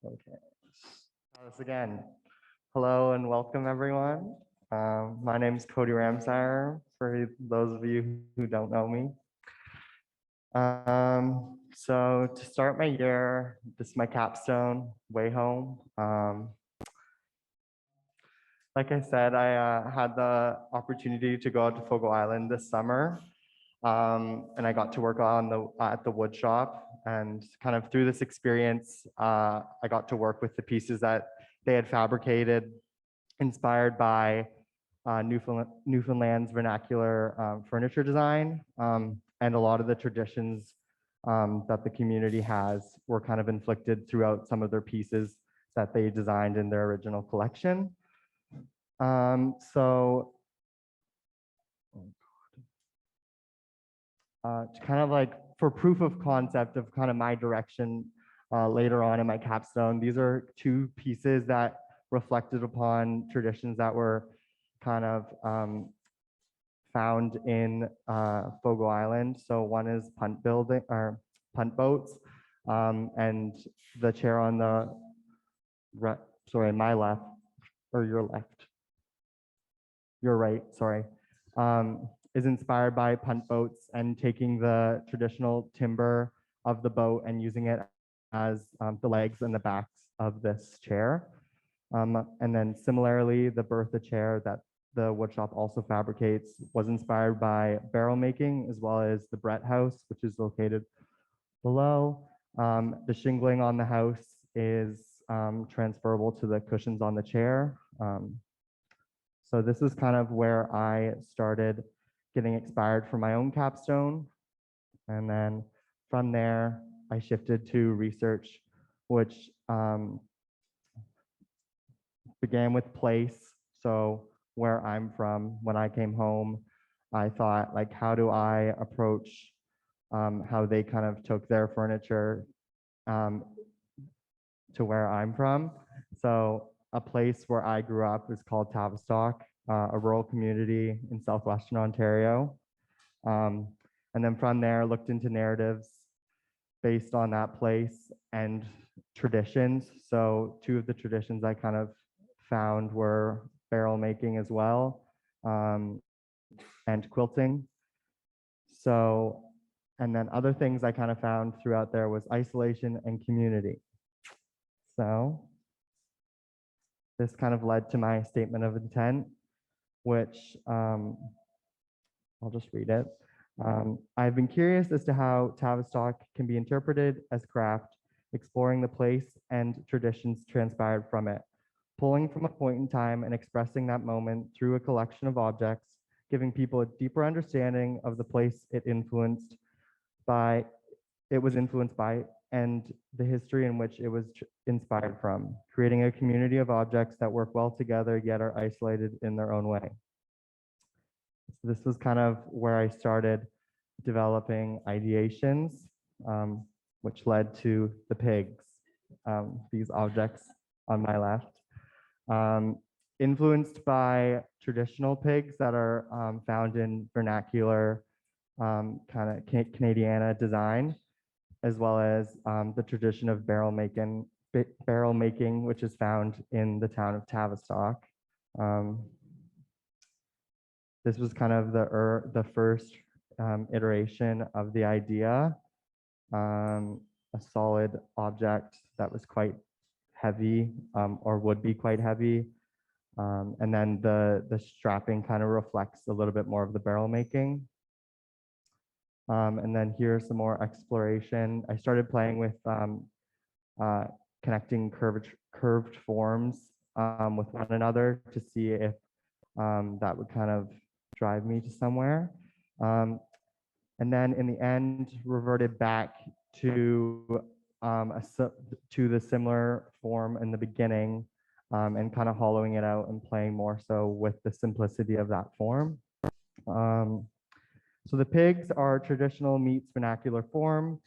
Okay. Try this again. Hello and welcome, everyone. My name is Cody Ramseyer, for those of you who don't know me. So to start my year, this is my capstone, way home. Like I said, I had the opportunity to go out to Fogo Island this summer, and I got to work at the wood shop. And kind of through this experience, I got to work with the pieces that they had fabricated, inspired by Newfoundland's vernacular furniture design, and a lot of the traditions that the community has were kind of inflicted throughout some of their pieces that they designed in their original collection. To kind of like for proof of concept of kind of my direction later on in my capstone, these are two pieces that reflected upon traditions that were kind of found in Fogo Island. So one is punt boats, and the chair on the my left, or your left, your right, sorry, is inspired by punt boats and taking the traditional timber of the boat and using it as the legs and the backs of this chair. And then similarly, the Bertha chair that the woodshop also fabricates was inspired by barrel making, as well as the Brett house, which is located below. The shingling on the house is transferable to the cushions on the chair. So this is kind of where I started getting inspired for my own capstone. And then from there, I shifted to research, which began with place. So where I'm from, when I came home, I thought, like, how do I approach how they kind of took their furniture to where I'm from. So a place where I grew up is called Tavistock, a rural community in southwestern Ontario. And then from there, looked into narratives based on that place and traditions. So two of the traditions I kind of found were barrel making as well, and quilting. So, and then other things I kind of found throughout there was isolation and community. So this kind of led to my statement of intent, which I'll just read it. I've been curious as to how Tavistock can be interpreted as craft, exploring the place and traditions transpired from it, pulling from a point in time and expressing that moment through a collection of objects, giving people a deeper understanding of the place it was influenced by, and the history in which it was inspired from, creating a community of objects that work well together yet are isolated in their own way. So this was kind of where I started developing ideations, which led to the pigs, these objects on my left. Influenced by traditional pigs that are found in vernacular kind of Canadiana design, as well as the tradition of barrel making, which is found in the town of Tavistock. This was kind of the first iteration of the idea, a solid object that was quite heavy, or would be quite heavy. And then the strapping kind of reflects a little bit more of the barrel making. And then here's some more exploration. I started playing with connecting curved forms with one another to see if that would kind of drive me to somewhere. And then in the end, reverted back to the similar form in the beginning, and kind of hollowing it out and playing more so with the simplicity of that form. So the pigs are traditional meets vernacular form.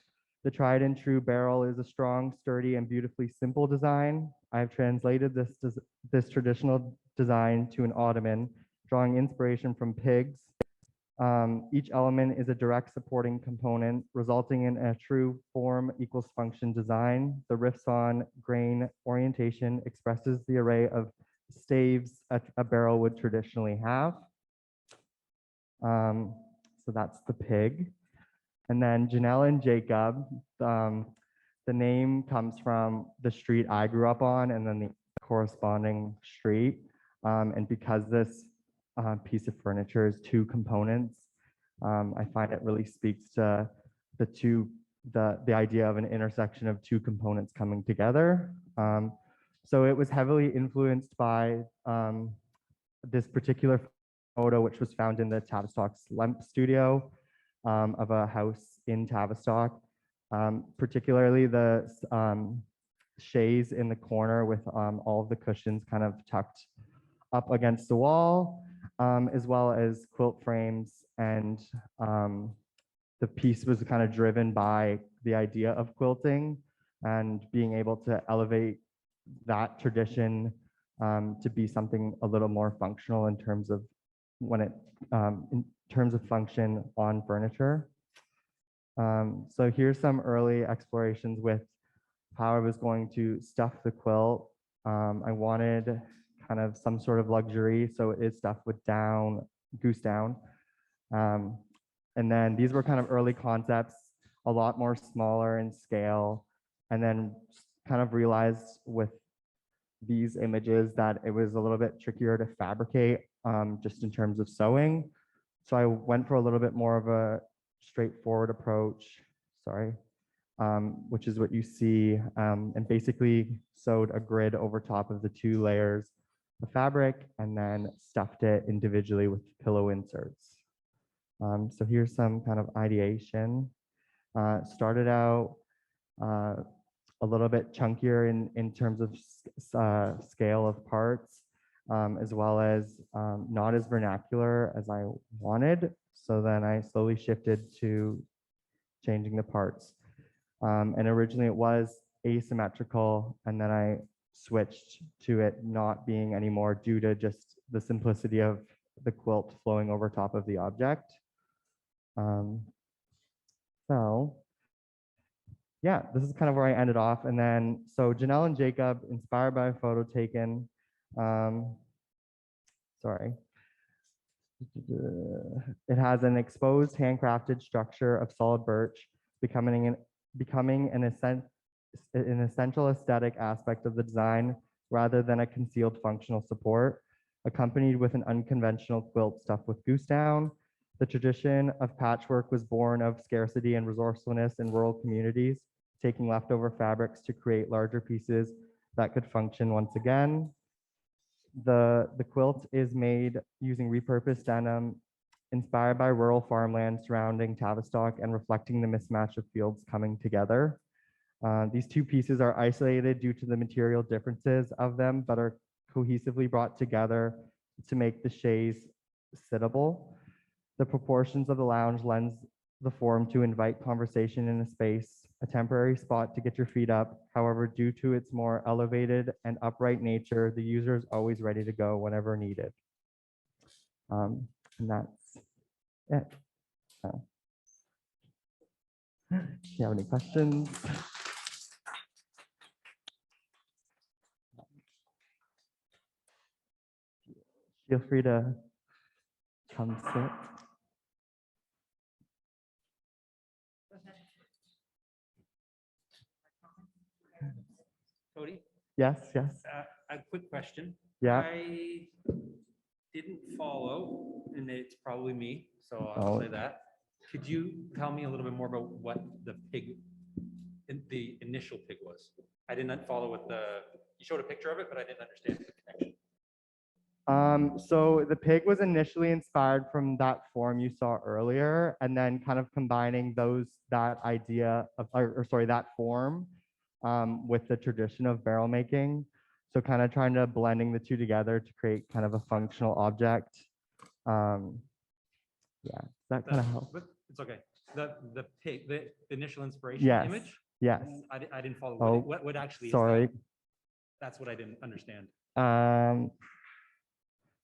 The tried and true barrel is a strong, sturdy, and beautifully simple design. I've translated this traditional design to an ottoman, drawing inspiration from pigs, Each element is a direct supporting component, resulting in a true form equals function design. The riffs on grain orientation expresses the array of staves a barrel would traditionally have. So that's the pig. And then Janelle and Jacob, the name comes from the street I grew up on and then the corresponding street. And because this piece of furniture is two components, I find it really speaks to the idea of an intersection of two components coming together. So it was heavily influenced by this particular photo, which was found in the Tavistock Slump studio of a house in Tavistock, particularly the chaise in the corner with all of the cushions kind of tucked up against the wall, as well as quilt frames. And the piece was kind of driven by the idea of quilting and being able to elevate that tradition to be something a little more functional in terms of in terms of function on furniture. So here's some early explorations with how I was going to stuff the quilt. I wanted kind of some sort of luxury, so it is stuffed with down, goose down. And then these were kind of early concepts, a lot more smaller in scale, and then kind of realized with these images that it was a little bit trickier to fabricate just in terms of sewing. So I went for a little bit more of a straightforward approach, which is what you see, and basically sewed a grid over top of the two layers of fabric and then stuffed it individually with pillow inserts. So here's some kind of ideation. Started out a little bit chunkier in terms of scale of parts, as well as not as vernacular as I wanted. So then I slowly shifted to changing the parts. And originally it was asymmetrical, and then I switched to it not being anymore due to just the simplicity of the quilt flowing over top of the object. So yeah, this is kind of where I ended off. And then, so Janelle and Jacob, inspired by a photo taken, it has an exposed handcrafted structure of solid birch, becoming an essential aesthetic aspect of the design rather than a concealed functional support, accompanied with an unconventional quilt stuffed with goose down. The tradition of patchwork was born of scarcity and resourcefulness in rural communities, taking leftover fabrics to create larger pieces that could function once again. The quilt is made using repurposed denim, inspired by rural farmland surrounding Tavistock and reflecting the mismatch of fields coming together. These two pieces are isolated due to the material differences of them, but are cohesively brought together to make the chaise sittable. The proportions of the lounge lends the form to invite conversation in a space, a temporary spot to get your feet up. However, due to its more elevated and upright nature, the user is always ready to go whenever needed. And that's it. So, do you have any questions? Feel free to come sit. Cody? Yes. A quick question. Yeah. I didn't follow, and it's probably me, so I'll say that. Could you tell me a little bit more about what the initial pig was? I did not follow what you showed a picture of it, but I didn't understand the connection. So the pig was initially inspired from that form you saw earlier, and then kind of combining that idea of, that form with the tradition of barrel making. So kind of trying to blending the two together to create kind of a functional object. Yeah, that kind of helps. But it's okay. The pig, the initial inspiration image? Yes. I didn't follow. Oh, what actually sorry. is that? That's what I didn't understand.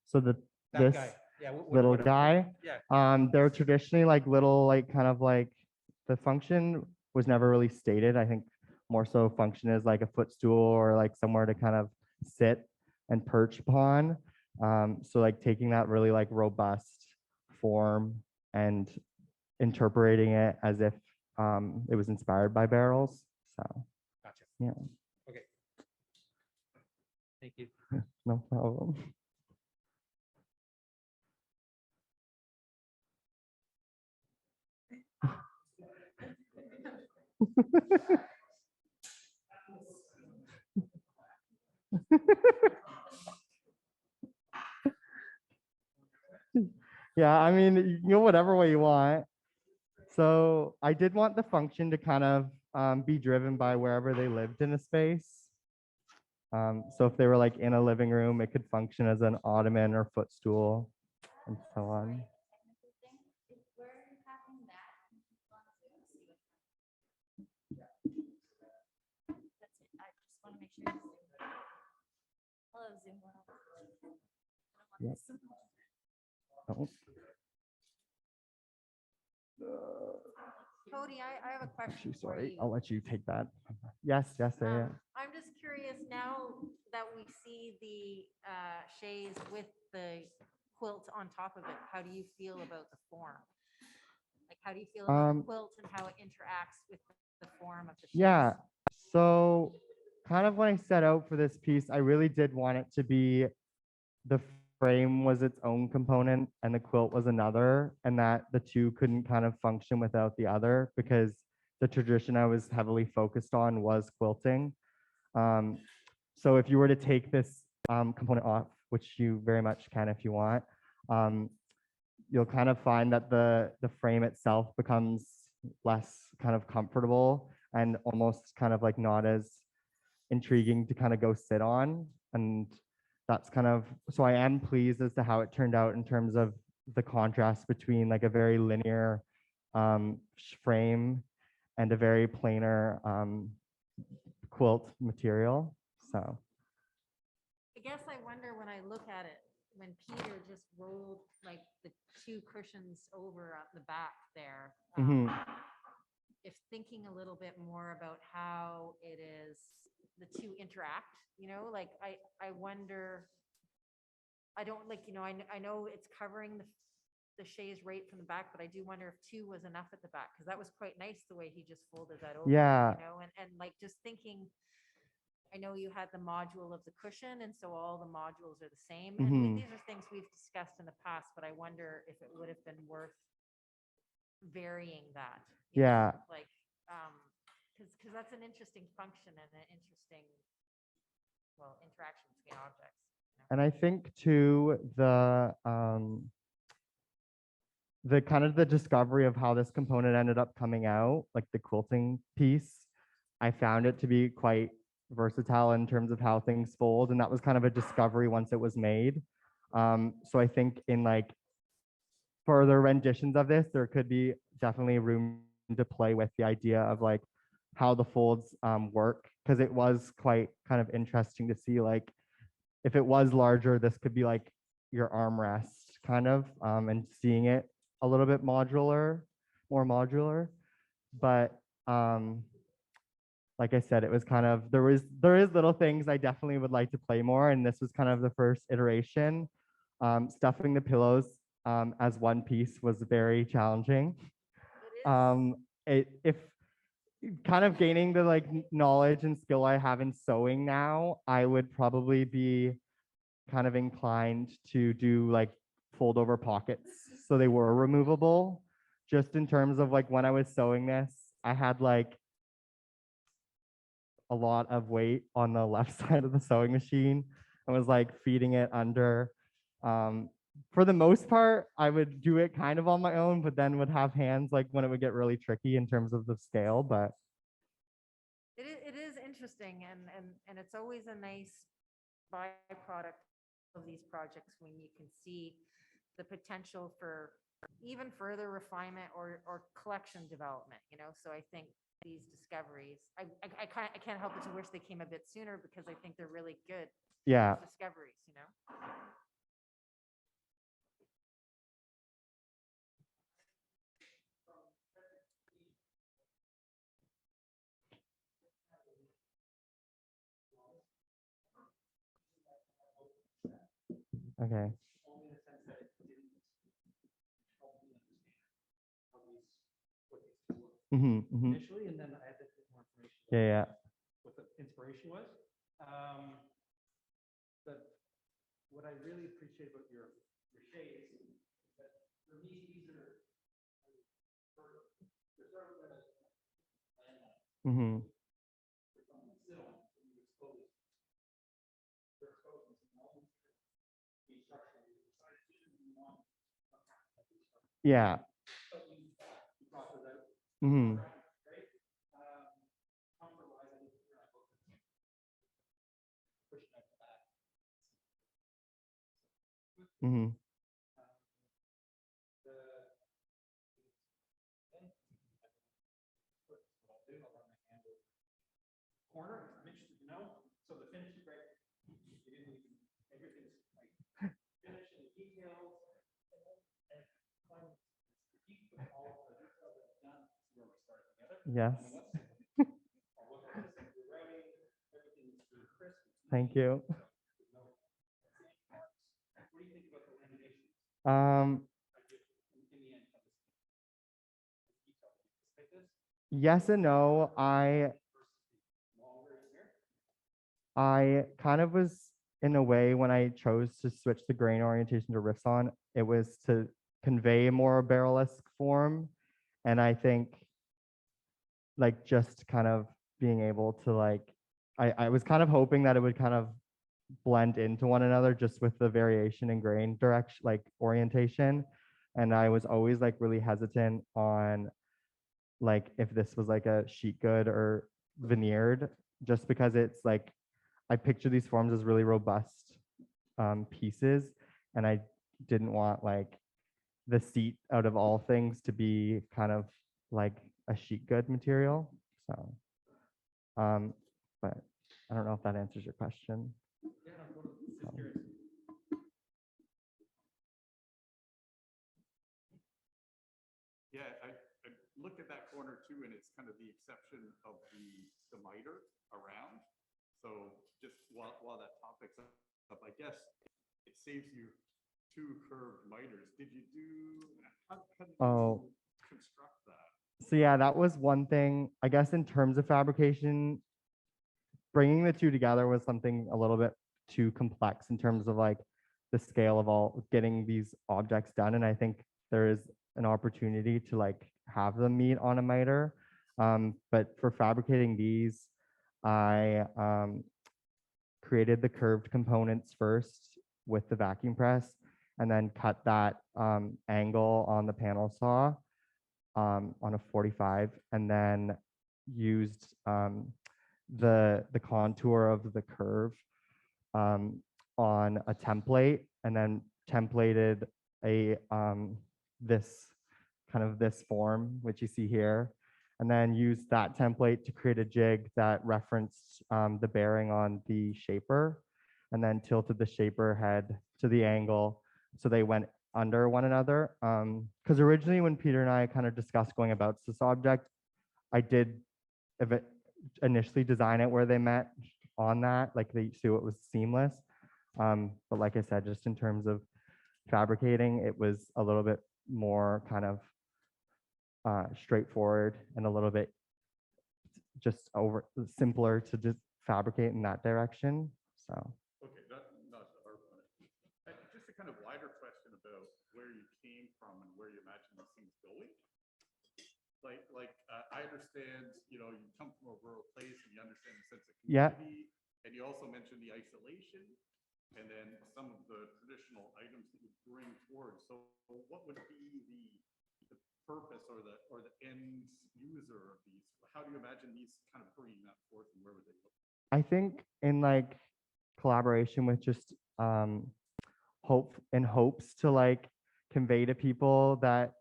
So That guy. Yeah, little whatever. guy. Yeah. They're traditionally like little, like kind of like the function was never really stated. I think more so function is like a footstool or like somewhere to kind of sit and perch upon. So like taking that really like robust form and interpreting it as if it was inspired by barrels. So Gotcha. yeah, Okay. Thank you. no problem. Yeah, I mean, you can go whatever way you want. So I did want the function to kind of be driven by wherever they lived in a space. So if they were like in a living room, it could function as an ottoman or footstool and so on. Yep. Oh. Cody, I have a question Actually, for sorry, you. I'll let you take that. Yes, yes, yeah. I'm just curious now that we see the chaise with the quilt on top of it, how do you feel about the form? Like, how do you feel about the quilt and how it interacts with the form of the chaise? Yeah. So kind of when I set out for this piece, I really did want it to be the frame was its own component and the quilt was another, and that the two couldn't kind of function without the other because the tradition I was heavily focused on was quilting. So if you were to take this component off, which you very much can if you want, you'll kind of find that the frame itself becomes less kind of comfortable and almost kind of like not as intriguing to kind of go sit on. And that's kind of, so I am pleased as to how it turned out in terms of the contrast between like a very linear frame and a very planar quilt material. So I guess I wonder when I look at it, when Peter just rolled like the two cushions over at the back there, if thinking a little bit more about how it is the two interact, like I wonder, I don't like, I know it's covering the chaise right from the back, but I do wonder if two was enough at the back, because that was quite nice the way he just folded that over. Yeah. And like just thinking, I know you had the module of the cushion, and so all the modules are the same. And these are things we've discussed in the past, but I wonder if it would have been worth varying that. Yeah. Like, because that's an interesting function and an interesting, well, interaction between objects. And I think too, the kind of the discovery of how this component ended up coming out, like the quilting piece, I found it to be quite versatile in terms of how things fold. And that was kind of a discovery once it was made. So I think in like further renditions of this, there could be definitely room to play with the idea of like how the folds work, because it was quite kind of interesting to see like if it was larger, this could be like your armrest kind of, and seeing it a little bit more modular. But like I said, it was kind of there is little things I definitely would like to play more, and this was kind of the first iteration. Stuffing the pillows as one piece was very challenging. If kind of gaining the like knowledge and skill I have in sewing now, I would probably be kind of inclined to do like fold over pockets so they were removable. Just in terms of like when I was sewing this, I had like a lot of weight on the left side of the sewing machine. I was like feeding it under. For the most part, I would do it kind of on my own, but then would have hands like when it would get really tricky in terms of the scale. But it is interesting, and it's always a nice byproduct of these projects when you can see the potential for even further refinement or collection development. So I think these discoveries, I can't help but to wish they came a bit sooner, because I think they're really good yeah, discoveries. Okay. only in the sense that it didn't help me understand how these, what these two were initially, and then I had to get more information. about Yeah, yeah. What the inspiration was. But what I really appreciate about your shades is that for me, these are they're sort of the Mm-hmm. sit on, so you expose. They're exposed to all these different structure. You decide you want a pattern of these structures. Yeah. But you brought those out. Mm-hmm. Right? Comfort-wise, I think you're not both pushing out the back. Mm-hmm. Corner, I'm interested to know. So the finish is great. Everything's like finish and details. And all of the details that I've done, where we started together. Yes. I'll look at this, the routing, everything is really crisp. Thank you. What do you think about the laminations? Um, In the end, like this? yes and no. I kind of was in a way when I chose to switch the grain orientation to riffs on, it was to convey more barrel-esque form. And I think like just kind of being able to like, I was kind of hoping that it would kind of blend into one another just with the variation in grain direction, like orientation. And I was always like really hesitant on like if this was like a sheet good or veneered, just because it's like I picture these forms as really robust pieces, and I didn't want like the seat out of all things to be kind of like a sheet good material. So, but I don't know if that answers your question. Yeah, I'm just curious. Yeah, I looked at that corner too, and it's kind of the exception of the miter around. So just while that topic's up, I guess it saves you two curved miters. Did you do, how did you construct that? So yeah, that was one thing, I guess, in terms of fabrication, bringing the two together was something a little bit too complex in terms of like the scale of all getting these objects done. And I think there is an opportunity to like have them meet on a miter. But for fabricating these, I created the curved components first with the vacuum press, and then cut that angle on the panel saw on a 45, and then used the contour of the curve on a template, and then templated a this this form, which you see here, and then used that template to create a jig that referenced the bearing on the shaper, and then tilted the shaper head to the angle so they went under one another. Because originally when Peter and I kind of discussed going about this object, I did initially design it where they met on that, like so it was seamless. But like I said, just in terms of fabricating, it was a little bit more kind of straightforward and a little bit just simpler to just fabricate in that direction. So. Okay, not the hard one. Just a kind of wider question about where you came from and where you imagine these things going. I understand, you come from a rural place and you understand the sense of community, and you also mentioned the isolation, and then some of the traditional items that you bring forward. So, what would be the purpose or the end user of these? How do you imagine these kind of bringing that forth, and where would they look? I think in like collaboration with just hopes to like convey to people that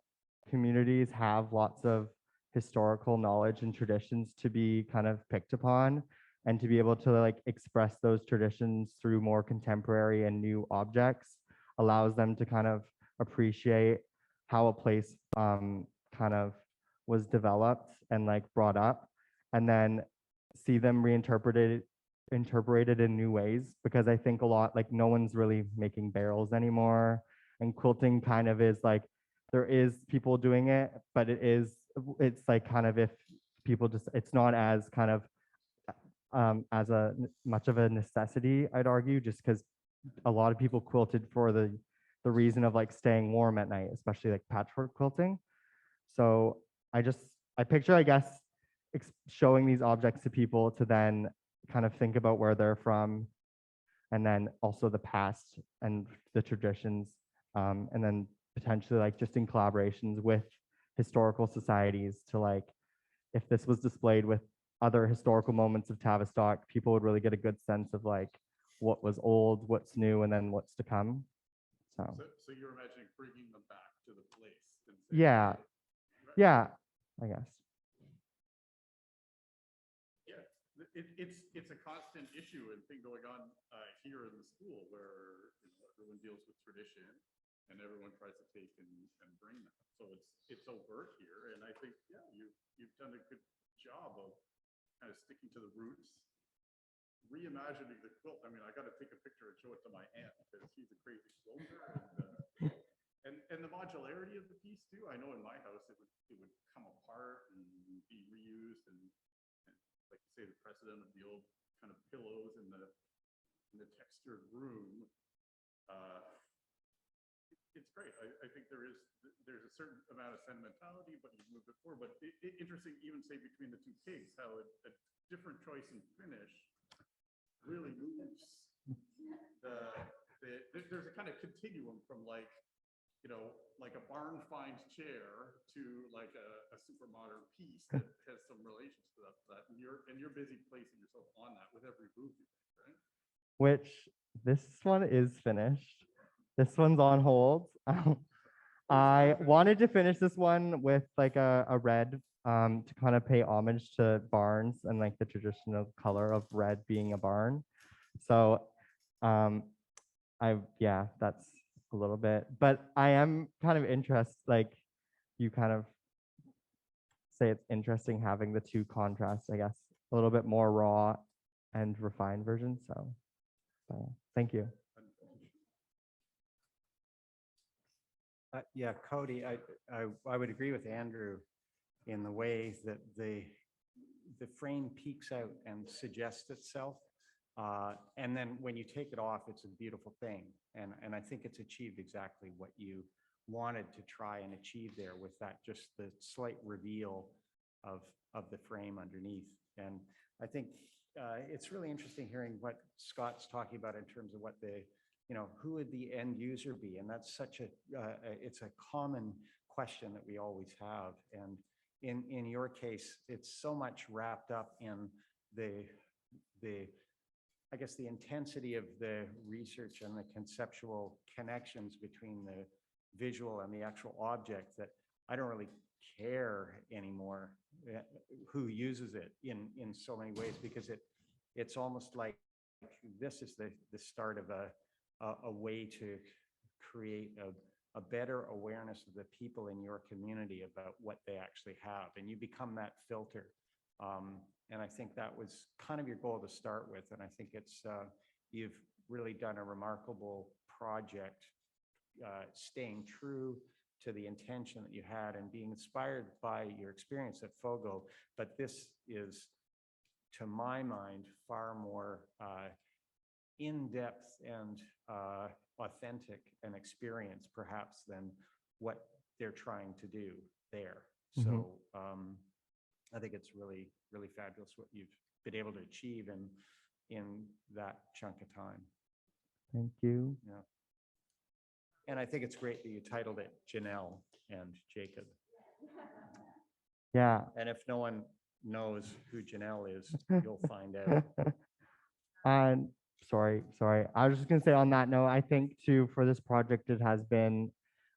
communities have lots of historical knowledge and traditions to be kind of picked upon, and to be able to like express those traditions through more contemporary and new objects allows them to kind of appreciate how a place kind of was developed and like brought up, and then see them reinterpreted interpreted in new ways, because I think a lot, like, no one's really making barrels anymore, and quilting kind of is like, there is people doing it, but it's like kind of, if people just, it's not as kind of as much of a necessity, I'd argue, just because a lot of people quilted for the reason of like staying warm at night, especially like patchwork quilting. So I picture, I guess, showing these objects to people to then kind of think about where they're from, and then also the past and the traditions, and then potentially like just in collaborations with historical societies to like, if this was displayed with other historical moments of Tavistock, people would really get a good sense of like what was old, what's new, and then what's to come. So So you're imagining bringing them back to the place and saying, yeah, "Hey," yeah, I guess. yeah, it's a constant issue and thing going on here in the school where everyone deals with tradition and everyone tries to take and bring that. So it's overt here, and I think you've done a good job of kind of sticking to the roots, reimagining the quilt. I mean, I got to take a picture and show it to my aunt because she's a crazy quilter, and the modularity of the piece too. I know in my house it would come apart and be reused, and like you say, the precedent of the old kind of pillows in the textured room. It's great. I think there's a certain amount of sentimentality, but you've moved it forward. But interesting, even say between the two pigs, how a different choice in finish really moves there's a kind of continuum from like, like a barn find chair to like a super modern piece that has some relations to that. And you're busy placing yourself on that with every move you make, right? Which this one is finished. This one's on hold. I wanted to finish this one with like a red, to kind of pay homage to barns and like the traditional color of red being a barn. So that's a little bit, but I am kind of interested, like you kind of say it's interesting having the two contrasts, I guess, a little bit more raw and refined version. So thank you. Yeah, Cody, I would agree with Andrew in the way that the frame peeks out and suggests itself. And then when you take it off, it's a beautiful thing. And I think it's achieved exactly what you wanted to try and achieve there with that, just the slight reveal of the frame underneath. And I think it's really interesting hearing what Scott's talking about in terms of what who would the end user be? And that's such it's a common question that we always have. And in your case, it's so much wrapped up in I guess the intensity of the research and the conceptual connections between the visual and the actual object that I don't really care anymore who uses it in so many ways, because it's almost like this is the start of a way to create a better awareness of the people in your community about what they actually have, and you become that filter. And I think that was kind of your goal to start with, and I think you've really done a remarkable project, staying true to the intention that you had and being inspired by your experience at Fogo. But this is, to my mind, far more in-depth and authentic an experience perhaps than what they're trying to do there. So I think it's really, really fabulous what you've been able to achieve in that chunk of time. Thank you. Yeah. And I think it's great that you titled it Janelle and Jacob. Yeah. And if no one knows who Janelle is, you'll find out. And sorry. I was just gonna say on that note, I think too, for this project, it has been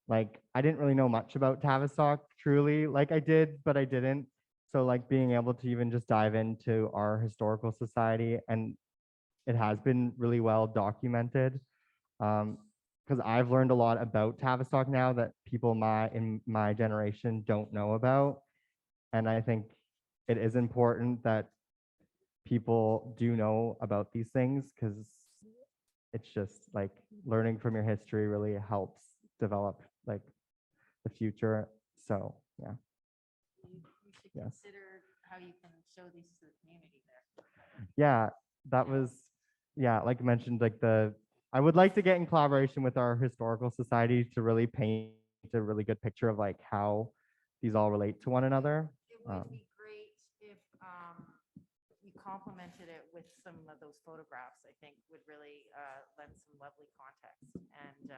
like, I didn't really know much about Tavistock truly. Like I did, but I didn't. So like being able to even just dive into our historical society, and it has been really well documented. Because I've learned a lot about Tavistock now that people in my generation don't know about. And I think it is important that people do know about these things, because it's just like learning from your history really helps develop like the future. So yeah. You should Yes. consider how you can show these to the community there. Yeah, that was, yeah, like mentioned, like I would like to get in collaboration with our historical society to really paint a really good picture of like how these all relate to one another. It would be great if you complemented it with some of those photographs. I think would really lend some lovely context. And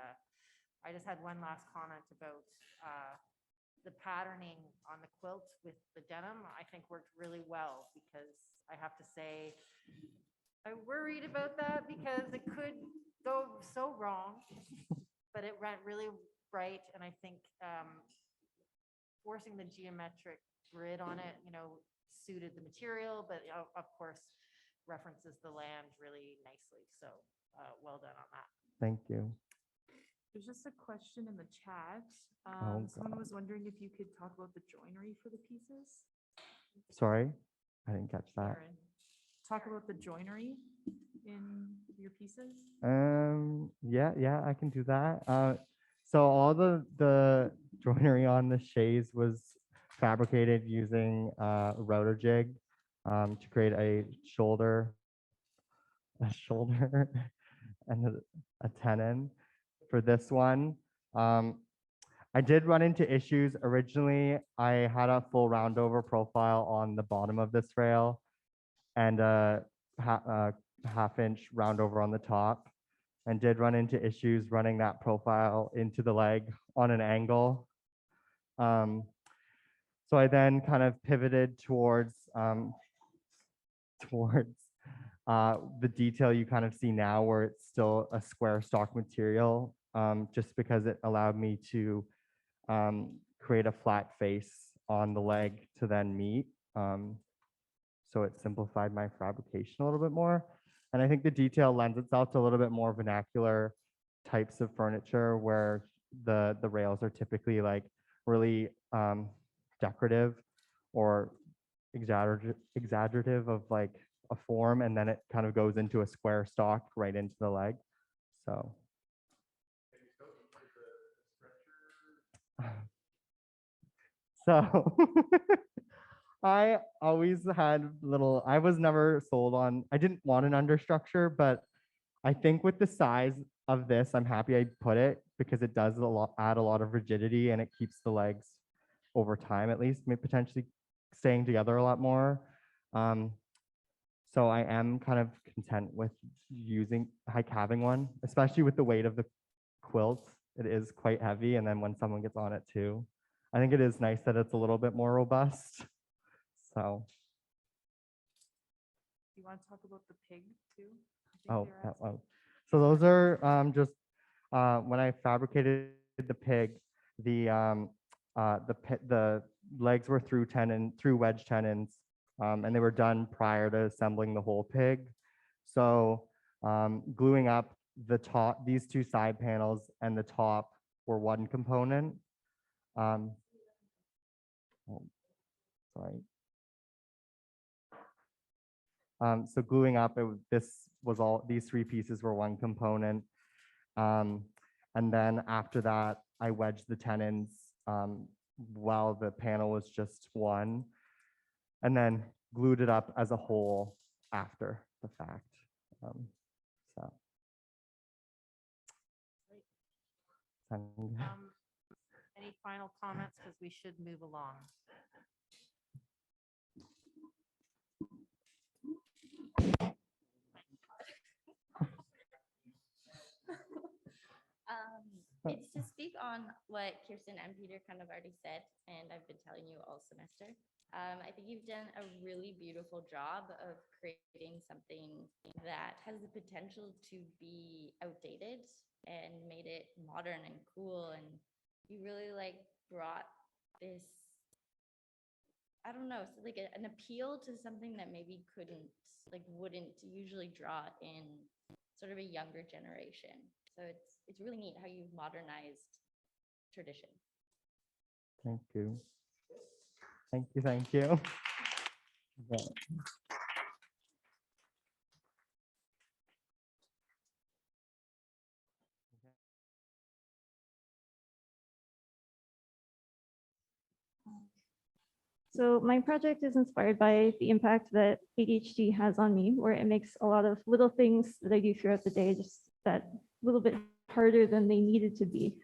I just had one last comment about the patterning on the quilts with the denim. I think worked really well, because I have to say I worried about that because it could go so wrong, but it went really bright. And I think forcing the geometric grid on it, suited the material, but of course references the land really nicely. So well done on that. Thank you. There's just a question in the chat. Oh, Someone God. was wondering if you could talk about the joinery for the pieces. Sorry, I didn't catch that. Sharon, talk about the joinery in your pieces. Yeah, I can do that. So all the joinery on the chaise was fabricated using a router jig to create a shoulder and a tenon. For this one, I did run into issues. Originally, I had a full roundover profile on the bottom of this rail and a half-inch roundover on the top, and did run into issues running that profile into the leg on an angle. So I then kind of pivoted towards the detail you kind of see now, where it's still a square stock material, just because it allowed me to create a flat face on the leg to then meet. So it simplified my fabrication a little bit more. And I think the detail lends itself to a little bit more vernacular types of furniture, where the rails are typically like really decorative or exaggerative of like a form, and then it kind of goes into a square stock right into the leg. So so I always had I was never sold on, I didn't want an understructure, but I think with the size of this, I'm happy I put it, because it does add a lot of rigidity, and it keeps the legs over time, at least, maybe potentially staying together a lot more. So I am kind of content with having one, especially with the weight of the quilt. It is quite heavy, and then when someone gets on it too, I think it is nice that it's a little bit more robust. So, Do you want to talk about the pig too? I think oh, they were that asking. one. So those are just when I fabricated the pig, the legs were through wedge tenons, and they were done prior to assembling the whole pig. So gluing up the top, these two side panels and the top were one component. Oh, sorry. So gluing up, these three pieces were one component. And then after that, I wedged the tenons while the panel was just one, and then glued it up as a whole after the fact. So. Any final comments, because we should move along? It's to speak on what Kirsten and Peter kind of already said, and I've been telling you all semester. I think you've done a really beautiful job of creating something that has the potential to be outdated and made it modern and cool. And you really like brought this, I don't know, so like an appeal to something that maybe wouldn't usually draw in sort of a younger generation. So it's really neat how you've modernized tradition. Thank you. Thank you. Okay. So my project is inspired by the impact that ADHD has on me, where it makes a lot of little things that I do throughout the day just that little bit harder than they needed to be.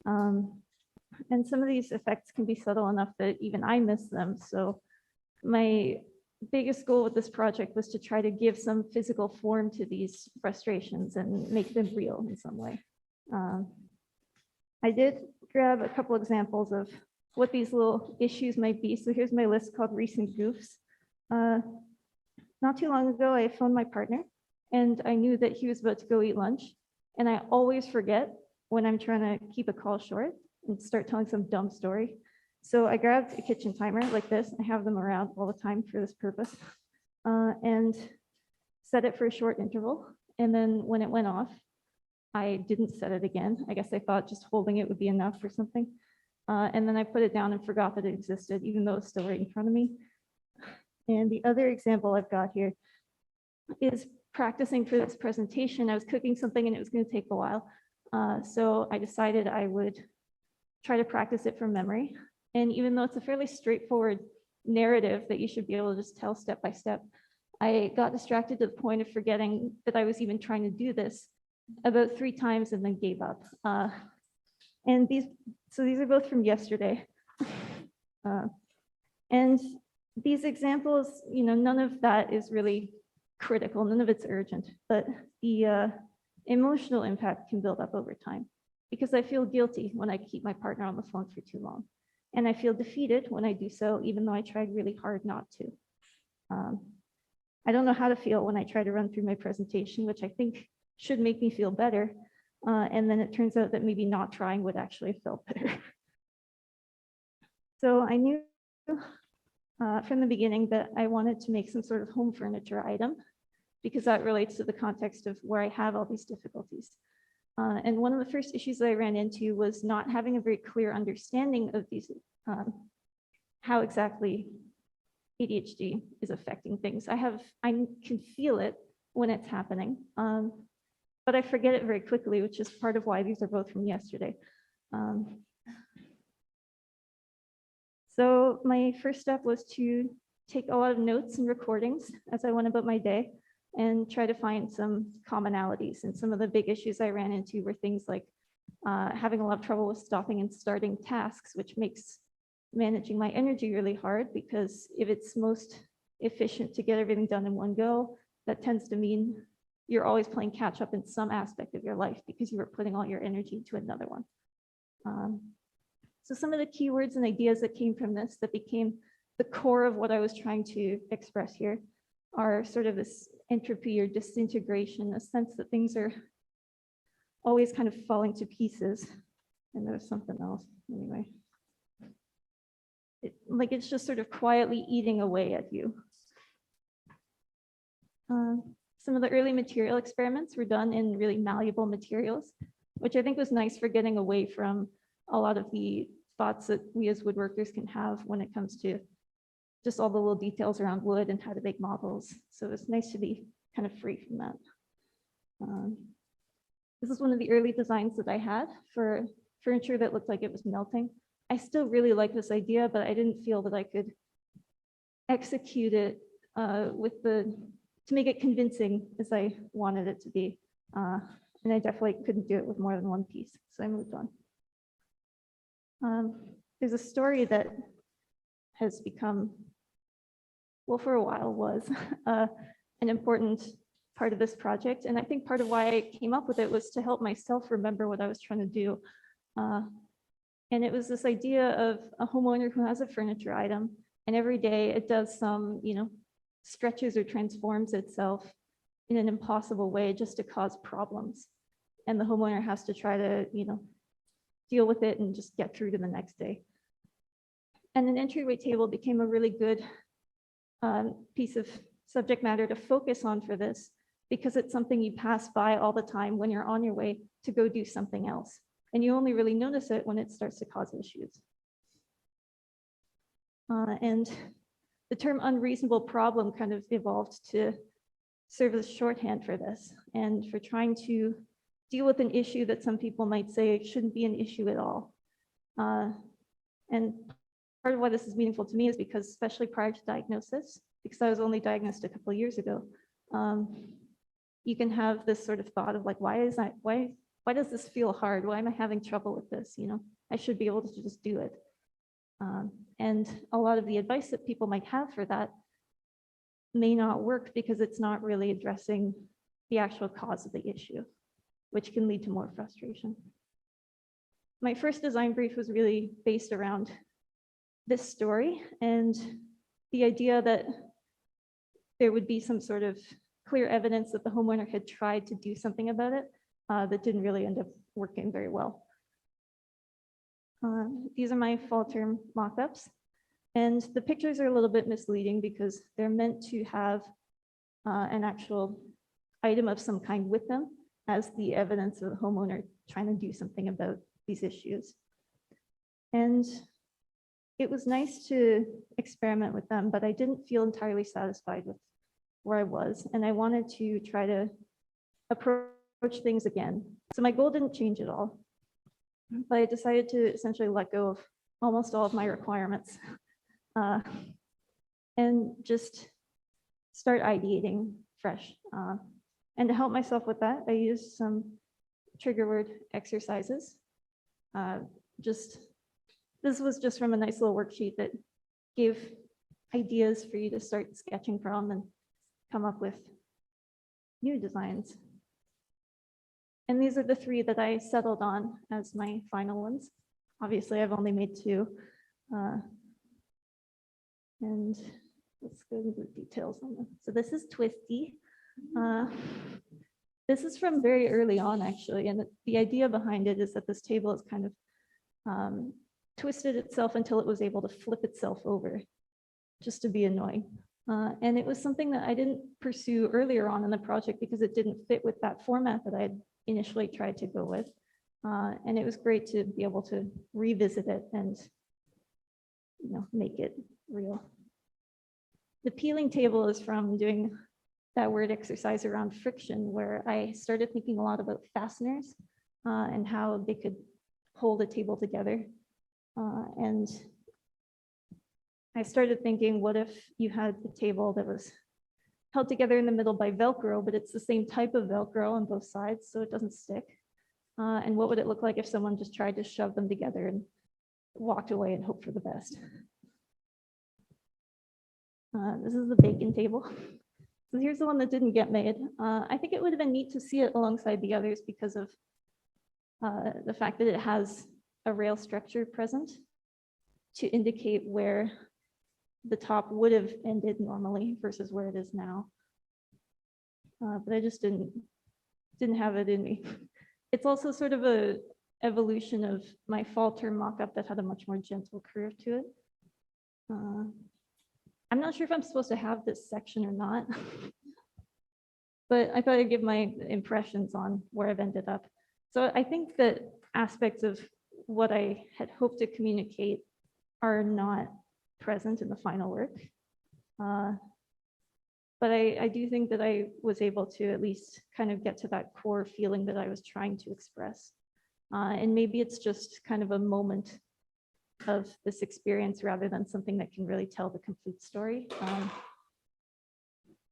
And some of these effects can be subtle enough that even I miss them. So my biggest goal with this project was to try to give some physical form to these frustrations and make them real in some way. I did grab a couple examples of what these little issues might be. So here's my list called recent goofs. Not too long ago, I phoned my partner and I knew that he was about to go eat lunch. And I always forget when I'm trying to keep a call short and start telling some dumb story. So I grabbed a kitchen timer like this. I have them around all the time for this purpose, and set it for a short interval. And then when it went off, I didn't set it again. I guess I thought just holding it would be enough or something. And then I put it down and forgot that it existed, even though it's still right in front of me. And the other example I've got here is practicing for this presentation. I was cooking something and it was going to take a while. So I decided I would try to practice it from memory. And even though it's a fairly straightforward narrative that you should be able to just tell step by step, I got distracted to the point of forgetting that I was even trying to do this about 3 times and then gave up. And these are both from yesterday. And these examples, none of that is really critical, none of it's urgent, but the emotional impact can build up over time because I feel guilty when I keep my partner on the phone for too long. And I feel defeated when I do so, even though I tried really hard not to. I don't know how to feel when I try to run through my presentation, which I think should make me feel better. And then it turns out that maybe not trying would actually have felt better. So I knew from the beginning that I wanted to make some sort of home furniture item because that relates to the context of where I have all these difficulties. And one of the first issues that I ran into was not having a very clear understanding of these, how exactly ADHD is affecting things. I can feel it when it's happening, but I forget it very quickly, which is part of why these are both from yesterday. So my first step was to take a lot of notes and recordings as I went about my day and try to find some commonalities. And some of the big issues I ran into were things like having a lot of trouble with stopping and starting tasks, which makes managing my energy really hard because if it's most efficient to get everything done in one go, that tends to mean you're always playing catch up in some aspect of your life because you were putting all your energy into another one. So some of the keywords and ideas that came from this that became the core of what I was trying to express here are sort of this entropy or disintegration, a sense that things are always kind of falling to pieces. And there's something else anyway. It's just sort of quietly eating away at you. Some of the early material experiments were done in really malleable materials, which I think was nice for getting away from a lot of the thoughts that we as woodworkers can have when it comes to just all the little details around wood and how to make models. So it's nice to be kind of free from that. This is one of the early designs that I had for furniture that looked like it was melting. I still really like this idea, but I didn't feel that I could execute it to make it convincing as I wanted it to be. And I definitely couldn't do it with more than one piece, so I moved on. There's a story that has become, well, for a while was an important part of this project. And I think part of why I came up with it was to help myself remember what I was trying to do. And it was this idea of a homeowner who has a furniture item, and every day it does some, stretches or transforms itself in an impossible way just to cause problems. And the homeowner has to try to, deal with it and just get through to the next day. And an entryway table became a really good piece of subject matter to focus on for this, because it's something you pass by all the time when you're on your way to go do something else. And you only really notice it when it starts to cause issues. And the term unreasonable problem kind of evolved to serve as shorthand for this and for trying to deal with an issue that some people might say shouldn't be an issue at all. And part of why this is meaningful to me is because, especially prior to diagnosis, because I was only diagnosed a couple of years ago, you can have this sort of thought of like, why does this feel hard? Why am I having trouble with this? You know, I should be able to just do it. And a lot of the advice that people might have for that may not work because it's not really addressing the actual cause of the issue, which can lead to more frustration. My first design brief was really based around this story and the idea that there would be some sort of clear evidence that the homeowner had tried to do something about it that didn't really end up working very well. These are my fall term mock-ups. And the pictures are a little bit misleading because they're meant to have an actual item of some kind with them as the evidence of the homeowner trying to do something about these issues. And it was nice to experiment with them, but I didn't feel entirely satisfied with where I was. And I wanted to try to approach things again. So my goal didn't change at all, but I decided to essentially let go of almost all of my requirements and just start ideating fresh. And to help myself with that, I used some trigger word exercises. This was just from a nice little worksheet that gave ideas for you to start sketching from and come up with new designs. And these are the three that I settled on as my final ones. Obviously, I've only made two. And let's go into the details on them. So this is Twisty. This is from very early on, actually. And the idea behind it is that this table is kind of twisted itself until it was able to flip itself over, just to be annoying. And it was something that I didn't pursue earlier on in the project because it didn't fit with that format that I had initially tried to go with. And it was great to be able to revisit it and, you know, make it real. The peeling table is from doing that word exercise around friction, where I started thinking a lot about fasteners and how they could hold a table together. And I started thinking, what if you had a table that was held together in the middle by Velcro, but it's the same type of Velcro on both sides, so it doesn't stick? And what would it look like if someone just tried to shove them together and walked away and hoped for the best? This is the bacon table. So here's the one that didn't get made. I think it would have been neat to see it alongside the others because of the fact that it has a rail structure present to indicate where the top would have ended normally versus where it is now. But I just didn't have it in me. It's also sort of a evolution of my fall term mock-up that had a much more gentle curve to it. I'm not sure if I'm supposed to have this section or not, but I thought I'd give my impressions on where I've ended up. So I think that aspects of what I had hoped to communicate are not present in the final work. But I do think that I was able to at least kind of get to that core feeling that I was trying to express. And maybe it's just kind of a moment of this experience rather than something that can really tell the complete story.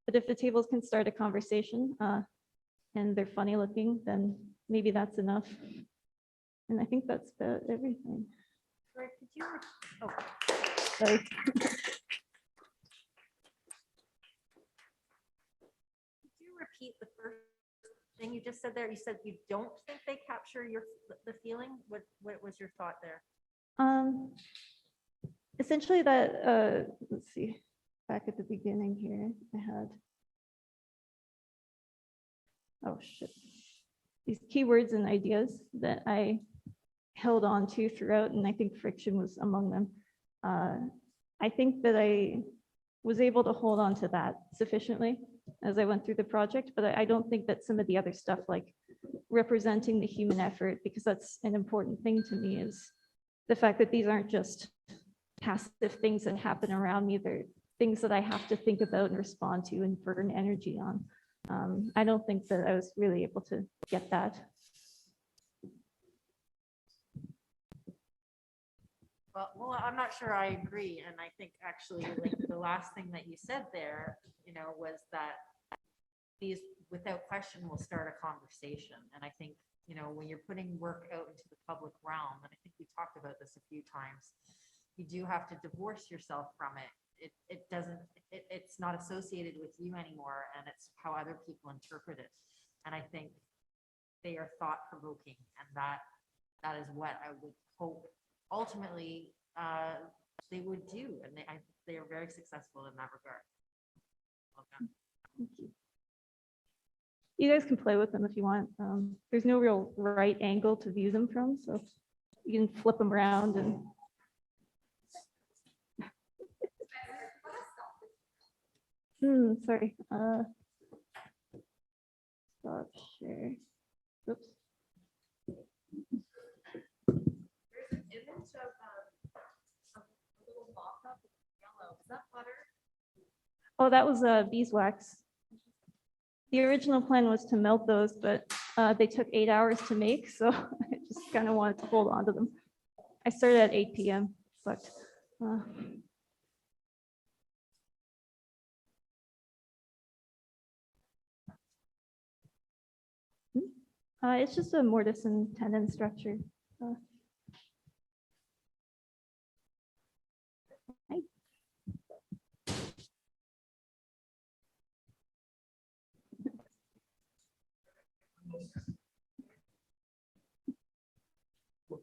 But if the tables can start a conversation and they're funny looking, then maybe that's enough. And I think that's about everything. Sorry, could you, oh, Sorry. could you repeat the first thing you just said there? You said you don't think they capture the feeling. What was your thought there? Essentially that, let's see, back at the beginning here, I had, oh shit, these keywords and ideas that I held on to throughout, and I think friction was among them. I think that I was able to hold on to that sufficiently as I went through the project, but I don't think that some of the other stuff like representing the human effort, because that's an important thing to me, is the fact that these aren't just passive things that happen around me. They're things that I have to think about and respond to and burn energy on. I don't think that I was really able to get that. Well, I'm not sure I agree. And I think actually like the last thing that you said there, was that these without question will start a conversation. And I think, when you're putting work out into the public realm, and I think we talked about this a few times, you do have to divorce yourself from it. It's not associated with you anymore, and it's how other people interpret it. And I think they are thought provoking, and that is what I would hope ultimately they would do, and they are very successful in that regard. Well done. Thank you. You guys can play with them if you want. There's no real right angle to view them from, so you can flip them around and. Sorry. Stop share. Oops. There's an image of a little mock-up in yellow. Is that butter? Oh, that was beeswax. The original plan was to melt those, but they took 8 hours to make, so I just kind of wanted to hold on to them. I started at 8 p.m. Sucked. It's just a mortise and tenon structure. Hi.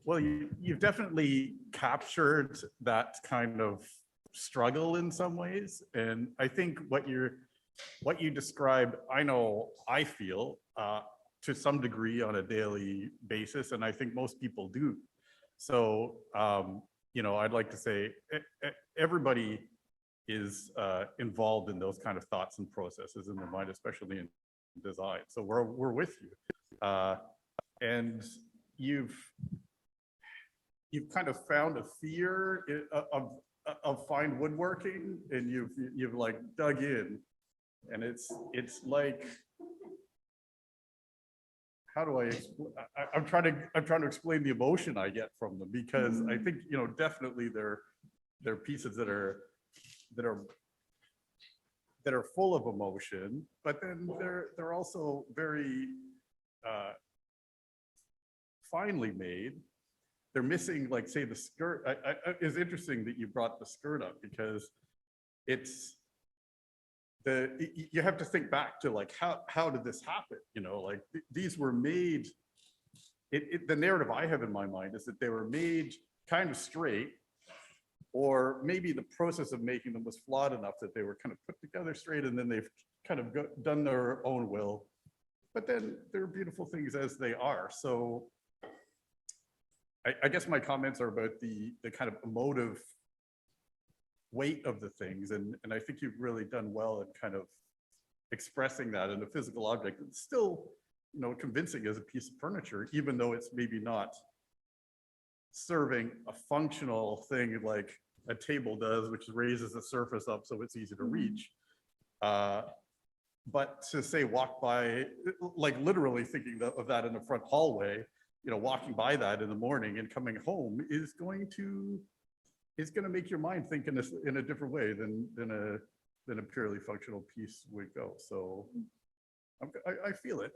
Well, you've definitely captured that kind of struggle in some ways. And I think what you described, I feel to some degree on a daily basis, and I think most people do. So, I'd like to say everybody is involved in those kind of thoughts and processes in their mind, especially in design. So we're with you. And you've kind of found a fear of fine woodworking, and you've like dug in, and it's like, how do I'm trying to explain the emotion I get from them, because I think, definitely they're pieces that are full of emotion, but then they're also very finely made. They're missing, like, say, the skirt. It's interesting that you brought the skirt up, because you have to think back to, like, how did this happen? Like these were made, the narrative I have in my mind is that they were made kind of straight, or maybe the process of making them was flawed enough that they were kind of put together straight, and then they've kind of done their own will. But then they're beautiful things as they are. So I guess my comments are about the kind of emotive weight of the things. And I think you've really done well in kind of expressing that in a physical object. It's still, convincing as a piece of furniture, even though it's maybe not serving a functional thing like a table does, which raises the surface up so it's easy to reach. But to say walk by, like literally thinking of that in the front hallway, walking by that in the morning and coming home is going to make your mind think in a different way than a purely functional piece would go. So I feel it.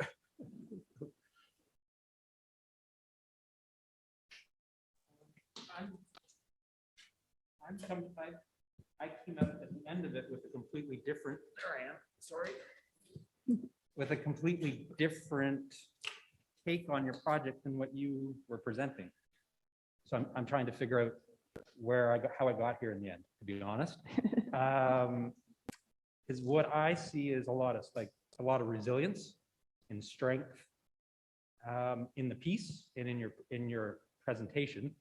I came up at the end of it with a completely different, there I am, sorry. With a completely different take on your project than what you were presenting. So I'm trying to figure out how I got here in the end, to be honest. Is what I see is a lot of resilience and strength in the piece and in your presentation.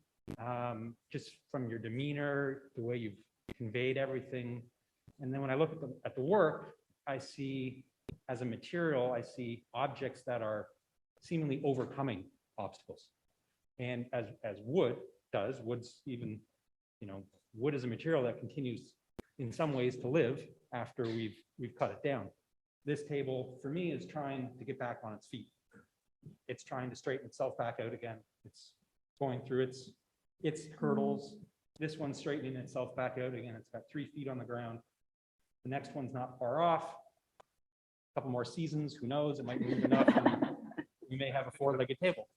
Just from your demeanor, the way you've conveyed everything. And then when I look at the work, I see, as a material, I see objects that are seemingly overcoming obstacles. And as wood does, wood's even, wood is a material that continues in some ways to live after we've cut it down. This table, for me, is trying to get back on its feet. It's trying to straighten itself back out again. It's going through its hurdles, This one's straightening itself back out again. It's got 3 feet on the ground. The next one's not far off. A couple more seasons, who knows? It might move enough. And you may have a 4-legged table.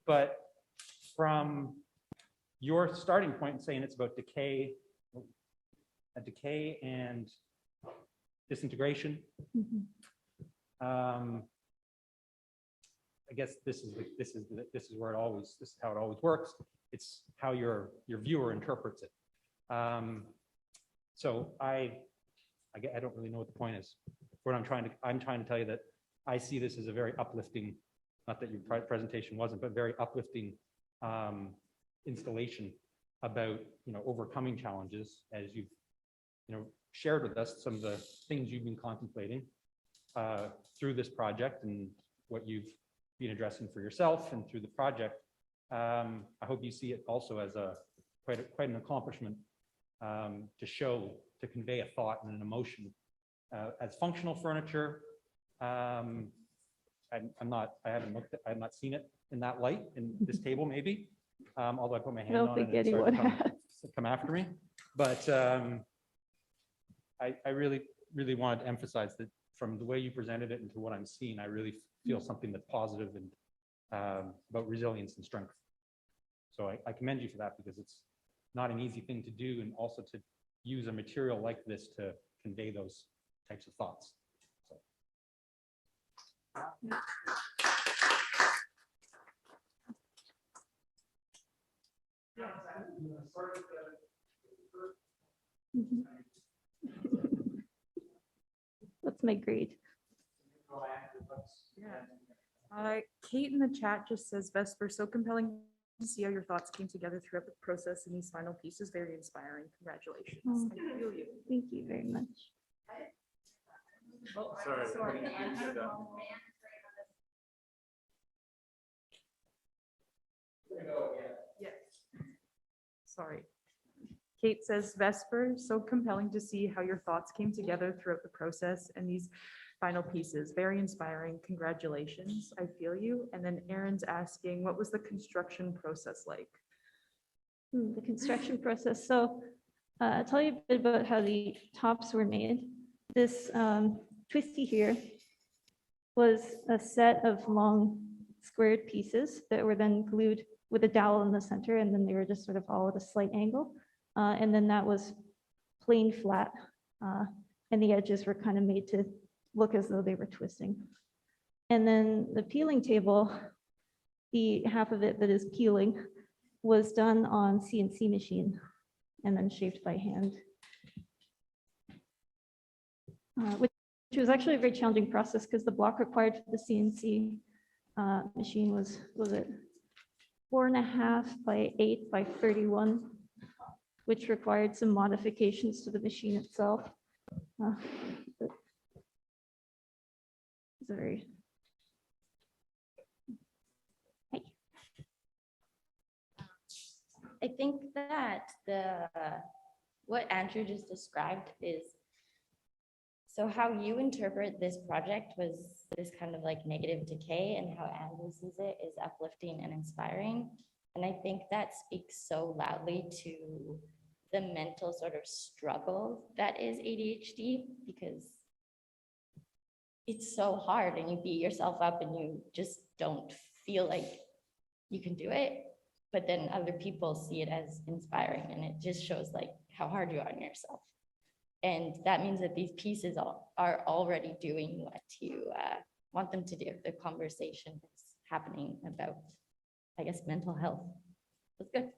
But from your starting point saying it's about decay and disintegration, I guess this is how it always works. It's how your viewer interprets it. So I don't really know what the point is. What I'm trying to tell you that I see this as a very uplifting, not that your presentation wasn't, but very uplifting installation about overcoming challenges, as you've shared with us some of the things you've been contemplating through this project and what you've been addressing for yourself and through the project. I hope you see it also as quite an accomplishment to convey a thought and an emotion as functional furniture. I have not seen it in that light in this table, maybe. Although I put my hand on it and it started to come after me. But I really wanted to emphasize that from the way you presented it and to what I'm seeing, I really feel something that's positive and about resilience and strength. So I commend you for that, because it's not an easy thing to do, and also to use a material like this to convey those types of thoughts. So. That's my grade. Kate in the chat just says, Vesper, so compelling to see how your thoughts came together throughout the process, and these final pieces, very inspiring. Congratulations. Oh, I feel you. thank you very much. Sorry. Yes. Sorry. Kate says, Vesper, so compelling to see how your thoughts came together throughout the process, and these final pieces, very inspiring. Congratulations. I feel you. And then Aaron's asking, what was the construction process like? The construction process. So I'll tell you a bit about how the tops were made. This twisty here was a set of long squared pieces that were then glued with a dowel in the center, and then they were just sort of all at a slight angle. And then that was plain flat, and the edges were kind of made to look as though they were twisting. And then the peeling table, the half of it that is peeling, was done on CNC machine and then shaped by hand, which was actually a very challenging process, because the block required for the CNC machine was it 4.5 by 8 by 31, which required some modifications to the machine itself. It's a very I think that what Andrew just described is, so how you interpret this project was this kind of like negative decay, and how Andrew sees it is uplifting and inspiring. And I think that speaks so loudly to the mental sort of struggle that is ADHD, because it's so hard and you beat yourself up and you just don't feel like you can do it. But then other people see it as inspiring, and it just shows like how hard you are on yourself. And that means that these pieces are already doing what you want them to do. The conversation is happening about, I guess, mental health. That's good.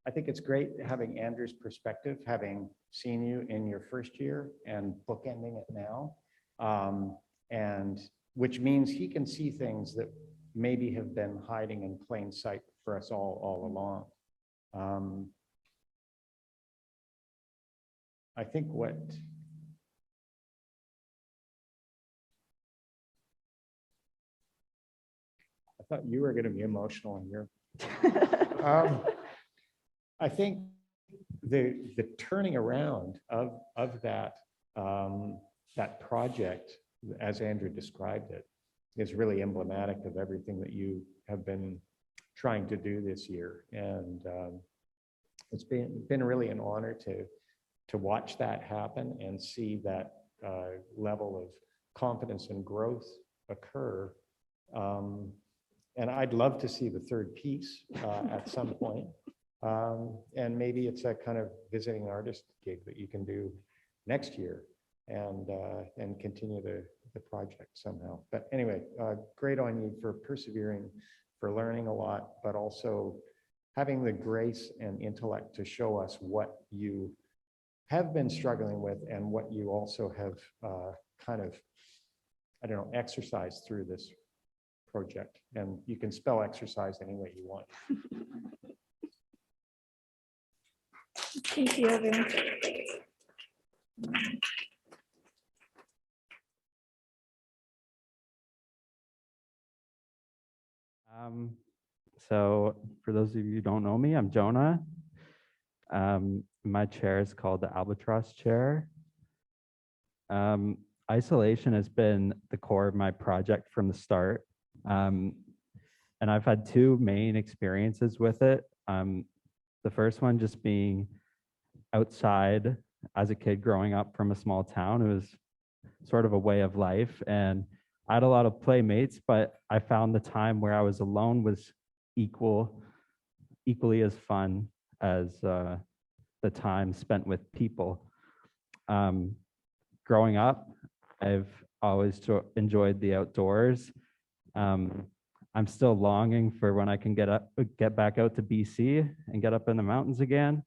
I think it's great having Andrew's perspective, having seen you in your first year and bookending it now. And which means he can see things that maybe have been hiding in plain sight for us all along. I think I thought you were going to be emotional in your. I think the turning around of that that project, as Andrew described it, is really emblematic of everything that you have been trying to do this year. And it's been really an honor to watch that happen and see that level of confidence and growth occur. And I'd love to see the third piece at some point. And maybe it's a kind of visiting artist gig that you can do next year and continue the project somehow. But anyway, great on you for persevering, for learning a lot, but also having the grace and intellect to show us what you have been struggling with and what you also have kind of, I don't know, exercised through this project. And you can spell exercise any way you want. Thank you, everyone. So for those of you who don't know me, I'm Jonah. My chair is called the Albatross chair. Isolation has been the core of my project from the start. And I've had two main experiences with it. The first one just being outside as a kid growing up from a small town. It was sort of a way of life. And I had a lot of playmates, but I found the time where I was alone was equally as fun as the time spent with people. Growing up, I've always enjoyed the outdoors. I'm still longing for when I can get back out to BC and get up in the mountains again.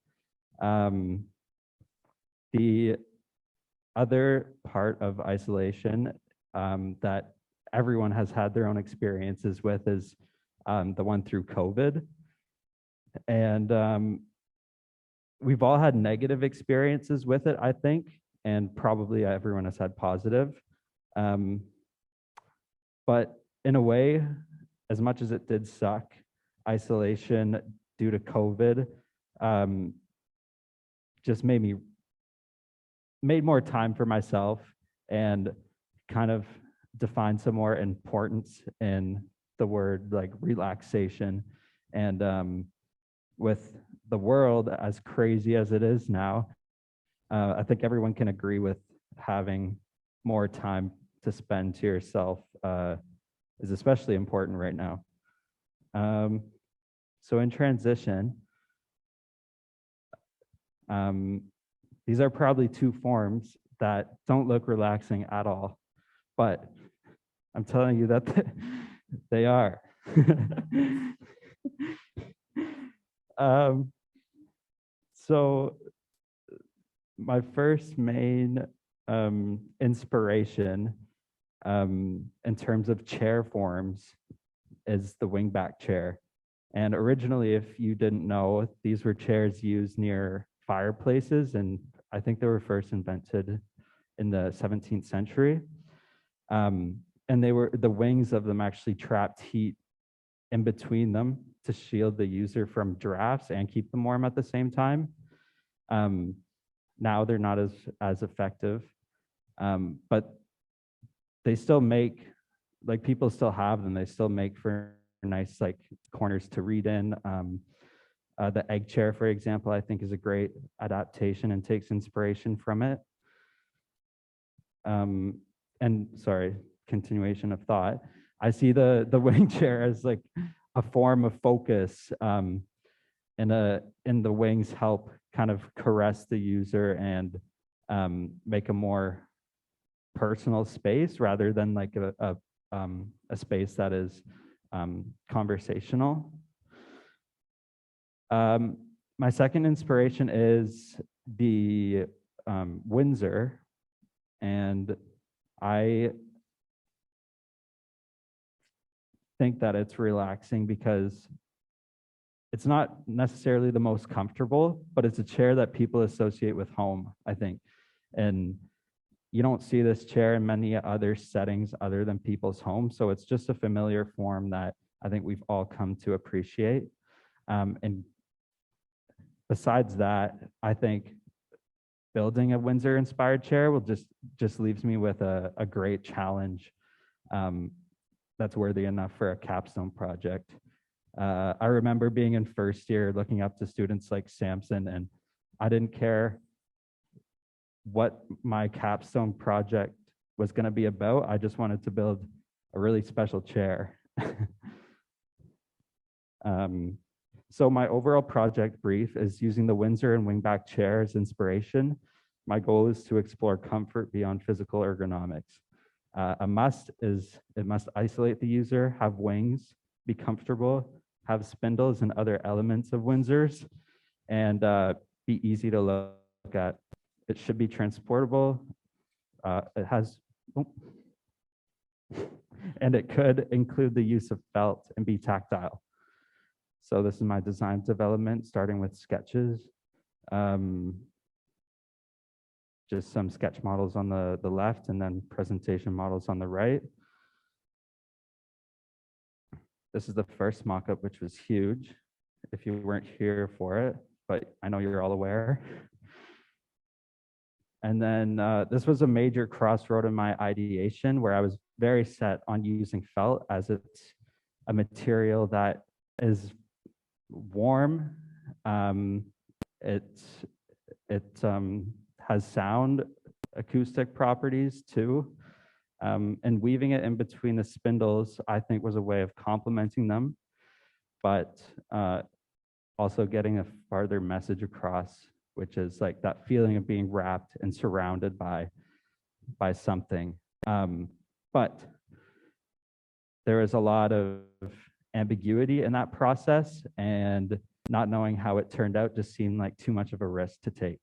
The other part of isolation that everyone has had their own experiences with is the one through COVID. And we've all had negative experiences with it, I think, and probably everyone has had positive. But in a way, as much as it did suck, isolation due to COVID just made more time for myself and kind of defined some more importance in the word like relaxation. And with the world as crazy as it is now, I think everyone can agree with having more time to spend to yourself is especially important right now. So in transition, these are probably two forms that don't look relaxing at all, but I'm telling you that they are. So my first main inspiration in terms of chair forms is the wingback chair. And originally, if you didn't know, these were chairs used near fireplaces, and I think they were first invented in the 17th century. And the wings of them actually trapped heat in between them to shield the user from drafts and keep them warm at the same time. Now they're not as effective, but they still make, like, people still have them. They still make for nice like corners to read in. The egg chair, for example, I think is a great adaptation and takes inspiration from it. And sorry, continuation of thought. I see the wing chair as like a form of focus, and the wings help kind of caress the user and make a more personal space rather than like a space that is conversational. My second inspiration is the Windsor, and I think that it's relaxing because it's not necessarily the most comfortable, but it's a chair that people associate with home, I think. And you don't see this chair in many other settings other than people's homes. So it's just a familiar form that I think we've all come to appreciate. And besides that, I think building a Windsor inspired chair will just leaves me with a great challenge that's worthy enough for a capstone project. I remember being in first year looking up to students like Samson, and I didn't care what my capstone project was going to be about. I just wanted to build a really special chair. So my overall project brief is using the Windsor and wingback chair as inspiration. My goal is to explore comfort beyond physical ergonomics. A must is it must isolate the user, have wings, be comfortable, have spindles and other elements of Windsors, and be easy to look at. It should be transportable. It has, and it could include the use of felt and be tactile. So this is my design development, starting with sketches. Just some sketch models on the left and then presentation models on the right. This is the first mock-up, which was huge, if you weren't here for it, but I know you're all aware. And then this was a major crossroad in my ideation where I was very set on using felt as it's a material that is warm. It has sound acoustic properties too. And weaving it in between the spindles, I think, was a way of complementing them, but also getting a farther message across, which is like that feeling of being wrapped and surrounded by something. But there is a lot of ambiguity in that process, and not knowing how it turned out just seemed like too much of a risk to take.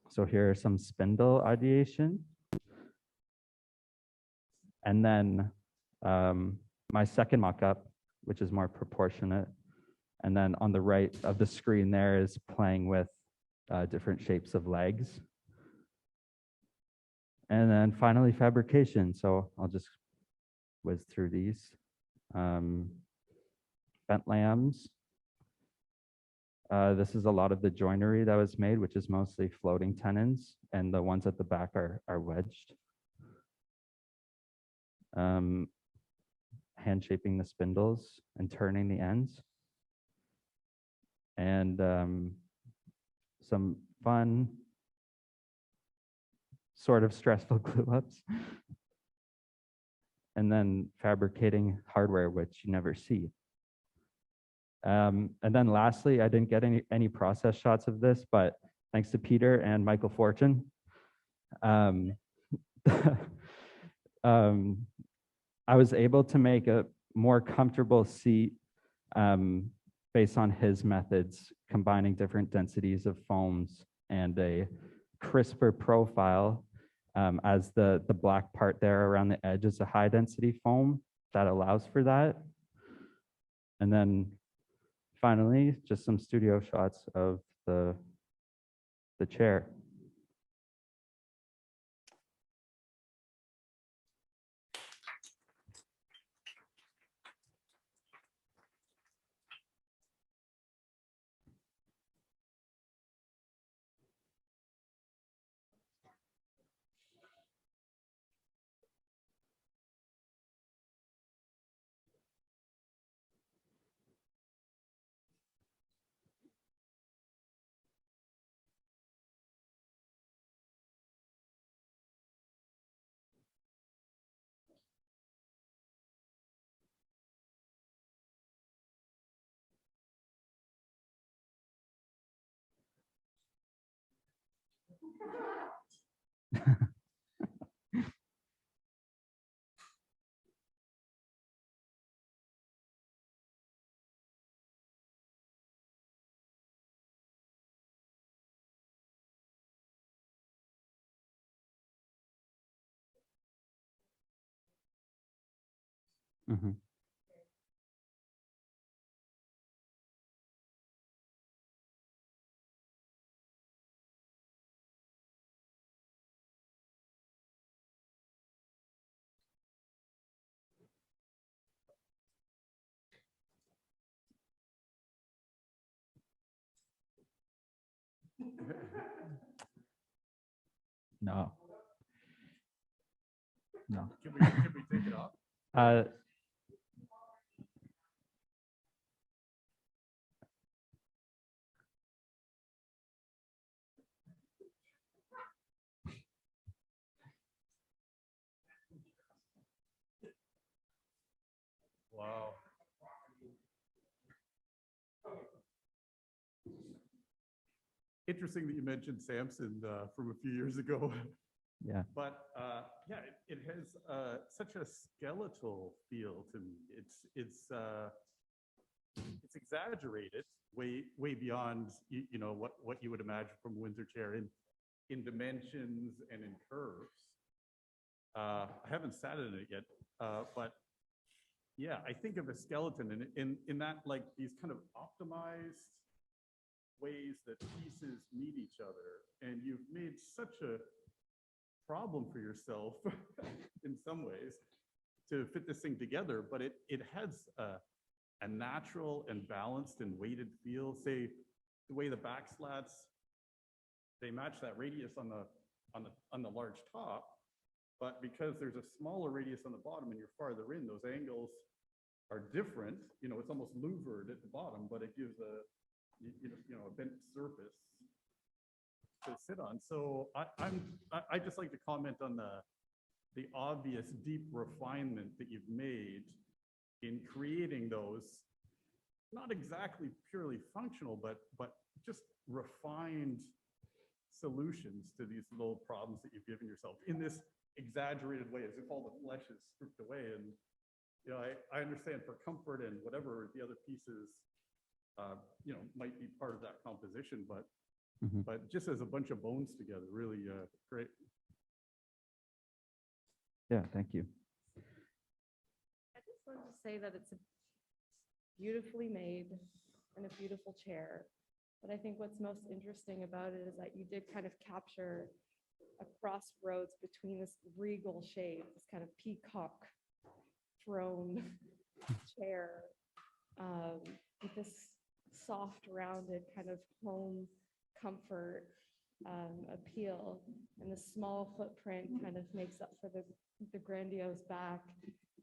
So here are some spindle ideation. And then my second mock-up, which is more proportionate. And then on the right of the screen there is playing with different shapes of legs. And then finally fabrication. So I'll just whiz through these. Bent lambs. This is a lot of the joinery that was made, which is mostly floating tenons, and the ones at the back are wedged. Hand shaping the spindles and turning the ends. And some fun, sort of stressful glue-ups. And then fabricating hardware, which you never see. And then lastly, I didn't get any process shots of this, but thanks to Peter and Michael Fortune, I was able to make a more comfortable seat based on his methods, combining different densities of foams and a crisper profile, as the black part there around the edge is a high density foam that allows for that. And then finally, just some studio shots of the chair. Mm-hmm. No. No. Can we take it off? Uh, Wow. Interesting that you mentioned Samson from a few years ago. yeah. But yeah, it has such a skeletal feel to me. It's exaggerated way beyond you know what you would imagine from a Windsor chair in dimensions and in curves. I haven't sat in it yet, but yeah, I think of a skeleton in that like these kind of optimized ways that pieces meet each other, and you've made such a problem for yourself in some ways to fit this thing together, but it has a natural and balanced and weighted feel. Say the way the back slats, they match that radius on the large top, but because there's a smaller radius on the bottom and you're farther in, those angles are different. You know, it's almost louvered at the bottom, but it gives a a bent surface to sit on. So I just like to comment on the obvious deep refinement that you've made in creating those, not exactly purely functional, but just refined solutions to these little problems that you've given yourself in this exaggerated way, as if all the flesh is stripped away. And I understand for comfort and whatever the other pieces might be part of that composition, but but just as a bunch of bones together, really great. Yeah, thank you. I just wanted to say that it's a beautifully made and a beautiful chair. But I think what's most interesting about it is that you did kind of capture a crossroads between this regal shape, this kind of peacock throne chair, with this soft, rounded kind of home comfort appeal, and the small footprint kind of makes up for the grandiose back.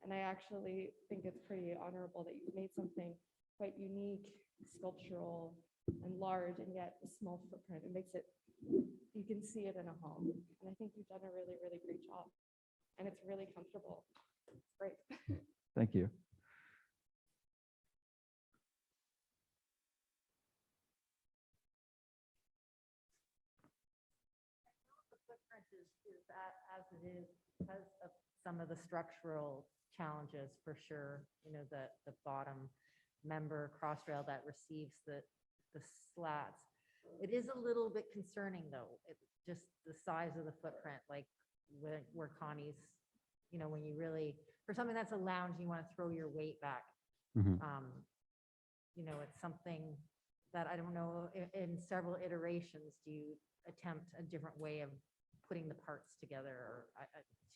And I actually think it's pretty honorable that you made something quite unique, sculptural, and large, and yet a small footprint. It makes it, you can see it in a home. And I think you've done a really, really great job. And it's really comfortable. It's great. Thank you. The footprint is as it is because of some of the structural challenges for sure. The bottom member crossrail that receives the slats. It is a little bit concerning though. It's just the size of the footprint, like where Connie's, when you really, for something that's a lounge, you want to throw your weight back. It's something that I don't know, in several iterations, do you attempt a different way of putting the parts together or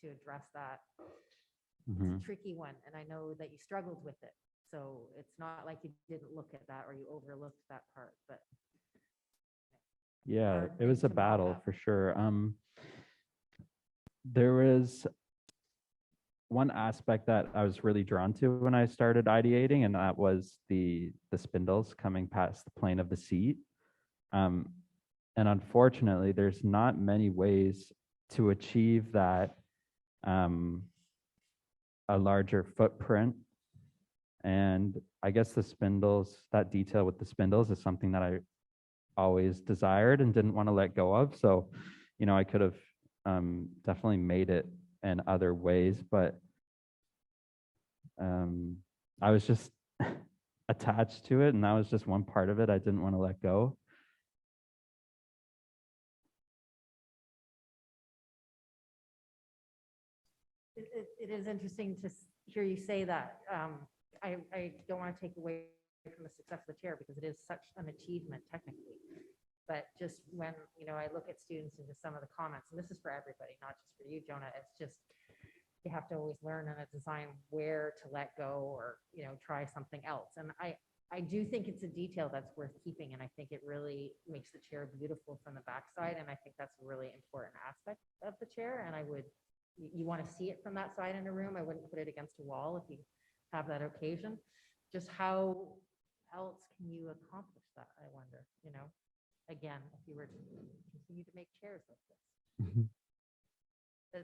to address that? It's a tricky one, and I know that you struggled with it. So it's not like you didn't look at that or you overlooked that part, but Yeah, hard it was thing a to mock battle up. for sure. There was one aspect that I was really drawn to when I started ideating, and that was the spindles coming past the plane of the seat. And unfortunately, there's not many ways to achieve that, a larger footprint. And I guess the spindles, that detail with the spindles is something that I always desired and didn't want to let go of. So, I could have definitely made it in other ways, but I was just attached to it, and that was just one part of it I didn't want to let go. It is interesting to hear you say that. I don't want to take away from the success of the chair because it is such an achievement technically. But just when, I look at students into some of the comments, and this is for everybody, not just for you, Jonah, it's just, you have to always learn in a design where to let go or, try something else. And I do think it's a detail that's worth keeping, and I think it really makes the chair beautiful from the backside, and I think that's a really important aspect of the chair, and I would, you want to see it from that side in a room, I wouldn't put it against a wall if you have that occasion. Just how else can you accomplish that, I wonder, you know? Again, if you were to continue to make chairs like this. Mhm.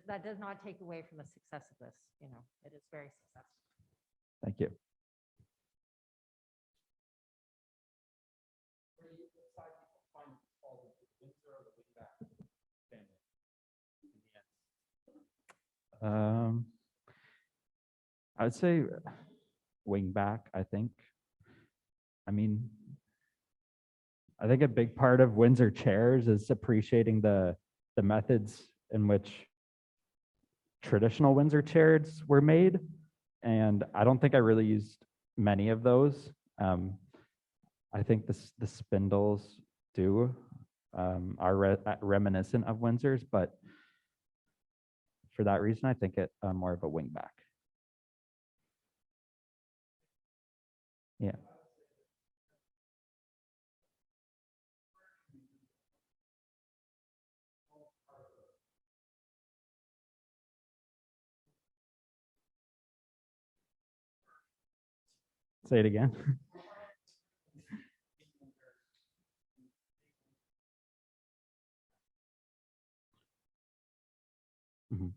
That does not take away from the success of this, you know, it is very successful. Thank you. Um, I would say wing back, I think. I mean, I think a big part of Windsor chairs is appreciating the methods in which traditional Windsor chairs were made. And I don't think I really used many of those. I think the spindles are reminiscent of Windsors, but for that reason, I think it more of a wingback. Yeah. Say it again. Mhm.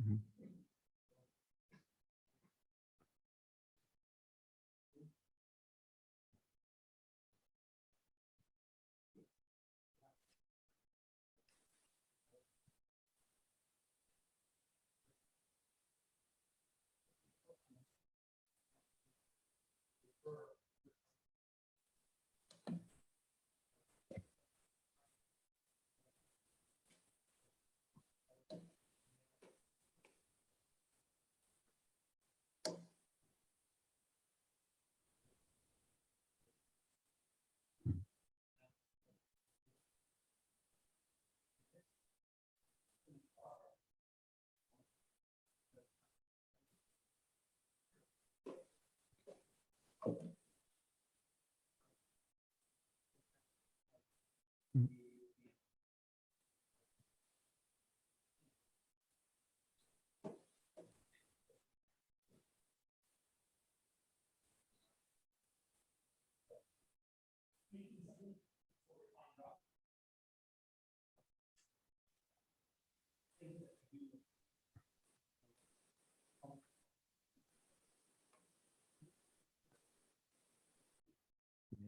Mhm.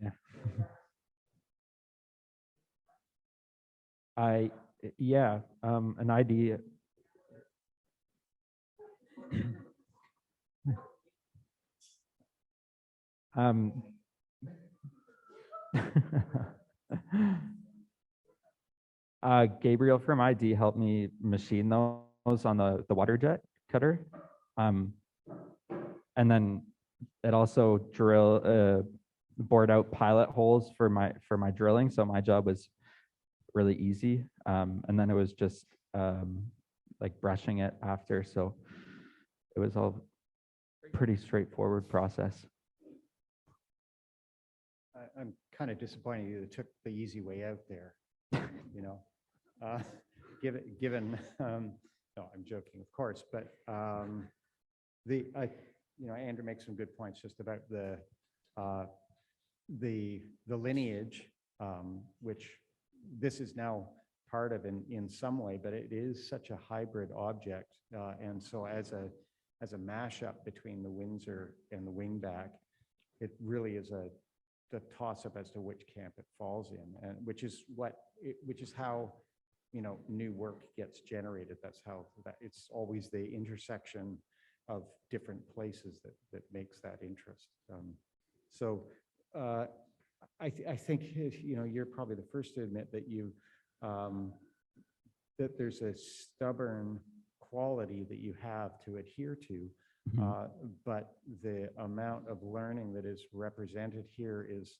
Yeah. Yeah, an idea. Um, Gabriel from ID helped me machine those on the water jet cutter. Um, and then it also bored out pilot holes for my drilling. So my job was really easy. And then it was just like brushing it after. So it was all pretty straightforward process. I'm kind of disappointed you took the easy way out there, you know. Given no, I'm joking, of course, but Andrew makes some good points just about the lineage, which this is now part of in some way, but it is such a hybrid object, and so as a mashup between the Windsor and the wingback, it really is the toss-up as to which camp it falls in, and which is how new work gets generated. That's how it's always the intersection of different places that makes that interest. So I think, you're probably the first to admit that that there's a stubborn quality that you have to adhere to. But the amount of learning that is represented here is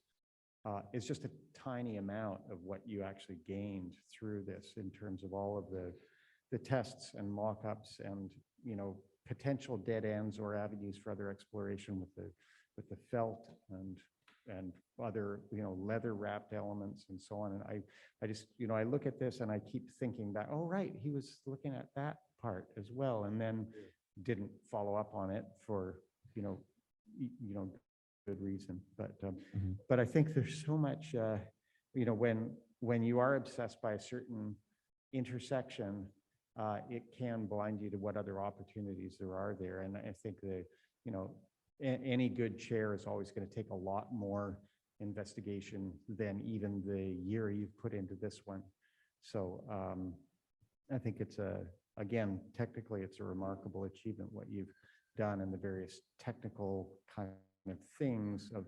just a tiny amount of what you actually gained through this in terms of all of the tests and mock-ups and, potential dead ends or avenues for other exploration with the felt and other, leather wrapped elements and so on. And I just, I look at this and I keep thinking that, oh, right, he was looking at that part as well, and then didn't follow up on it for, good reason. But I think there's so much, when you are obsessed by a certain intersection, it can blind you to what other opportunities there are there. And I think any good chair is always going to take a lot more investigation than even the year you've put into this one. So I think it's again, technically it's a remarkable achievement what you've done, and the various technical kind of things of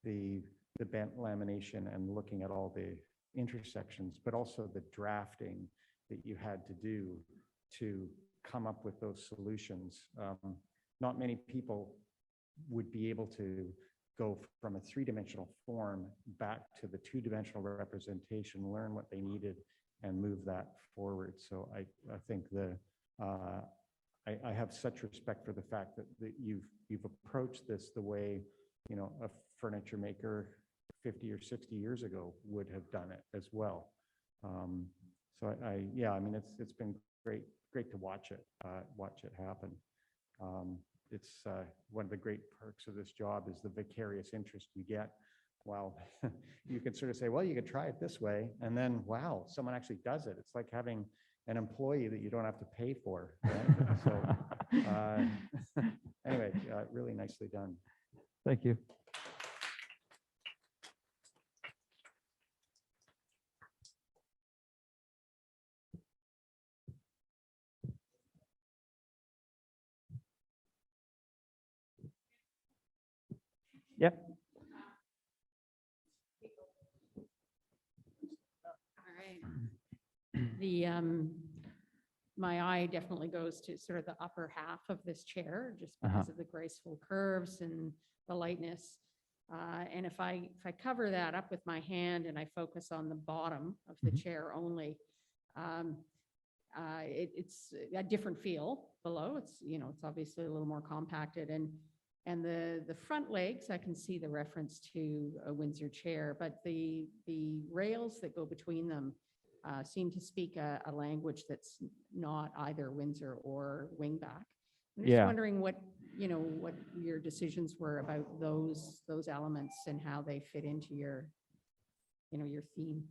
the bent lamination and looking at all the intersections, but also the drafting that you had to do to come up with those solutions. Not many people would be able to go from a three-dimensional form back to the two-dimensional representation, learn what they needed, and move that forward. So I think I have such respect for the fact that you've approached this the way a furniture maker 50 or 60 years ago would have done it as well. So I mean, it's been great to watch it happen. It's one of the great perks of this job is the vicarious interest you get. While you could sort of say, well, you could try it this way, and then, wow, someone actually does it. It's like having an employee that you don't have to pay for. Right? So anyway, really nicely done. Thank you. Yep. All right. My eye definitely goes to sort of the upper half of this chair, just because of the graceful curves and the lightness. And if I cover that up with my hand and I focus on the bottom of the chair only, it's a different feel below. It's it's obviously a little more compacted, and the front legs, I can see the reference to a Windsor chair, but the rails that go between them seem to speak a language that's not either Windsor or wingback. I'm just wondering what your decisions were about those elements and how they fit into your your theme.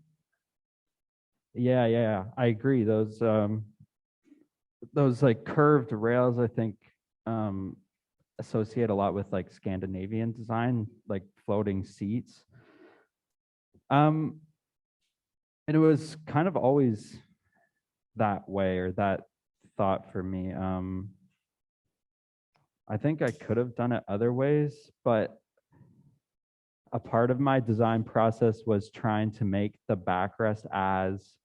Yeah, I agree. Those like curved rails, I think, associate a lot with like Scandinavian design, like floating seats. And it was kind of always that way, or that thought for me. I think I could have done it other ways, but a part of my design process was trying to make the backrest as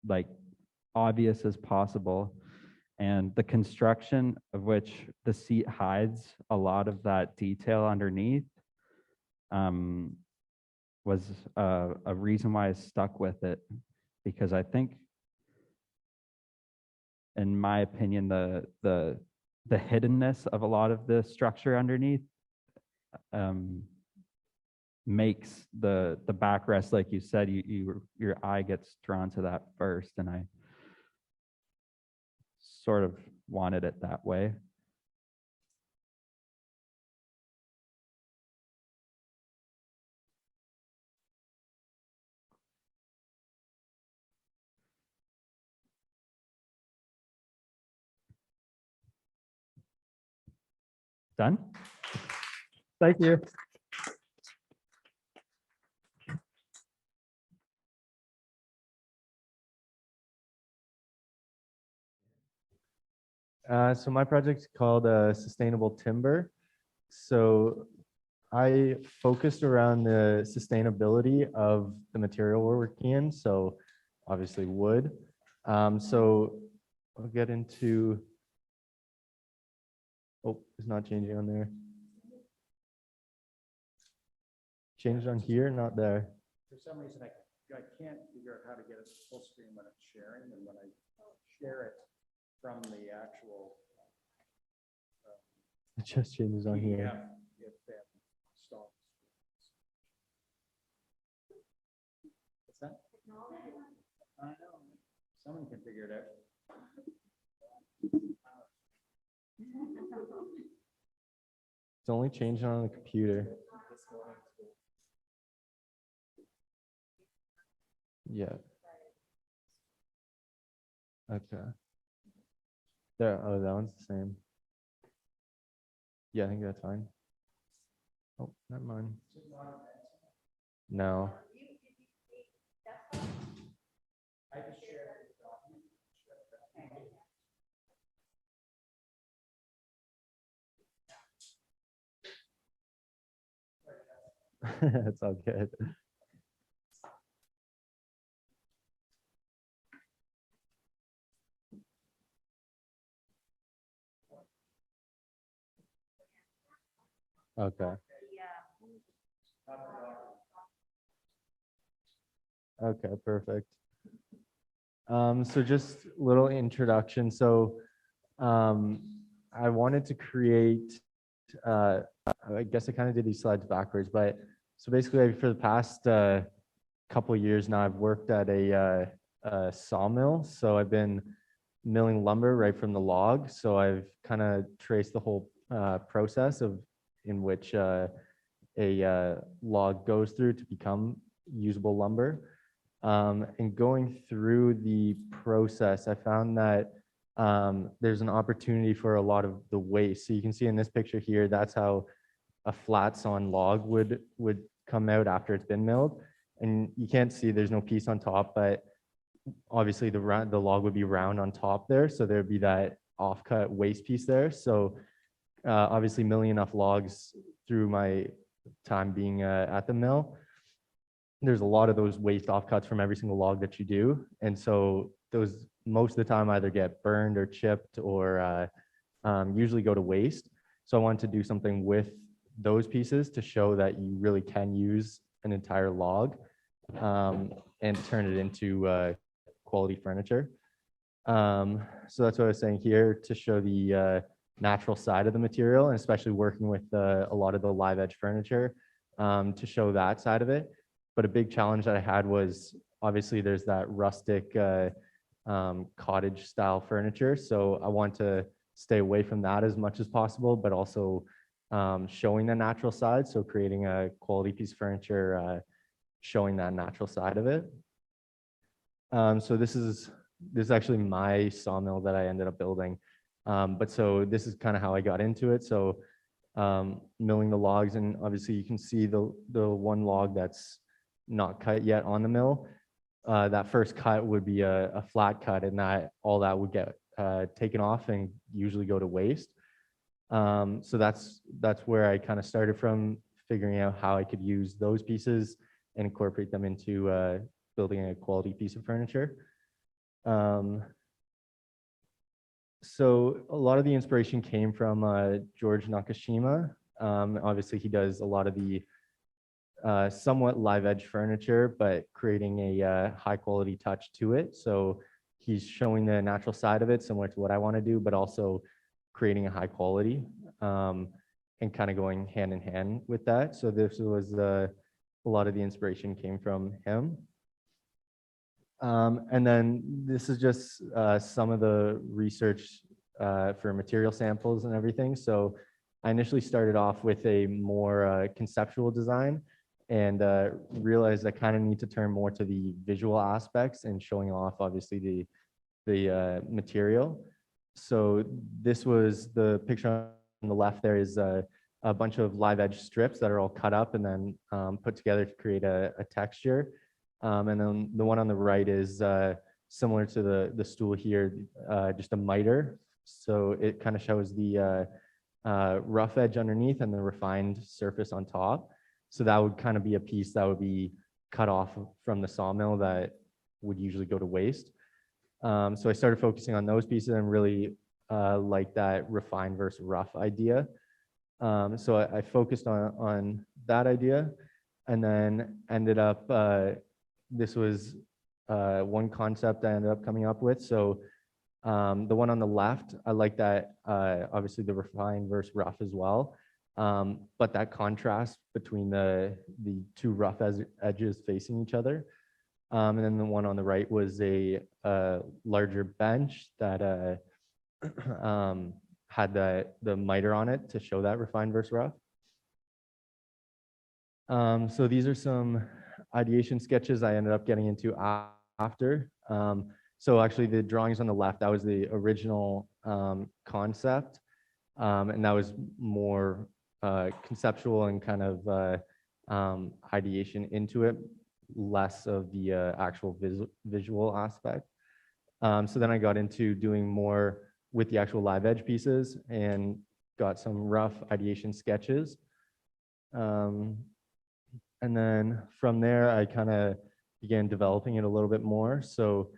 like obvious as possible, and the construction of which the seat hides a lot of that detail underneath was a reason why I stuck with it, because I think, in my opinion, the hiddenness of a lot of the structure underneath makes the backrest, like you said, your eye gets drawn to that first, and I sort of wanted it that way. Done? Thank you. So my project's called Sustainable Timber. So I focused around the sustainability of the material we're working in. So obviously wood. So I'll get into, oh, it's not changing on there. Changed on here, not there. For some reason, I can't figure out how to get it full screen when it's sharing, and when I share it from the actual It just changes on here. PDF, it then stops. What's that? I know. Someone can figure it out. It's only changing on the computer. Yeah. Okay. There, oh, that one's the same. Yeah, I think that's fine. Oh, never mind. No. It's all good. Okay. Okay, perfect. So just little introduction. So I wanted to create, I guess I kind of did these slides backwards, but so basically for the past couple of years now, I've worked at a sawmill. So I've been milling lumber right from the log. So I've kind of traced the whole process of in which a log goes through to become usable lumber. And going through the process, I found that there's an opportunity for a lot of the waste. So you can see in this picture here, that's how a flat sawn log would come out after it's been milled. And you can't see, there's no piece on top, but obviously the log would be round on top there. So there'd be that offcut waste piece there. So obviously milling enough logs through my time being at the mill, there's a lot of those waste offcuts from every single log that you do. And so those most of the time either get burned or chipped or usually go to waste. So I wanted to do something with those pieces to show that you really can use an entire log and turn it into quality furniture. So that's what I was saying here, to show the natural side of the material, and especially working with a lot of the live edge furniture to show that side of it. But a big challenge that I had was obviously there's that rustic cottage style furniture. So I want to stay away from that as much as possible, but also showing the natural side. So creating a quality piece of furniture, showing that natural side of it. So this is actually my sawmill that I ended up building. But so this is kind of how I got into it. So milling the logs, and obviously you can see the one log that's not cut yet on the mill. That first cut would be a flat cut, and that all that would get taken off and usually go to waste. So that's where I kind of started from, figuring out how I could use those pieces and incorporate them into building a quality piece of furniture. So a lot of the inspiration came from George Nakashima. Obviously, he does a lot of the somewhat live edge furniture, but creating a high quality touch to it. So he's showing the natural side of it, similar to what I want to do, but also creating a high quality and kind of going hand in hand with that. So this was a lot of the inspiration came from him. And then this is just some of the research for material samples and everything. So I initially started off with a more conceptual design, and realized I kind of need to turn more to the visual aspects and showing off obviously the material. So this was the picture on the left. There is a bunch of live edge strips that are all cut up and then put together to create a texture. And then the one on the right is similar to the stool here, just a miter. So it kind of shows the rough edge underneath and the refined surface on top. So that would kind of be a piece that would be cut off from the sawmill that would usually go to waste. So I started focusing on those pieces and really like that refined versus rough idea. So I focused on that idea and then ended up, this was one concept I ended up coming up with. So the one on the left, I like that, obviously the refined versus rough as well. But that contrast between the two rough edges facing each other. And then the one on the right was a larger bench that had the miter on it to show that refined versus rough. So these are some ideation sketches I ended up getting into after. So actually the drawings on the left, that was the original concept. And that was more conceptual and kind of ideation into it, less of the actual visual aspect. So then I got into doing more with the actual live edge pieces and got some rough ideation sketches. And then from there, I kind of began developing it a little bit more. So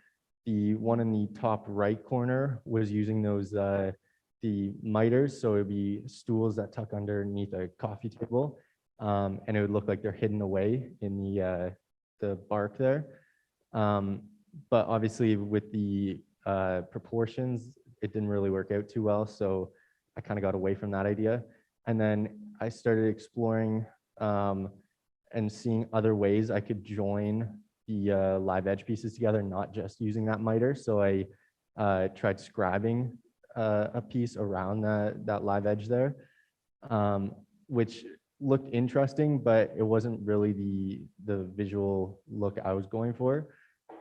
the one in the top right corner was using those the miters. So it would be stools that tuck underneath a coffee table. And it would look like they're hidden away in the bark there. But obviously with the proportions, it didn't really work out too well. So I kind of got away from that idea. And then I started exploring and seeing other ways I could join the live edge pieces together, not just using that miter. So I tried scribing a piece around that live edge there, which looked interesting, but it wasn't really the visual look I was going for.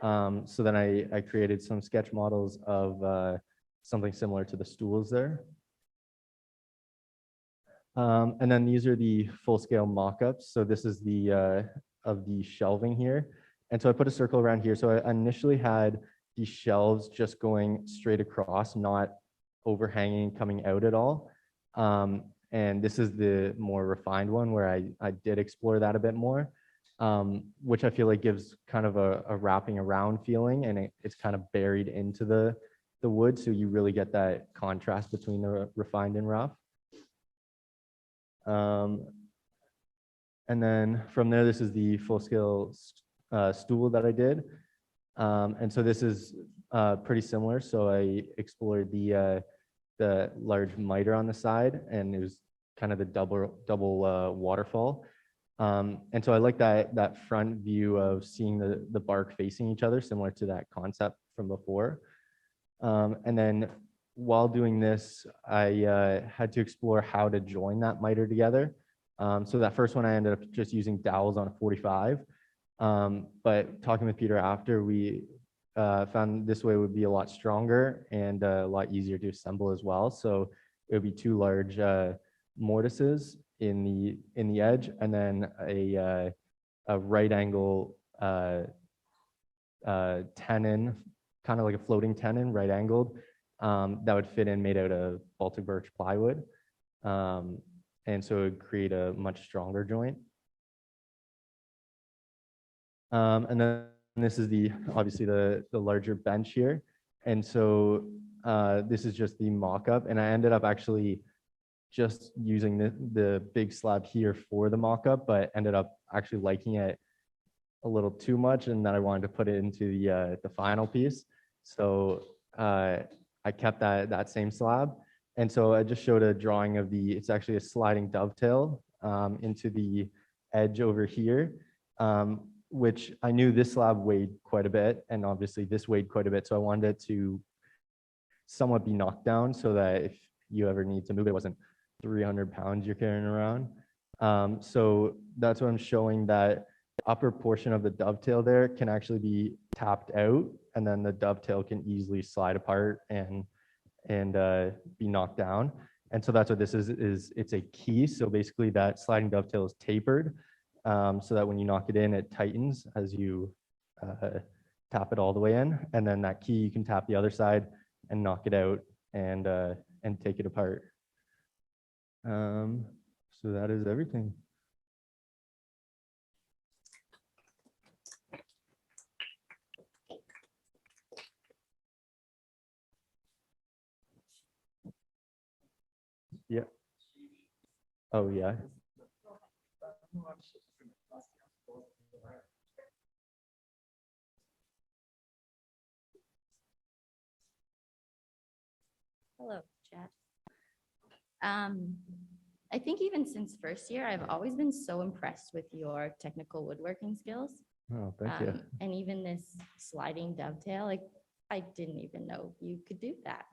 So then I created some sketch models of something similar to the stools there. And then these are the full-scale mock-ups. So this is the of the shelving here. And so I put a circle around here. So I initially had these shelves just going straight across, not overhanging, coming out at all. And this is the more refined one where I did explore that a bit more, which I feel like gives kind of a wrapping around feeling, and it's kind of buried into the wood. So you really get that contrast between the refined and rough. And then from there, this is the full-scale stool that I did. And so this is pretty similar. So I explored the large miter on the side, and it was kind of the double waterfall. And so I like that front view of seeing the bark facing each other, similar to that concept from before. And then while doing this, I had to explore how to join that miter together. So that first one, I ended up just using dowels on a 45. But talking with Peter after, we found this way would be a lot stronger and a lot easier to assemble as well. So it would be two large mortises in the edge, and then a right angle tenon, kind of like a floating tenon, right angled, that would fit in, made out of Baltic birch plywood. And so it would create a much stronger joint. And then this is obviously the larger bench here. And so this is just the mock-up, and I ended up actually just using the big slab here for the mock-up, but ended up actually liking it a little too much, and then I wanted to put it into the final piece. So I kept that same slab. And so I just showed a drawing of it's actually a sliding dovetail into the edge over here, which I knew this slab weighed quite a bit, and obviously this weighed quite a bit. So I wanted it to somewhat be knocked down so that if you ever need to move, it wasn't 300 pounds you're carrying around. So that's what I'm showing, that the upper portion of the dovetail there can actually be tapped out, and then the dovetail can easily slide apart and be knocked down. And so that's what this is it's a key. So basically that sliding dovetail is tapered, so that when you knock it in, it tightens as you tap it all the way in. And then that key, you can tap the other side and knock it out and take it apart. So that is everything. Yeah. Oh, yeah. Hello, Chad. I think even since first year, I've always been so impressed with your technical woodworking skills. Oh, thank you. And even this sliding dovetail, like I didn't even know you could do that.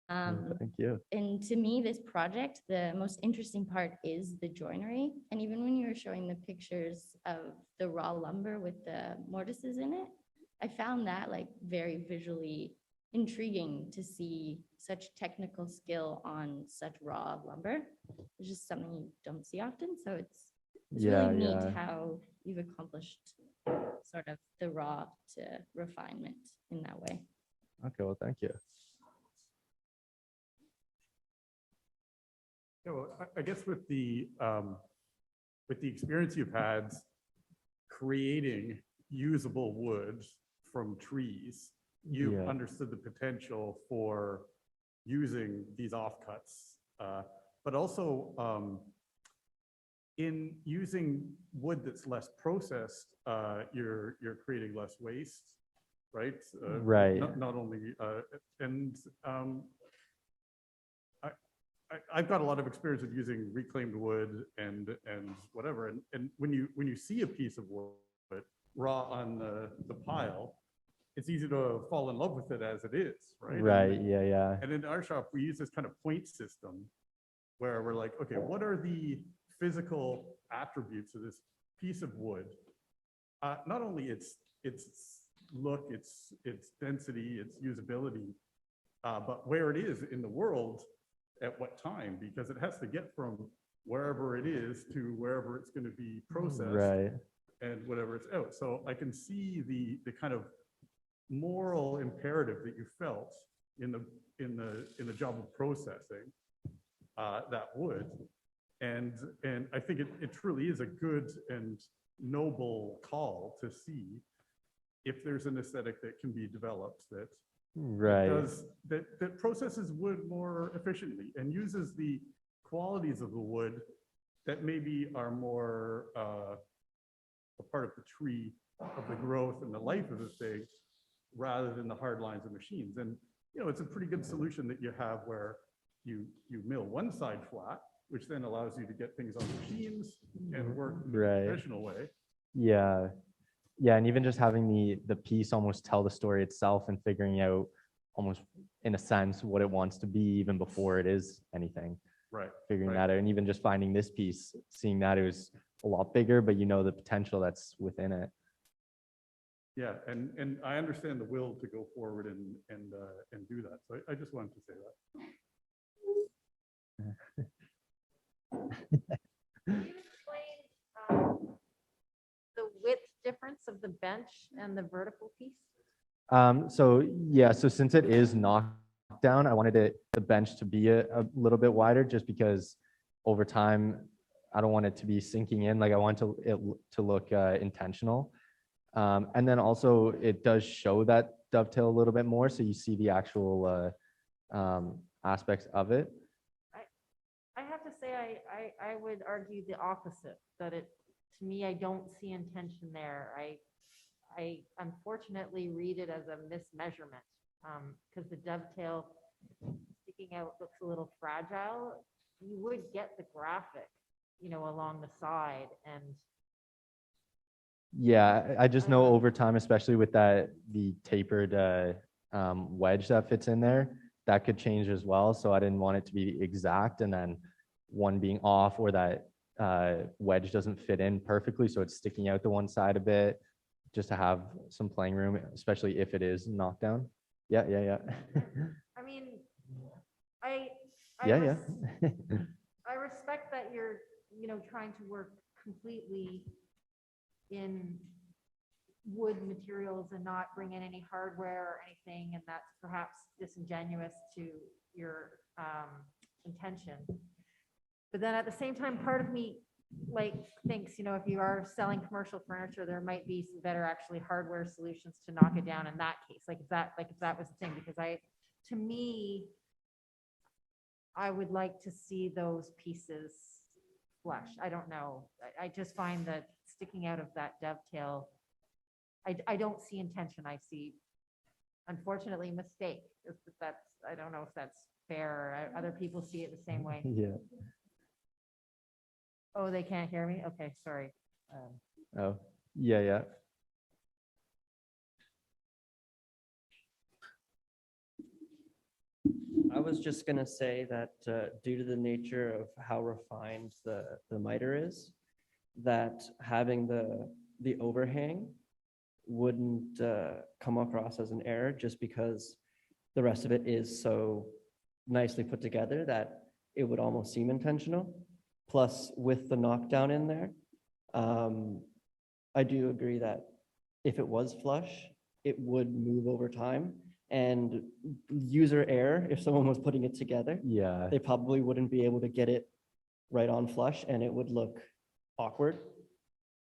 Thank you. And to me, this project, the most interesting part is the joinery. And even when you were showing the pictures of the raw lumber with the mortises in it, I found that like very visually intriguing to see such technical skill on such raw lumber. It's just something you don't see often. So it's Yeah, really neat yeah. how you've accomplished sort of the raw to refinement in that way. Okay, well, thank you. Yeah, well, I guess with the experience you've had creating usable wood from trees, you've Yeah. understood the potential for using these offcuts, but also in using wood that's less processed, you're creating less waste, right? Right. Not only I've got a lot of experience with using reclaimed wood and whatever. And when you see a piece of wood raw on the pile, it's easy to fall in love with it as it is, right? Right. Yeah. Yeah. And in our shop, we use this kind of point system where we're like, okay, what are the physical attributes of this piece of wood? Not only its look, its density, its usability, but where it is in the world at what time, because it has to get from wherever it is to wherever it's going to be processed, Right. and whatever it's out. So I can see the kind of moral imperative that you felt in the job of processing that wood, and I think it truly is a good and noble call to see if there's an aesthetic that can be developed that Right. that processes wood more efficiently and uses the qualities of the wood that maybe are more a part of the tree of the growth and the life of the thing, rather than the hard lines of machines. And it's a pretty good solution that you have where you mill one side flat, which then allows you to get things on machines and work in Right. a traditional way. Yeah. Yeah. And even just having the piece almost tell the story itself and figuring out almost in a sense what it wants to be even before it is anything. Right. Figuring right. that out. And even just finding this piece, seeing that it was a lot bigger, but the potential that's within it. Yeah, and I understand the will to go forward and do that. So I just wanted to say that. Can you explain the width difference of the bench and the vertical piece? So since it is knocked down, I wanted the bench to be a little bit wider, just because over time I don't want it to be sinking in. Like I want it to look intentional. And then also it does show that dovetail a little bit more, so you see the actual aspects of it. I have to say, I would argue the opposite, that to me, I don't see intention there. I unfortunately read it as a mismeasurement, because the dovetail sticking out looks a little fragile. You would get the graphic, along the side, and Yeah, I just know over time, especially with the tapered wedge that fits in there, that could change as well. So I didn't want it to be exact and then one being off, or that wedge doesn't fit in perfectly, so it's sticking out to one side a bit, just to have some playing room, especially if it is knocked down. Yeah. I mean, I Yeah. I respect that you're, trying to work completely in wood materials and not bring in any hardware or anything, and that's perhaps disingenuous to your intention. But then at the same time, part of me like thinks, if you are selling commercial furniture, there might be some better actually hardware solutions to knock it down in that case. Like if that was the thing, because to me, I would like to see those pieces flush. I don't know. I just find that sticking out of that dovetail, I don't see intention. I see, unfortunately, mistake. I don't know if that's fair. Or other people see it the same way. Yeah. Oh, they can't hear me? Okay, sorry. Oh, yeah. I was just gonna say that due to the nature of how refined the miter is, that having the overhang wouldn't come across as an error just because the rest of it is so nicely put together that it would almost seem intentional. Plus, with the knockdown in there, I do agree that if it was flush, it would move over time. And user error, if someone was putting it together, Yeah. they probably wouldn't be able to get it right on flush and it would look awkward.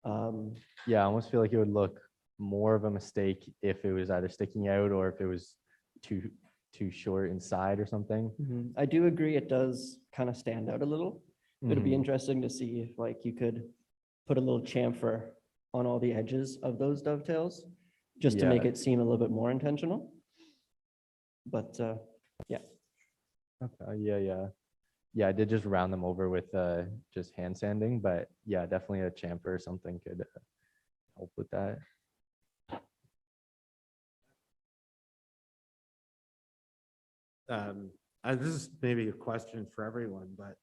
Yeah, I almost feel like it would look more of a mistake if it was either sticking out or if it was too short inside or something. I do agree it does kind of stand out a little. It'd be Mhm. interesting to see if like you could put a little chamfer on all the edges of those dovetails just to make Yeah. it seem a little bit more intentional. But yeah. Okay, yeah, I did just round them over with just hand sanding, but yeah, definitely a chamfer or something could help with that. This is maybe a question for everyone, but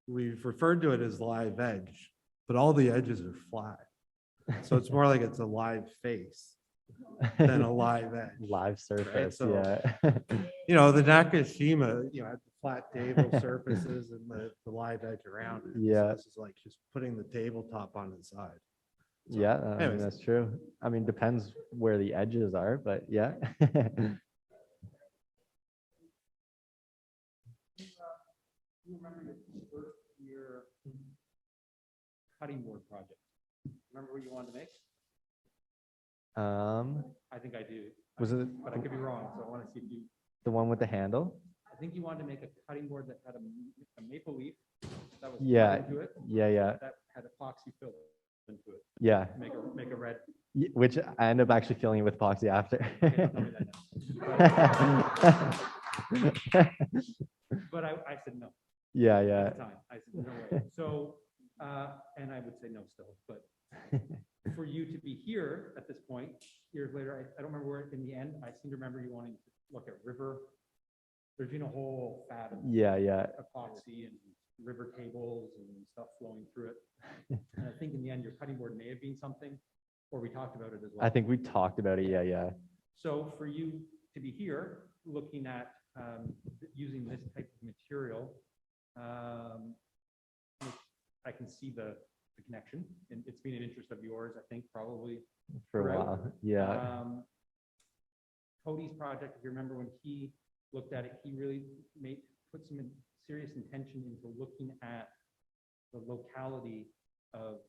we've referred to it as live edge, but all the edges are flat. So it's more like it's a live face than a live edge. Live surface, So, yeah. The Nakashima, had the flat table surfaces and the live edge around it. So Yeah. this is like just putting the tabletop on the side. So, Yeah, I mean, anyways. that's true. I mean, depends where the edges are, but yeah. You remember your first year cutting board project? Remember what you wanted to make? I think I do. Was it But I could be wrong, so I want to see if you. the one with the handle? I think you wanted to make a cutting board that had a maple leaf that was Yeah, cut into it. yeah. That had epoxy fill into it. Yeah. to Make a red. Which I end up actually filling it with epoxy after. Okay, don't tell me that now. But I said no. Yeah, At the time, I said no way. So, and I would say no still, but for you to be here at this point, years later, I don't remember where in the end, I seem to remember you wanting to look at river. There's been a whole fad of Yeah. epoxy and river tables and stuff flowing through it. And I think in the end, your cutting board may have been something, or we talked about it as well. I think we talked about it. Yeah. So for you to be here, looking at using this type of material, I can see the connection, and it's been an interest of yours, I think, probably. For a throughout. while. Yeah. Cody's project, if you remember when he looked at it, he really put some serious intention into looking at the locality of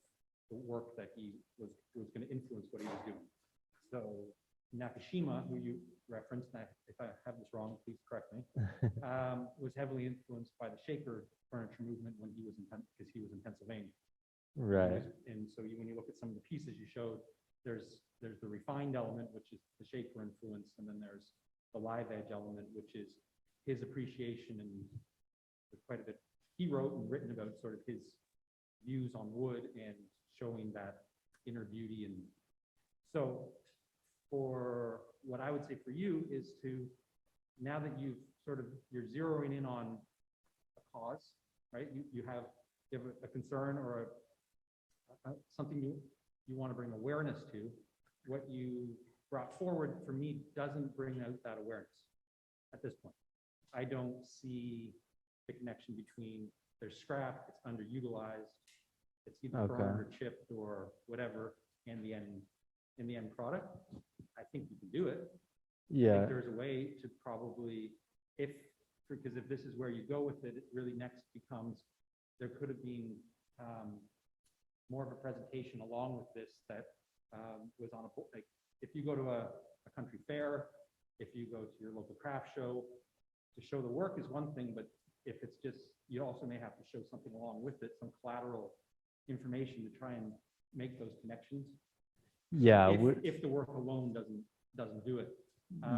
the work that he was going to influence what he was doing. So Nakashima, who you referenced, and if I have this wrong, please correct me, was heavily influenced by the Shaker furniture movement when he was because he was in Pennsylvania. Right. And so when you look at some of the pieces you showed, there's the refined element, which is the Shaker influence, and then there's the live edge element, which is his appreciation and quite a bit. He wrote and written about sort of his views on wood and showing that inner beauty. And so for what I would say for you is to, now that you're zeroing in on a cause, right? You have a concern or something you want to bring awareness to. What you brought forward for me doesn't bring out that awareness at this point. I don't see the connection between there's scrap, it's underutilized, it's either burned or chipped or whatever, and the end product. I think you can do it. I think there's a way to probably, because if this is where you go with it, it really next becomes there could have been more of a presentation along with this that was on a, like, if you go to a country fair, if you go to your local craft show, to show the work is one thing, but if it's just, you also may have to show something along with it, some collateral information to try and make those connections. Yeah. If the work alone doesn't do it.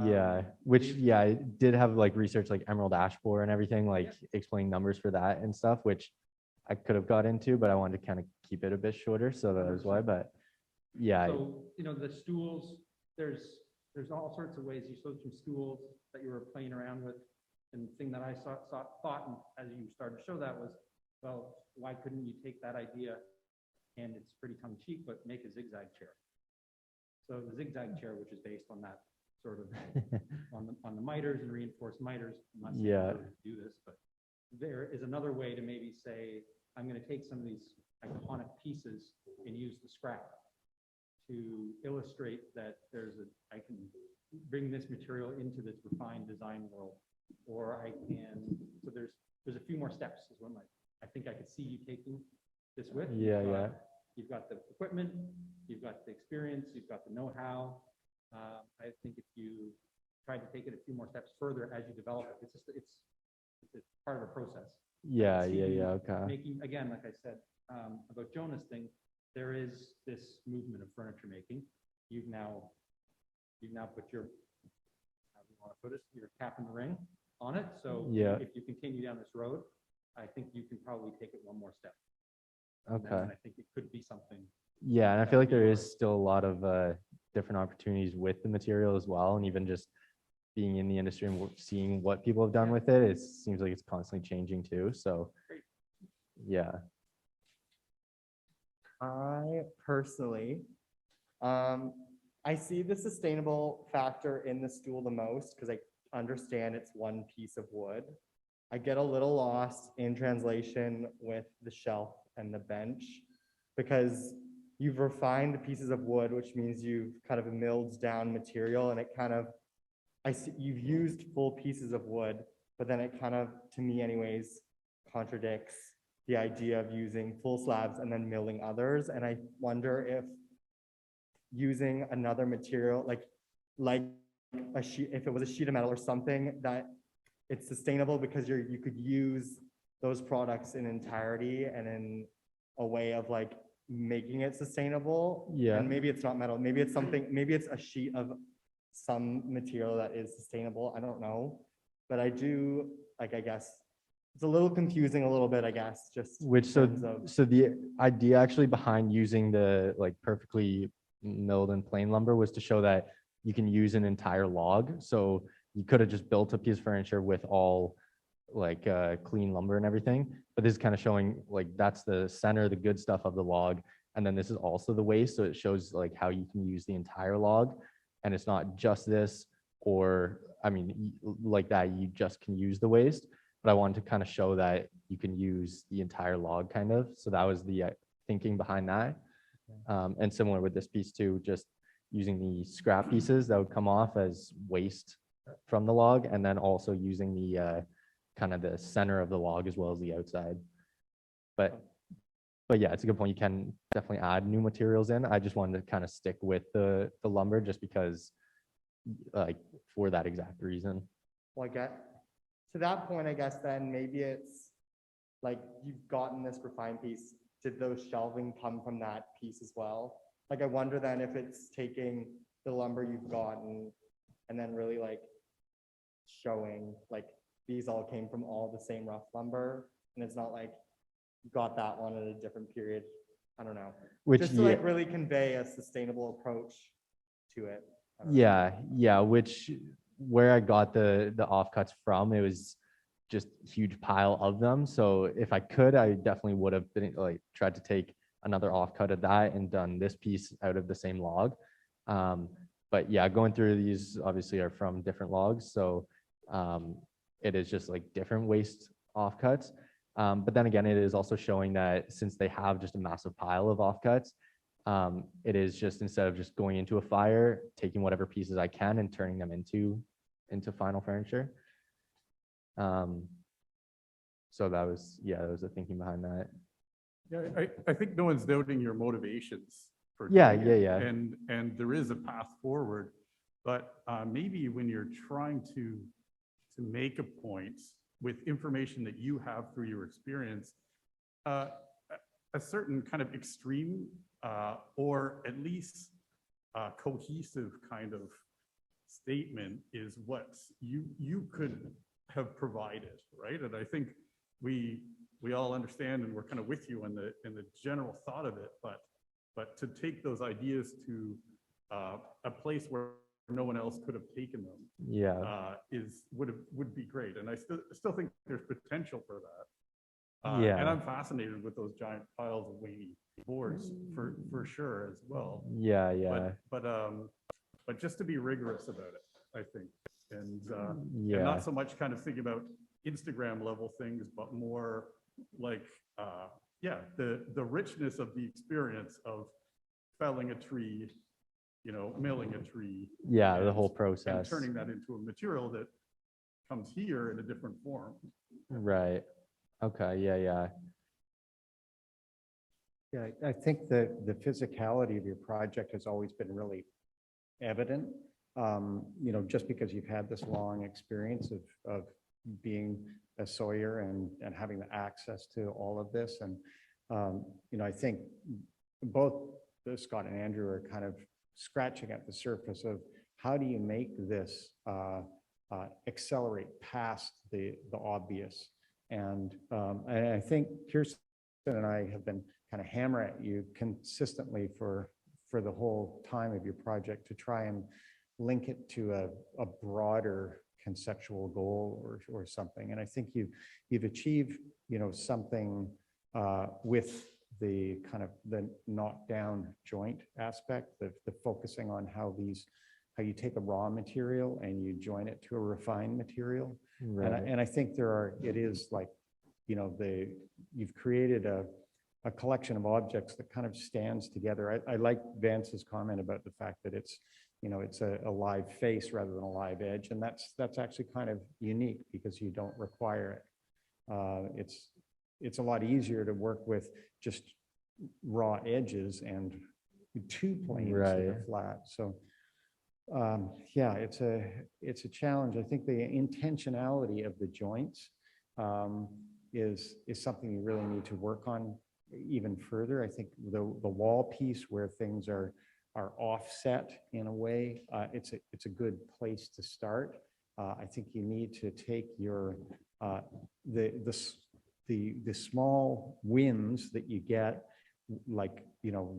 Yeah, which, yeah, I did have like research like emerald ash borer and everything, like Yeah. explaining numbers for that and stuff, which I could have got into, but I wanted to kind of keep it a bit shorter, so that was why. But yeah, So, you know, the stools, there's all sorts of ways. You showed some stools that you were playing around with. And the thing that I thought, and as you started to show that was, well, why couldn't you take that idea, and it's pretty tongue cheek, but make a zigzag chair? So the zigzag chair, which is based on that sort of, on the miters and reinforced miters. I'm not saying Yeah. to do this, but there is another way to maybe say, I'm going to take some of these iconic pieces and use the scrap to illustrate that I can bring this material into this refined design world, or I can, so there's a few more steps is what I think I could see you taking this with. Yeah. You've got the equipment, you've got the experience, you've got the know-how. I think if you try to take it a few more steps further as you develop it, it's part of a process. Yeah, See yeah, you yeah, okay. Making, again, like I said, about Jonah's thing, there is this movement of furniture making. You've now put your, how do you want to put it, your cap in the ring on it. So Yeah. if you continue down this road, I think you can probably take it one more step. And then Okay. I think it could be something. Yeah, and I that feel would like be there yours. is still a lot of different opportunities with the material as well, and even just being in the industry and seeing what people have done Yeah. with it, it seems like it's constantly changing too. So, Great. yeah. I personally, I see the sustainable factor in the stool the most because I understand it's one piece of wood. I get a little lost in translation with the shelf and the bench because you've refined pieces of wood, which means you've kind of milled down material, and it kind of, I see you've used full pieces of wood, but then it kind of, to me anyways, contradicts the idea of using full slabs and then milling others. And I wonder if using another material, like a sheet, if it was a sheet of metal or something, that it's sustainable because you could use those products in entirety and in a way of like making it sustainable. Yeah. And maybe it's not metal, maybe it's something, maybe it's a sheet of some material that is sustainable. I don't know, but I do, like, I guess it's a little confusing a little bit, I guess, just Which, in so terms of, so the idea actually behind using the like perfectly milled and plain lumber was to show that you can use an entire log. So you could have just built a piece of furniture with all like clean lumber and everything, but this is kind of showing like that's the center, the good stuff of the log, and then this is also the waste. So it shows like how you can use the entire log, and it's not just this, or I mean, like that you just can use the waste. But I wanted to kind of show that you can use the entire log kind of. So that was the thinking behind that. And similar with this piece too, just using the scrap pieces that would come off as waste from the log, and then also using the kind of the center of the log as well as the outside. But yeah, it's a good point. You can definitely add new materials in. I just wanted to kind of stick with the lumber just because like for that exact reason. well, I get to that point, I guess then maybe it's like you've gotten this refined piece. Did those shelving come from that piece as well? Like, I wonder then if it's taking the lumber you've gotten and then really like showing like these all came from all the same rough lumber, and it's not like you got that one at a different period. I don't know. Which, just to like really convey a sustainable approach to it. I don't know. yeah, which where I got the offcuts from, it was just a huge pile of them. So if I could, I definitely would have been like tried to take another offcut of that and done this piece out of the same log. But yeah, going through these obviously are from different logs, so it is just like different waste offcuts. But then again, it is also showing that since they have just a massive pile of offcuts, it is just, instead of just going into a fire, taking whatever pieces I can and turning them into final furniture. So that was, yeah, that was the thinking behind that. Yeah, I think no one's doubting your motivations for. Yeah, doing yeah, it, yeah. And there is a path forward, but maybe when you're trying to make a point with information that you have through your experience, a certain kind of extreme or at least cohesive kind of statement is what you could have provided, right? And I think we all understand and we're kind of with you in the general thought of it, but to take those ideas to a place where no one else could have taken them, Yeah. would be great. And I still think there's potential for that. Yeah. And I'm fascinated with those giant piles of weighty boards for sure as well. Yeah, yeah. But just to be rigorous about it, I think, and Yeah. not so much kind of think about Instagram level things, but more like, the richness of the experience of felling a tree, milling a tree. Yeah, the and- whole And process. turning that into a material that comes here in a different form. Right. Okay, yeah, yeah. Yeah, I think the physicality of your project has always been really evident. Just because you've had this long experience of being a sawyer and having the access to all of this. And, I think both Scott and Andrew are kind of scratching at the surface of how do you make this accelerate past the obvious. And I think Kirsten and I have been kind of hammer at you consistently for the whole time of your project to try and link it to a broader conceptual goal or something. And I think you've achieved, something with the kind of the knockdown joint aspect, the focusing on how you take a raw material and you join it to a refined material. Right. And I think it is like, you've created a collection of objects that kind of stands together. I like Vance's comment about the fact that it's a live face rather than a live edge. And that's actually kind of unique because you don't require it. It's a lot easier to work with just raw edges and two planes that are Right. flat. So yeah, it's a challenge. I think the intentionality of the joints is something you really need to work on even further. I think the wall piece where things are offset in a way, it's a good place to start. I think you need to take your the small wins that you get, like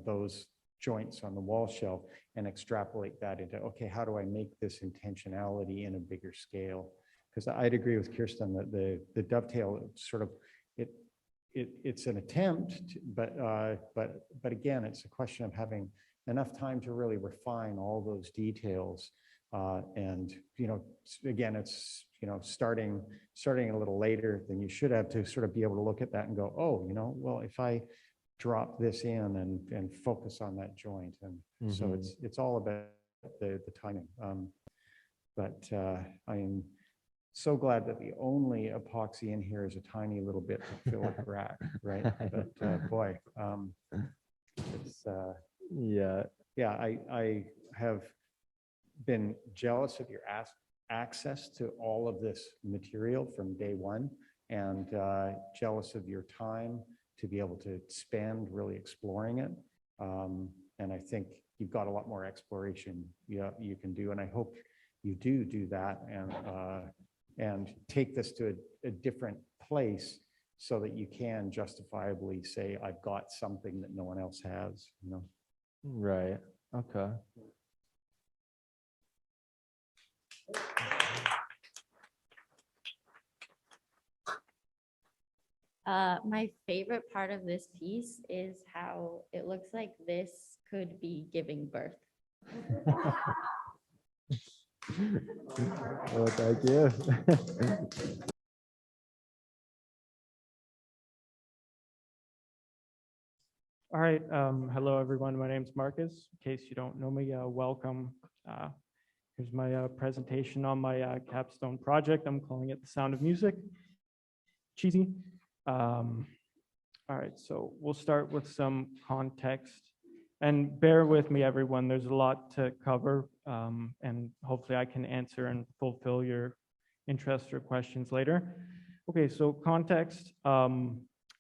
those joints on the wall shelf, and extrapolate that into, okay, how do I make this intentionality in a bigger scale? Because I'd agree with Kirsten that the dovetail sort of it's an attempt, but again, it's a question of having enough time to really refine all those details. And again, it's starting a little later than you should have to sort of be able to look at that and go, oh, well, if I drop this in and focus on that joint, and so it's all about the timing. But I am so glad that the only epoxy in here is a tiny little bit to fill a crack, right? But boy, it's Yeah. yeah, I have been jealous of your access to all of this material from day one, and jealous of your time to be able to spend really exploring it. And I think you've got a lot more exploration you can do, and I hope you do that and take this to a different place so that you can justifiably say, I've got something that no one else has, Right. Okay. My favorite part of this piece is how it looks like this could be giving birth. Well, thank you. All right, hello everyone. My name's Marcus. In case you don't know me, welcome. Here's my presentation on my capstone project. I'm calling it The Sound of Music. cheesy. All right, so we'll start with some context. And bear with me, everyone, there's a lot to cover, and hopefully I can answer and fulfill your interest or questions later. Okay, so context,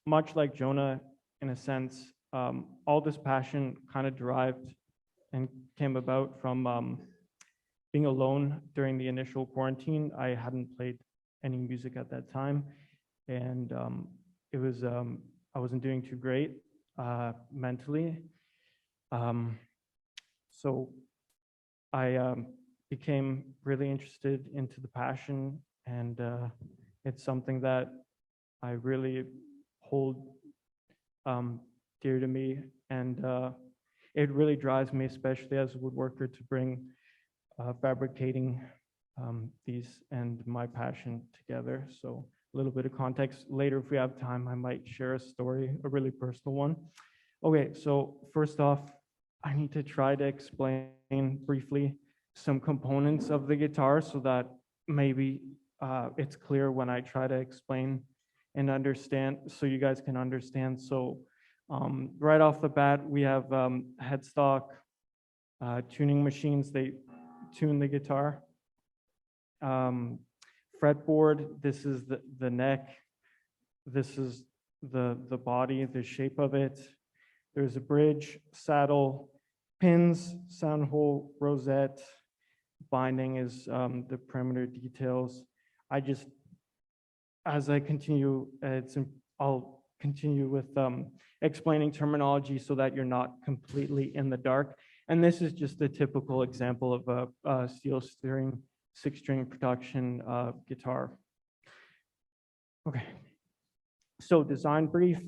much like Jonah, in a sense, all this passion kind of derived and came about from being alone during the initial quarantine. I hadn't played any music at that time, and it was I wasn't doing too great mentally. So I became really interested into the passion, and it's something that I really hold dear to me, and it really drives me, especially as a woodworker, to bring fabricating these and my passion together. So a little bit of context. Later, if we have time, I might share a story, a really personal one. Okay, so first off, I need to try to explain briefly some components of the guitar so that maybe it's clear when I try to explain and understand, so you guys can understand. So right off the bat, we have headstock tuning machines. They tune the guitar. Fretboard, this is the neck. This is the body, the shape of it. There's a bridge, saddle, pins, sound hole, rosette. Binding is the perimeter details. As I continue, I'll continue with explaining terminology so that you're not completely in the dark. And this is just a typical example of a steel steering 6-string production guitar. Okay, so design brief.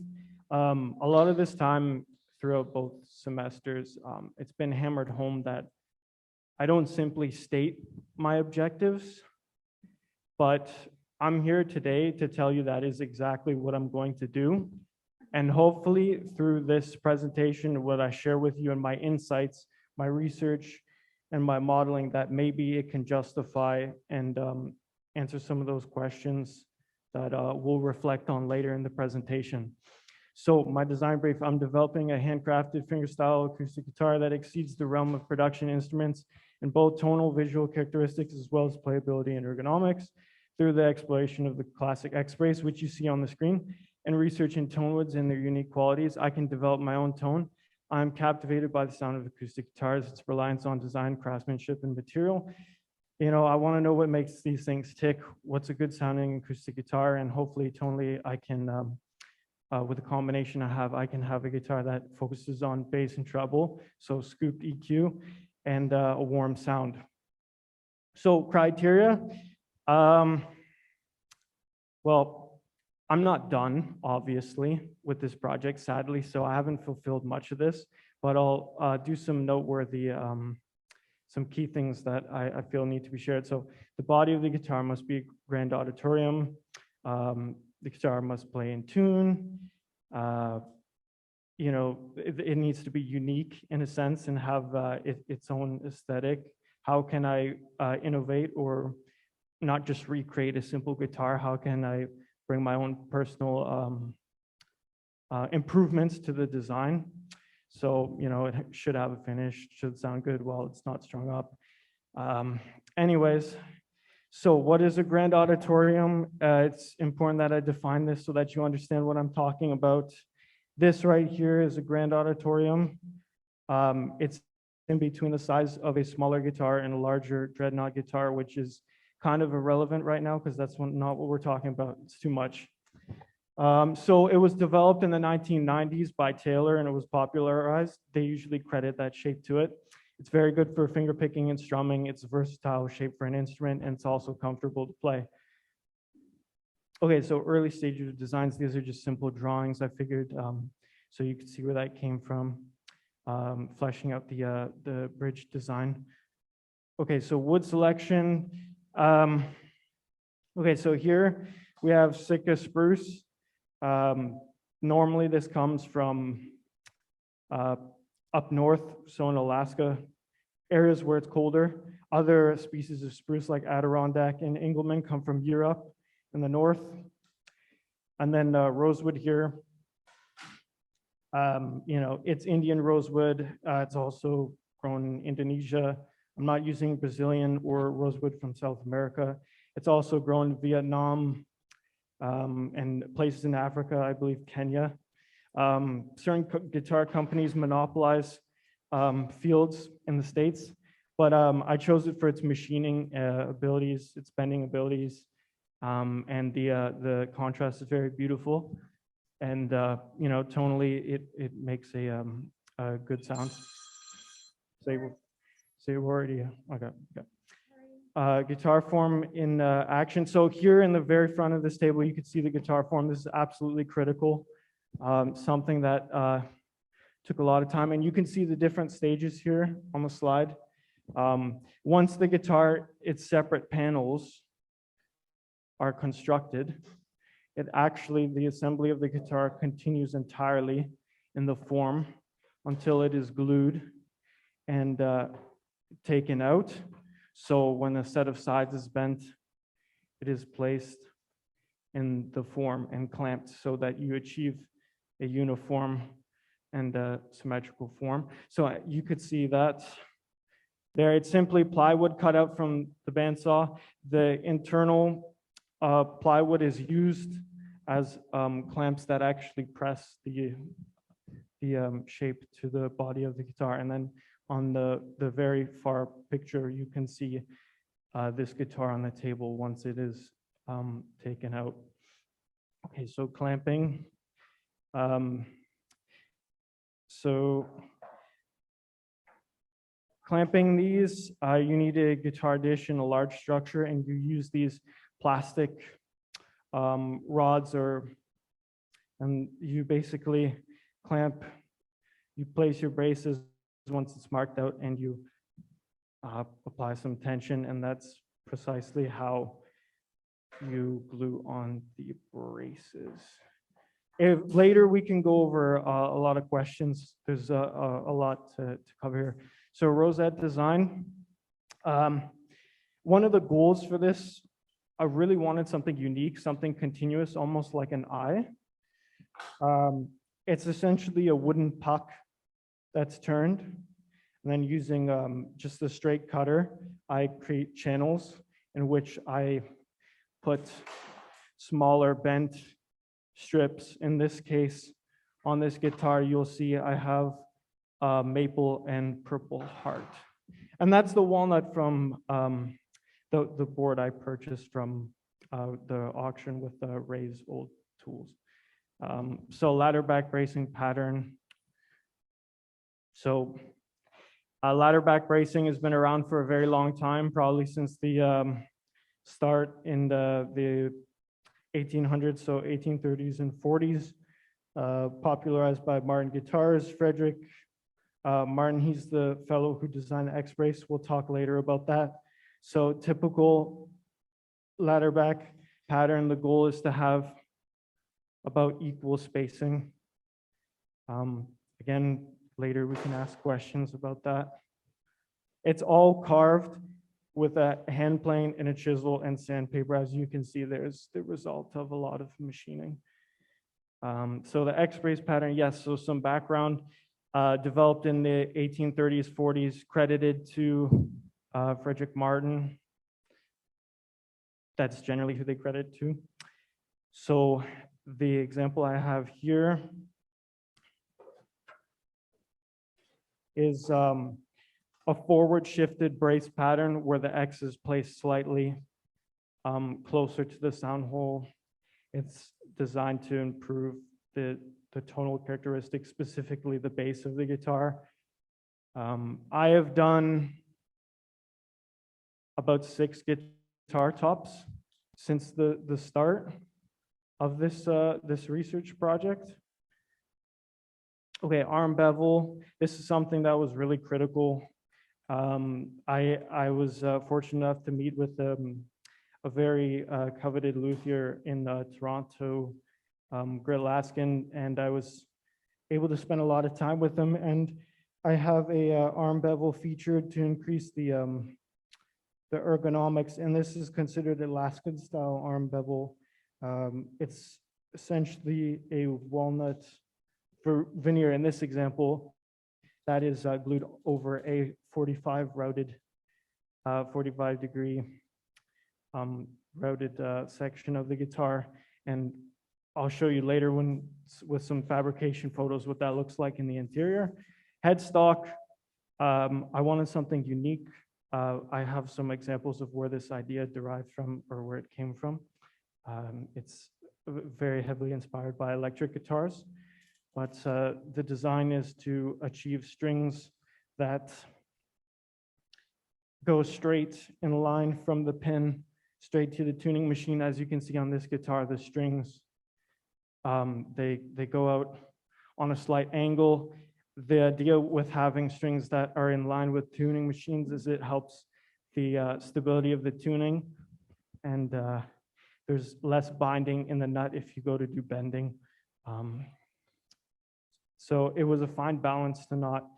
A lot of this time throughout both semesters, it's been hammered home that I don't simply state my objectives, but I'm here today to tell you that is exactly what I'm going to do. And hopefully through this presentation, what I share with you and my insights, my research, and my modeling, that maybe it can justify and answer some of those questions that we'll reflect on later in the presentation. So my design brief, I'm developing a handcrafted fingerstyle acoustic guitar that exceeds the realm of production instruments in both tonal visual characteristics as well as playability and ergonomics through the exploration of the classic X-Brace, which you see on the screen, and research in tone woods and their unique qualities. I can develop my own tone. I'm captivated by the sound of acoustic guitars, its reliance on design, craftsmanship, and material. You know, I want to know what makes these things tick, what's a good sounding acoustic guitar, and hopefully tonally I can, with the combination I can have a guitar that focuses on bass and treble, so scooped EQ, and a warm sound. So criteria, well, I'm not done, obviously, with this project, sadly, so I haven't fulfilled much of this, but I'll do some noteworthy, some key things that I feel need to be shared. So the body of the guitar must be grand auditorium. The guitar must play in tune. You know, it needs to be unique in a sense and have its own aesthetic. How can I innovate or not just recreate a simple guitar? How can I bring my own personal improvements to the design? So, you know, it should have a finish, should sound good while it's not strung up. Anyways, so what is a grand auditorium? It's important that I define this so that you understand what I'm talking about. This right here is a grand auditorium. It's in between the size of a smaller guitar and a larger dreadnought guitar, which is kind of irrelevant right now because that's not what we're talking about. It's too much. So it was developed in the 1990s by Taylor and it was popularized. They usually credit that shape to it. It's very good for finger picking and strumming. It's a versatile shape for an instrument and it's also comfortable to play. Okay, so early stages of designs, these are just simple drawings I figured so you could see where that came from, fleshing out the bridge design. Okay, so wood selection. Okay, so here we have Sitka spruce. Normally this comes from up north, so in Alaska, areas where it's colder. Other species of spruce like Adirondack and Engelmann come from Europe in the north. And then rosewood here. It's Indian rosewood. It's also grown in Indonesia. I'm not using Brazilian or rosewood from South America. It's also grown in Vietnam and places in Africa, I believe Kenya. Certain guitar companies monopolize fields in the States, but I chose it for its machining abilities, its bending abilities, and the contrast is very beautiful. And tonally, it makes a good sound. Say already. Okay. Guitar form in action. So here in the very front of this table, you can see the guitar form. This is absolutely critical. Something that took a lot of time, and you can see the different stages here on the slide. Once the guitar, its separate panels are constructed, the assembly of the guitar continues entirely in the form until it is glued and taken out. So when a set of sides is bent, it is placed in the form and clamped so that you achieve a uniform and a symmetrical form. So you could see that there. It's simply plywood cut out from the bandsaw. The internal plywood is used as clamps that actually press the shape to the body of the guitar. And then on the very far picture, you can see this guitar on the table once it is taken out. Okay, so clamping. So clamping these, you need a guitar dish in a large structure, and you use these plastic rods, and you basically clamp, you place your braces once it's marked out, and you apply some tension, and that's precisely how you glue on the braces. Later we can go over a lot of questions. There's a lot to cover here. So rosette design. One of the goals for this, I really wanted something unique, something continuous, almost like an eye. It's essentially a wooden puck that's turned, and then using just a straight cutter, I create channels in which I put smaller bent strips. In this case, on this guitar, you'll see I have maple and purple heart. And that's the walnut from the board I purchased from the auction with Ray's old tools. So ladder back bracing pattern. So ladder back bracing has been around for a very long time, probably since the start in the 1800s, so 1830s and 40s, popularized by Martin Guitars. Frederick Martin, he's the fellow who designed the X-Brace. We'll talk later about that. So typical ladder back pattern, the goal is to have about equal spacing. Again, later we can ask questions about that. It's all carved with a hand plane and a chisel and sandpaper. As you can see, there's the result of a lot of machining. So the X-Brace pattern, yes, so some background, developed in the 1830s, 40s, credited to Frederick Martin. That's generally who they credit to. So the example I have here is a forward shifted brace pattern where the X is placed slightly closer to the sound hole. It's designed to improve the tonal characteristics, specifically the bass of the guitar. I have done about 6 guitar tops since the start of this research project. Okay, arm bevel. This is something that was really critical. I was fortunate enough to meet with a very coveted luthier in Toronto, Grit Laskin, and I was able to spend a lot of time with him. And I have a arm bevel featured to increase the ergonomics, and this is considered a Laskin style arm bevel. It's essentially a walnut for veneer. In this example, that is glued over a 45 routed, 45 degree routed section of the guitar. And I'll show you later with some fabrication photos what that looks like in the interior. Headstock, I wanted something unique. I have some examples of where this idea derived from or where it came from. It's very heavily inspired by electric guitars, but the design is to achieve strings that go straight in line from the pin straight to the tuning machine. As you can see on this guitar, the strings, they go out on a slight angle. The idea with having strings that are in line with tuning machines is it helps the stability of the tuning, and there's less binding in the nut if you go to do bending. So it was a fine balance to not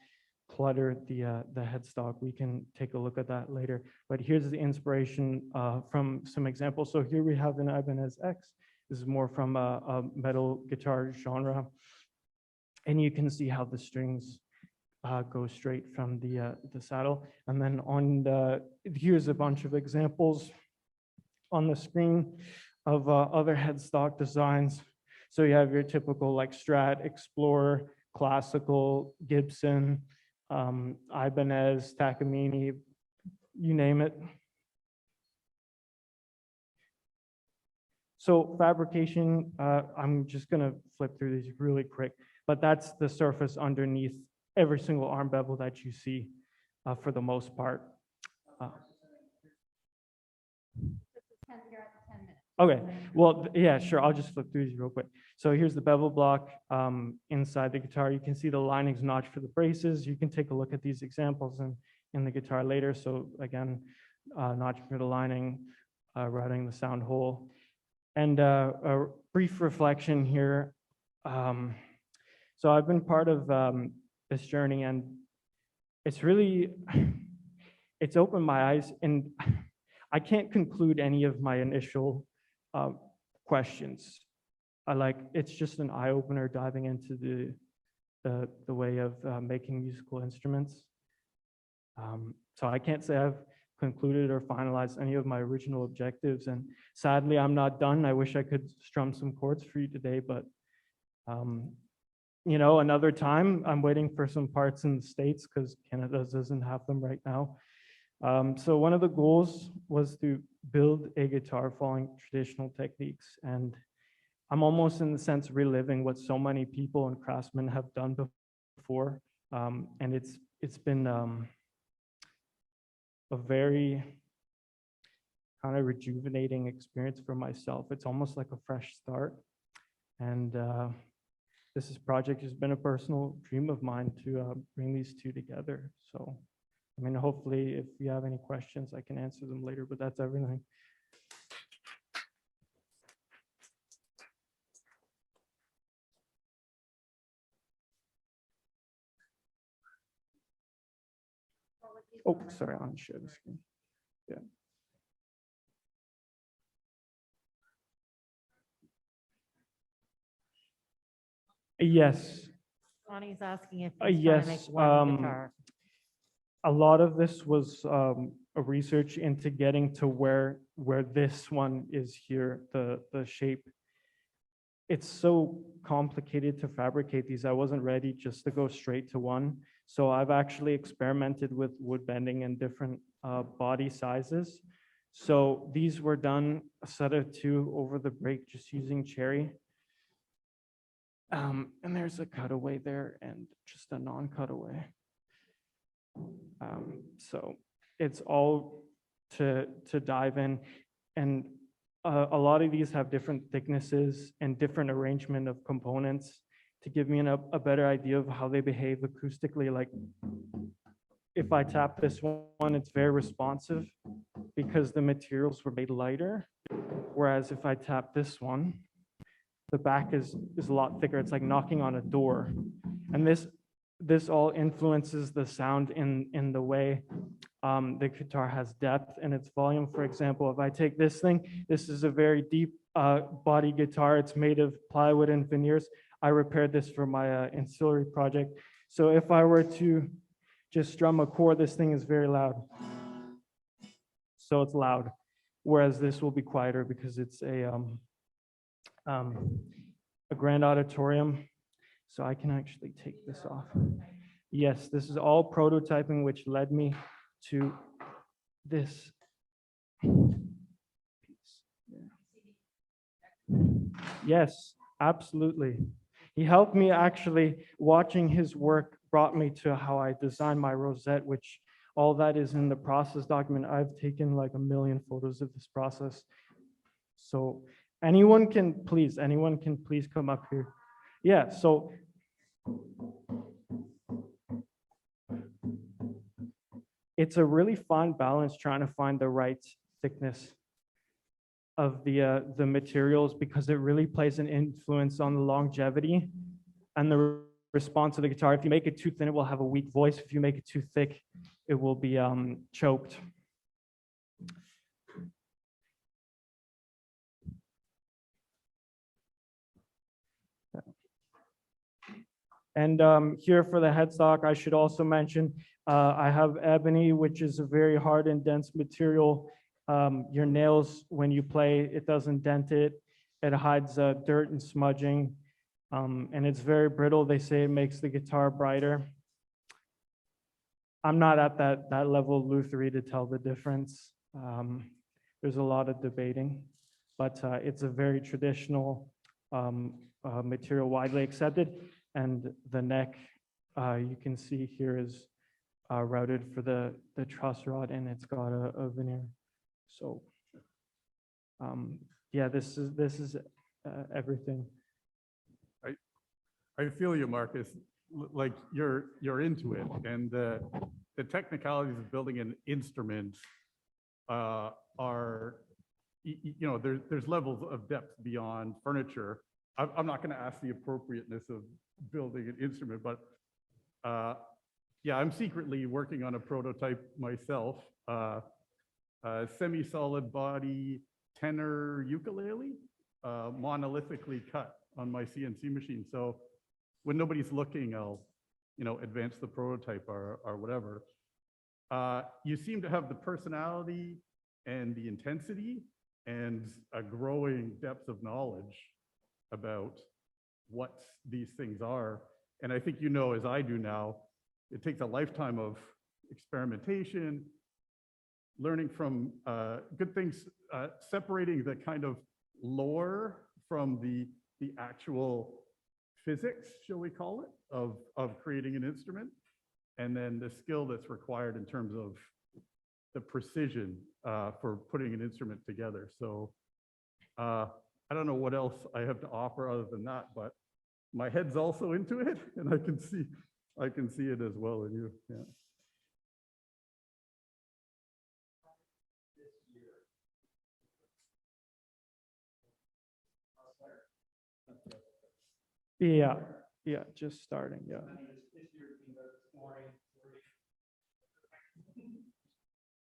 clutter the headstock. We can take a look at that later. But here's the inspiration from some examples. So here we have an Ibanez X. This is more from a metal guitar genre. And you can see how the strings go straight from the saddle. And then here's a bunch of examples on the screen of other headstock designs. So you have your typical like Strat, Explorer, Classical, Gibson, Ibanez, Takamine, you name it. So fabrication, I'm just gonna flip through these really quick, but that's the surface underneath every single arm bevel that you see for the most part. Okay, well, yeah, sure, I'll just flip through these real quick. So here's the bevel block inside the guitar. You can see the linings notched for the braces. You can take a look at these examples in the guitar later. So again, notching for the lining, routing the sound hole. And a brief reflection here. So I've been part of this journey, and it's really, it's opened my eyes, and I can't conclude any of my initial questions. It's just an eye opener diving into the way of making musical instruments. So I can't say I've concluded or finalized any of my original objectives, and sadly I'm not done. I wish I could strum some chords for you today, but you know, another time. I'm waiting for some parts in the States because Canada doesn't have them right now. So one of the goals was to build a guitar following traditional techniques, and I'm almost in the sense reliving what so many people and craftsmen have done before, and it's been a very kind of rejuvenating experience for myself. It's almost like a fresh start, and this project has been a personal dream of mine to bring these two together. So, I mean, hopefully, if you have any questions, I can answer them later, but that's everything. Oh, sorry, I want to share the screen. Yeah. Yes. Ronnie's asking if he's trying to make Yes. one guitar. A lot of this was a research into getting to where this one is here, the shape. It's so complicated to fabricate these. I wasn't ready just to go straight to one. So I've actually experimented with wood bending and different body sizes. So these were done a set of 2 over the break, just using cherry. And there's a cutaway there and just a non-cutaway. So it's all to dive in, and a lot of these have different thicknesses and different arrangement of components to give me a better idea of how they behave acoustically. Like if I tap this one, it's very responsive because the materials were made lighter. Whereas if I tap this one, the back is a lot thicker. It's like knocking on a door. And this all influences the sound in the way the guitar has depth and its volume. For example, if I take this thing, this is a very deep body guitar. It's made of plywood and veneers. I repaired this for my ancillary project. So if I were to just strum a chord, this thing is very loud. So it's loud, whereas this will be quieter because it's a grand auditorium. So I can actually take this off. Yes, this is all prototyping, which led me to this piece. Yes, absolutely. He helped me actually. Watching his work brought me to how I designed my rosette, which all that is in the process document. I've taken like 1 million photos of this process. So anyone can please come up here. Yeah, so it's a really fine balance trying to find the right thickness of the materials, because it really plays an influence on the longevity and the response of the guitar. If you make it too thin, it will have a weak voice. If you make it too thick, it will be choked. And here for the headstock, I should also mention, I have ebony, which is a very hard and dense material. Your nails, when you play, it doesn't dent it. It hides dirt and smudging. And it's very brittle. They say it makes the guitar brighter. I'm not at that level of lutherie to tell the difference. There's a lot of debating, but it's a very traditional material, widely accepted. And the neck, you can see here, is routed for the truss rod, and it's got a veneer. So, yeah, this is everything. I feel you, Marcus. Like you're into it, and the technicalities of building an instrument are, you know, there's levels of depth beyond furniture. I'm not going to ask the appropriateness of building an instrument, but yeah, I'm secretly working on a prototype myself. Semi-solid body tenor ukulele, monolithically cut on my CNC machine. So when nobody's looking, I'll, you know, advance the prototype or whatever. You seem to have the personality and the intensity and a growing depth of knowledge about what these things are. And I think you know, as I do now, it takes a lifetime of experimentation, learning from good things, separating the kind of lore from the actual physics, shall we call it, of creating an instrument, and then the skill that's required in terms of the precision for putting an instrument together. So I don't know what else I have to offer other than that, but my head's also into it, and I can see it as well in you. Yeah. Yeah, just starting, yeah.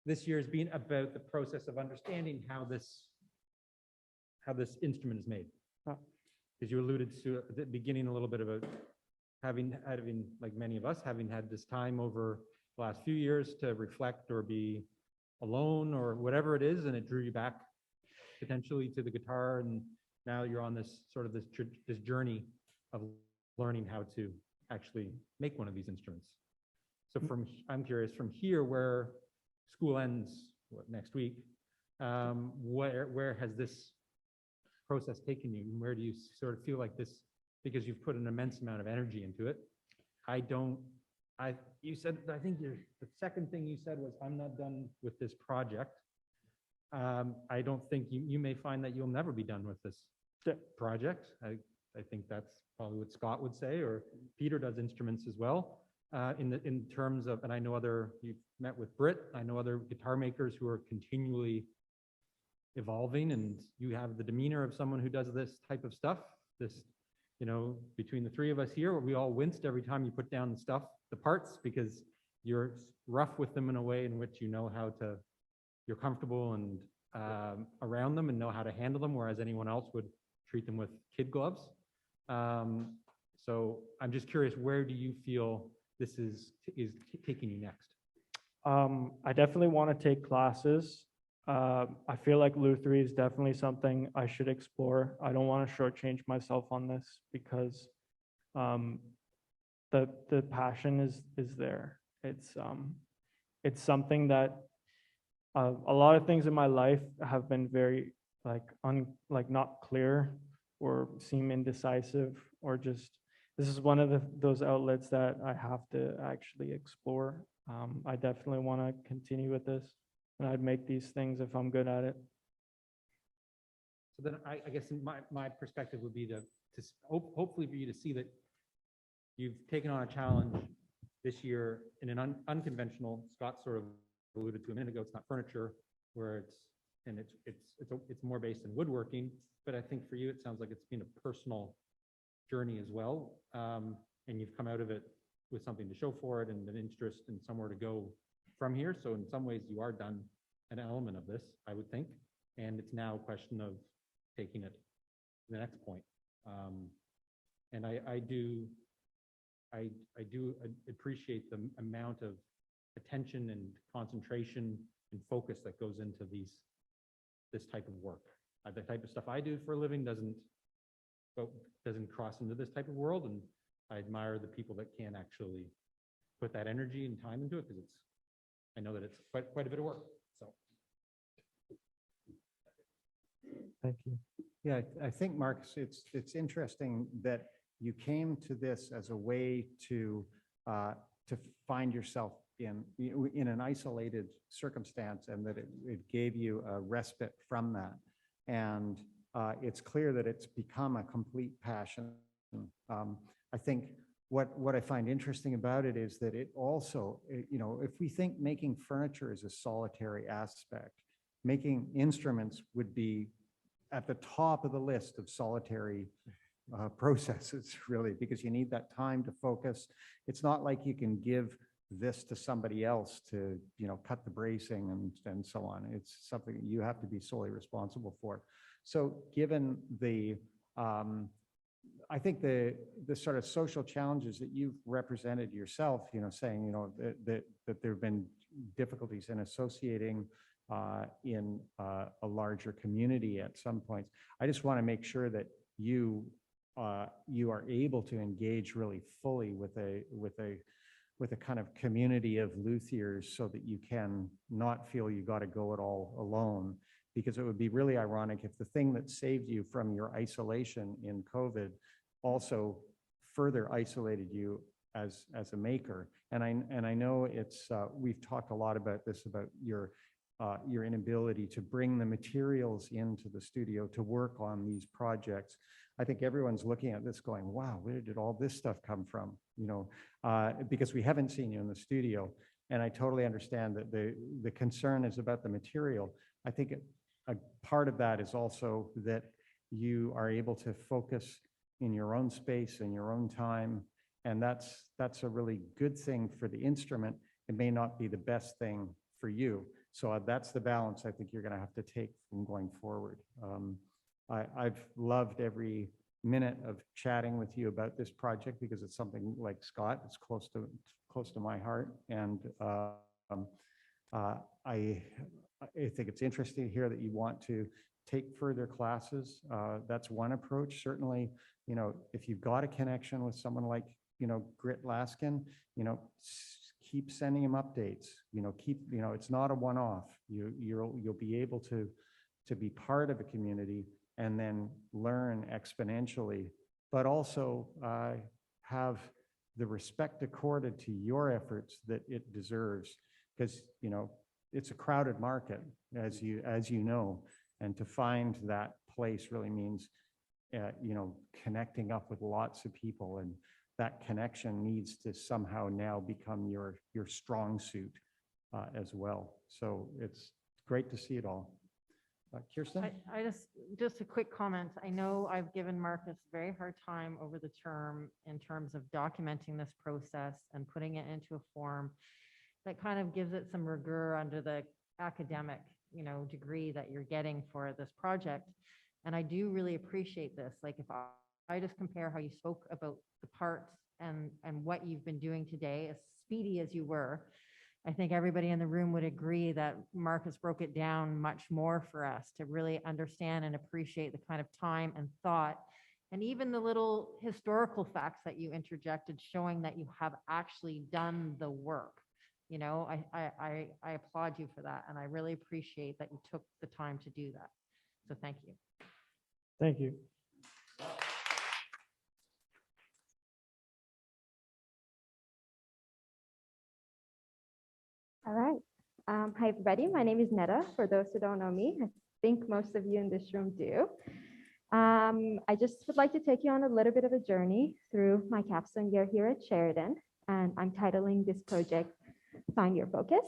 This year has been about the process of understanding how this instrument is made. Because you alluded to at the beginning a little bit about having, like many of us, having had this time over the last few years to reflect or be alone or whatever it is, and it drew you back potentially to the guitar, and now you're on this sort of this journey of learning how to actually make one of these instruments. So I'm curious, from here, where school ends next week, where has this process taken you? And where do you sort of feel like this, because you've put an immense amount of energy into it? You said, I think the second thing you said was, I'm not done with this project. I don't think you may find that you'll never be done with this project. I think that's probably what Scott would say, or Peter does instruments as well. In terms of, and I know you've met with Britt, I know other guitar makers who are continually evolving, and you have the demeanor of someone who does this type of stuff. This, you know, between the three of us here, we all winced every time you put down the parts, because you're rough with them in a way in which you know how to, you're comfortable and around them and know how to handle them, whereas anyone else would treat them with kid gloves. So I'm just curious, where do you feel this is taking you next? I definitely want to take classes. I feel like Luthery is definitely something I should explore. I don't want to shortchange myself on this because the passion is there. It's something that a lot of things in my life have been very like not clear or seem indecisive, or just this is one of those outlets that I have to actually explore. I definitely want to continue with this, and I'd make these things if I'm good at it. So then I guess my perspective would be to hopefully for you to see that you've taken on a challenge this year in an unconventional. Scott sort of alluded to a minute ago. It's not furniture, where it's more based in woodworking. But I think for you, it sounds like it's been a personal journey as well, and you've come out of it with something to show for it and an interest and somewhere to go from here. So in some ways, you are done an element of this, I would think, and it's now a question of taking it to the next point. And I do appreciate the amount of attention and concentration and focus that goes into this type of work. The type of stuff I do for a living doesn't cross into this type of world, and I admire the people that can actually put that energy and time into it, because I know that it's quite a bit of work. So Thank you. Yeah, I think, Marcus, it's interesting that you came to this as a way to find yourself in an isolated circumstance, and that it gave you a respite from that. And it's clear that it's become a complete passion. I think what I find interesting about it is that it also, if we think making furniture is a solitary aspect, making instruments would be at the top of the list of solitary processes, really, because you need that time to focus. It's not like you can give this to somebody else to, cut the bracing and so on. It's something you have to be solely responsible for. So given the, I think the sort of social challenges that you've represented yourself, saying, that there have been difficulties in associating in a larger community at some points. I just want to make sure that you are able to engage really fully with a kind of community of luthiers, so that you can not feel you got to go it all alone. Because it would be really ironic if the thing that saved you from your isolation in COVID also further isolated you as a maker. And I know it's we've talked a lot about this, about your inability to bring the materials into the studio to work on these projects. I think everyone's looking at this going, wow, where did all this stuff come from? Because we haven't seen you in the studio. And I totally understand that the concern is about the material. I think a part of that is also that you are able to focus in your own space, in your own time. And that's a really good thing for the instrument. It may not be the best thing for you. So that's the balance I think you're going to have to take from going forward. I've loved every minute of chatting with you about this project, because it's something, like Scott, it's close to my heart. And I think it's interesting to hear that you want to take further classes. That's one approach. Certainly, if you've got a connection with someone like, Grit Laskin, keep sending him updates. It's not a one-off. You'll be able to be part of a community and then learn exponentially, but also have the respect accorded to your efforts that it deserves, because it's a crowded market, as you know, and to find that place really means connecting up with lots of people, and that connection needs to somehow now become your strong suit as well. So it's great to see it all. Kirsten? I just a quick comment. I know I've given Marcus a very hard time over the term in terms of documenting this process and putting it into a form that kind of gives it some rigor under the academic degree that you're getting for this project. And I do really appreciate this. Like if I just compare how you spoke about the parts and what you've been doing today, as speedy as you were, I think everybody in the room would agree that Marcus broke it down much more for us to really understand and appreciate the kind of time and thought, and even the little historical facts that you interjected, showing that you have actually done the work. I applaud you for that, and I really appreciate that you took the time to do that. So thank you. Thank you. All right. Hi, everybody. My name is Neda. For those who don't know me, I think most of you in this room do. I just would like to take you on a little bit of a journey through my capstone year here at Sheridan, and I'm titling this project Find Your Focus.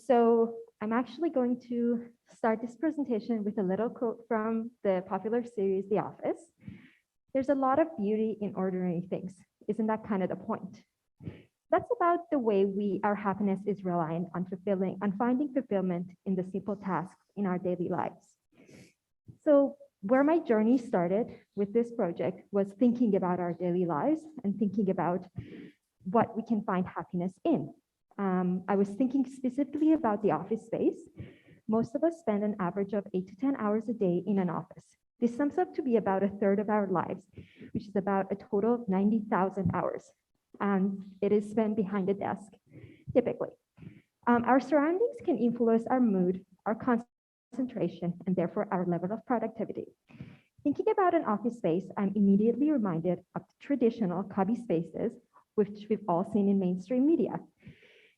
So I'm actually going to start this presentation with a little quote from the popular series The Office. There's a lot of beauty in ordinary things. Isn't that kind of the point? That's about the way our happiness is reliant on finding fulfillment in the simple tasks in our daily lives. So where my journey started with this project was thinking about our daily lives and thinking about what we can find happiness in. I was thinking specifically about the office space. Most of us spend an average of 8 to 10 hours a day in an office. This sums up to be about a third of our lives, which is about a total of 90,000 hours. And it is spent behind a desk, typically. Our surroundings can influence our mood, our concentration, and therefore our level of productivity. Thinking about an office space, I'm immediately reminded of the traditional cubby spaces, which we've all seen in mainstream media.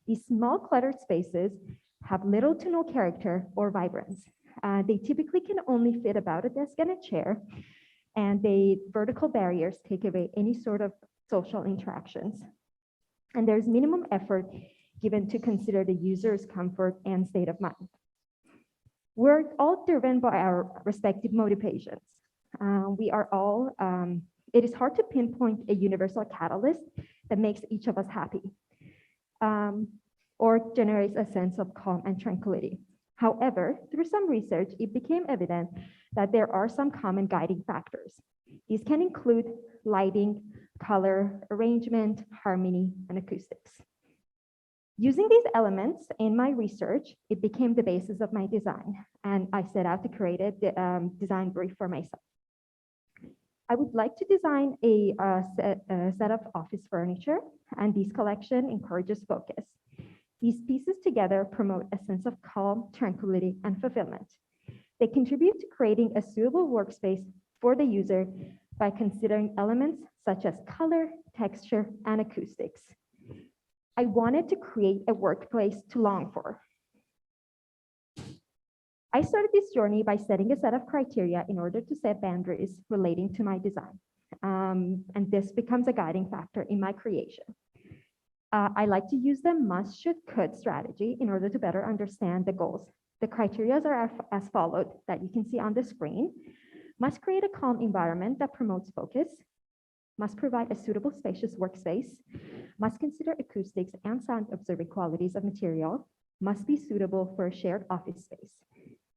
These small cluttered spaces have little to no character or vibrance. They typically can only fit about a desk and a chair, and the vertical barriers take away any sort of social interactions. And there's minimum effort given to consider the user's comfort and state of mind. We're all driven by our respective motivations. It is hard to pinpoint a universal catalyst that makes each of us happy or generates a sense of calm and tranquility. However, through some research, it became evident that there are some common guiding factors. These can include lighting, color, arrangement, harmony, and acoustics. Using these elements in my research, it became the basis of my design, and I set out to create a design brief for myself. I would like to design a set of office furniture, and this collection encourages focus. These pieces together promote a sense of calm, tranquility, and fulfillment. They contribute to creating a suitable workspace for the user by considering elements such as color, texture, and acoustics. I wanted to create a workplace to long for. I started this journey by setting a set of criteria in order to set boundaries relating to my design. And this becomes a guiding factor in my creation. I like to use the must, should, could strategy in order to better understand the goals. The criteria are as followed that you can see on the screen. Must create a calm environment that promotes focus, must provide a suitable spacious workspace, must consider acoustics and sound observing qualities of material, must be suitable for a shared office space,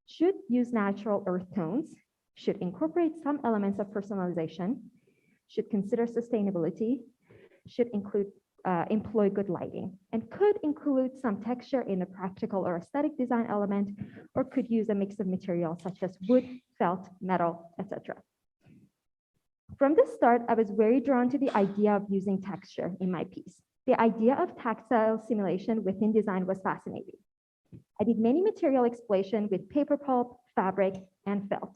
should use natural earth tones, should incorporate some elements of personalization, should consider sustainability, should employ good lighting, and could include some texture in a practical or aesthetic design element, or could use a mix of materials such as wood, felt, metal, etc. From the start, I was very drawn to the idea of using texture in my piece. The idea of tactile simulation within design was fascinating. I did many material exploration with paper pulp, fabric, and felt.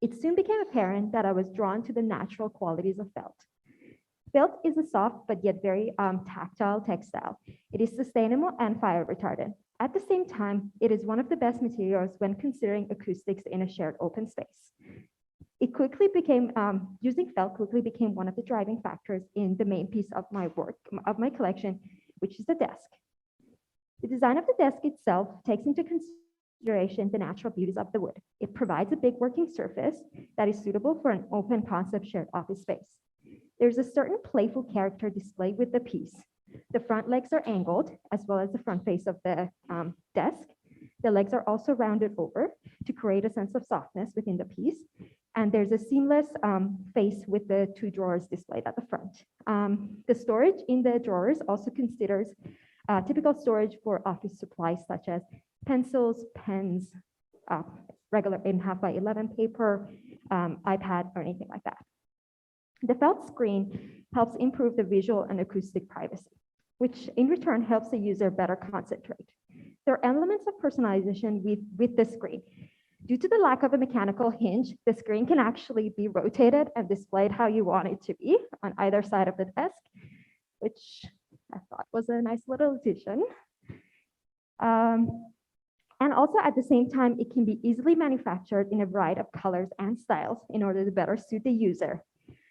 It soon became apparent that I was drawn to the natural qualities of felt. Felt is a soft but yet very tactile textile. It is sustainable and fire retardant. At the same time, it is one of the best materials when considering acoustics in a shared open space. It quickly became, using felt quickly became one of the driving factors in the main piece of my work, of my collection, which is the desk. The design of the desk itself takes into consideration the natural beauties of the wood. It provides a big working surface that is suitable for an open concept shared office space. There's a certain playful character displayed with the piece. The front legs are angled, as well as the front face of the desk. The legs are also rounded over to create a sense of softness within the piece. And there's a seamless face with the 2 drawers displayed at the front. The storage in the drawers also considers typical storage for office supplies such as pencils, pens, regular 8.5 by 11 paper, iPad, or anything like that. The felt screen helps improve the visual and acoustic privacy, which in return helps the user better concentrate. There are elements of personalization with the screen. Due to the lack of a mechanical hinge, the screen can actually be rotated and displayed how you want it to be on either side of the desk, which I thought was a nice little addition. And also at the same time, it can be easily manufactured in a variety of colors and styles in order to better suit the user.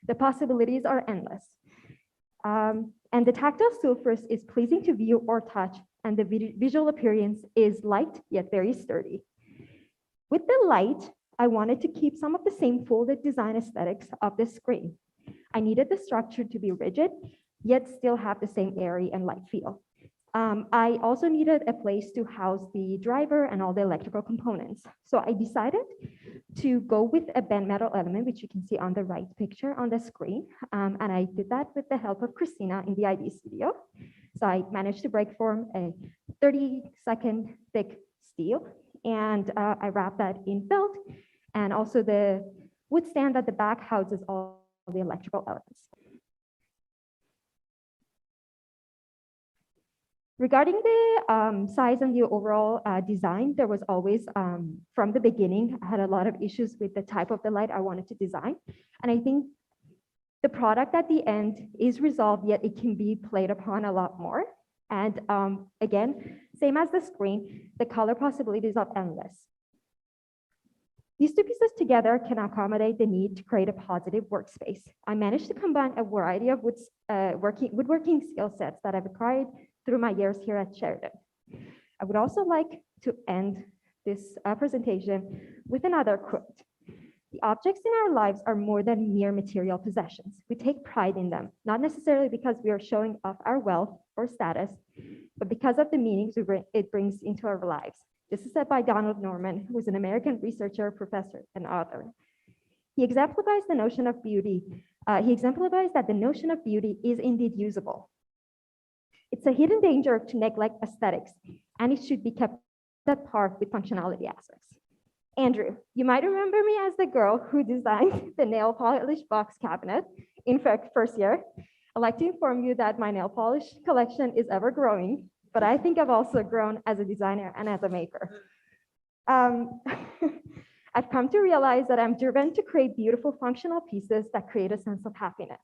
The possibilities are endless. And the tactile surface is pleasing to view or touch, and the visual appearance is light yet very sturdy. With the light, I wanted to keep some of the same folded design aesthetics of the screen. I needed the structure to be rigid, yet still have the same airy and light feel. I also needed a place to house the driver and all the electrical components. So I decided to go with a bent metal element, which you can see on the right picture on the screen. And I did that with the help of Christina in the ID studio. So I managed to break form a 30-second thick steel, and I wrapped that in felt, and also the wood stand at the back houses all the electrical elements. Regarding the size and the overall design, there was always, from the beginning, I had a lot of issues with the type of the light I wanted to design. And I think the product at the end is resolved, yet it can be played upon a lot more. And again, same as the screen, the color possibilities are endless. These 2 pieces together can accommodate the need to create a positive workspace. I managed to combine a variety of woodworking skill sets that I've acquired through my years here at Sheridan. I would also like to end this presentation with another quote. The objects in our lives are more than mere material possessions. We take pride in them, not necessarily because we are showing off our wealth or status, but because of the meanings it brings into our lives. This is said by Jonah Neumann, who is an American researcher, professor, and author. He exemplifies the notion of beauty. He exemplifies that the notion of beauty is indeed usable. It's a hidden danger to neglect aesthetics, and it should be kept at par with functionality aspects. Andrew, you might remember me as the girl who designed the nail polish box cabinet in fact, first year. I'd like to inform you that my nail polish collection is ever growing, but I think I've also grown as a designer and as a maker. I've come to realize that I'm driven to create beautiful functional pieces that create a sense of happiness.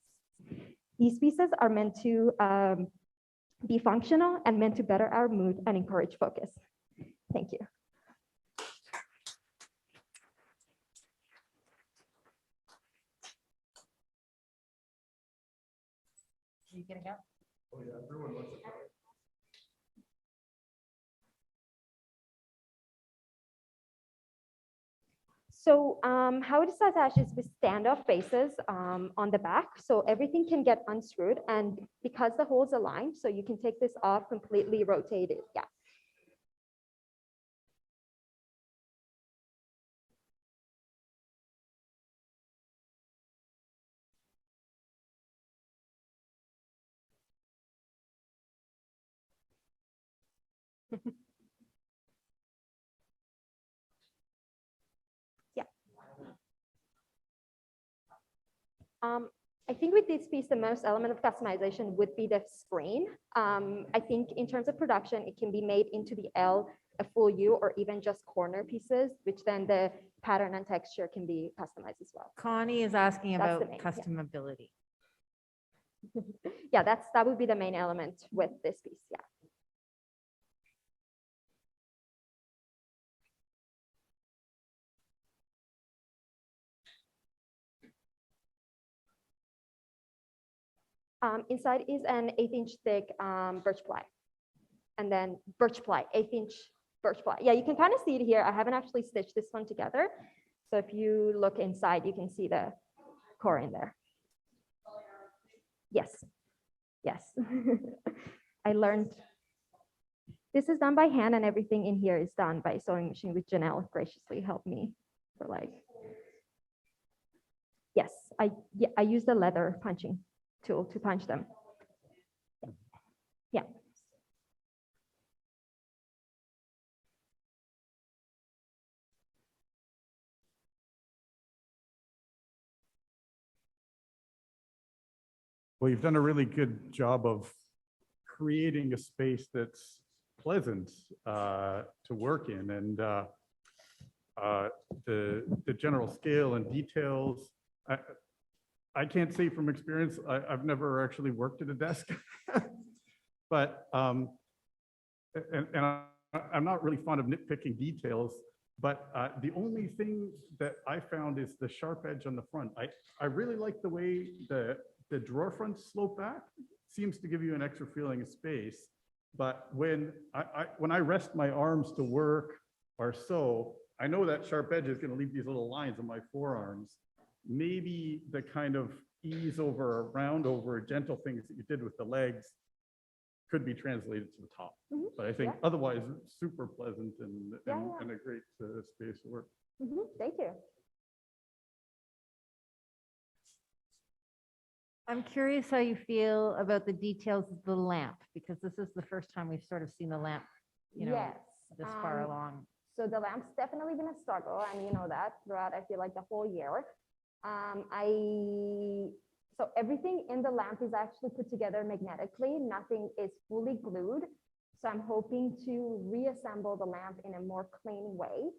These pieces are meant to be functional and meant to better our mood and encourage focus. Thank you. You gonna go? Oh, yeah, everyone wants to try. So how it is attached is with standoff bases on the back. So everything can get unscrewed, and because the holes align, so you can take this off completely rotated. Yeah. Yeah. I think with this piece, the most element of customization would be the screen. I think in terms of production, it can be made into the L, a full U, or even just corner pieces, which then the pattern and texture can be customized as well. Connie is asking That's about the main, yeah. customability. Yeah, that would be the main element with this piece. Yeah. Inside is an 1/8-inch thick birch ply, and then birch ply, 1/8-inch birch ply. Yeah, you can kind of see it here. I haven't actually stitched this one together. So if you look inside, you can see the core in there. Yes, yes. I learned this is done by hand and everything in here is done by sewing machine, which Janelle graciously helped me for like. Yes, I use the leather punching tool to punch them. Yeah. Well, you've done a really good job of creating a space that's pleasant to work in, and the general scale and details. I can't say from experience, I've never actually worked at a desk, but I'm not really fond of nitpicking details. But the only thing that I found is the sharp edge on the front. I really like the way the drawer fronts slope back. Seems to give you an extra feeling of space. But when I rest my arms to work or sew, I know that sharp edge is going to leave these little lines on my forearms. Maybe the kind of ease over, round over, gentle things that you did with the legs could be translated to the top. But I think otherwise, it's super pleasant and a great space to work. Thank you. I'm curious how you feel about the details of the lamp, because this is the first time we've sort of seen the lamp, you know, Yes, this far along. So the lamp's definitely been a struggle, and you know that throughout, I feel like the whole year. So everything in the lamp is actually put together magnetically. Nothing is fully glued. So I'm hoping to reassemble the lamp in a more clean way.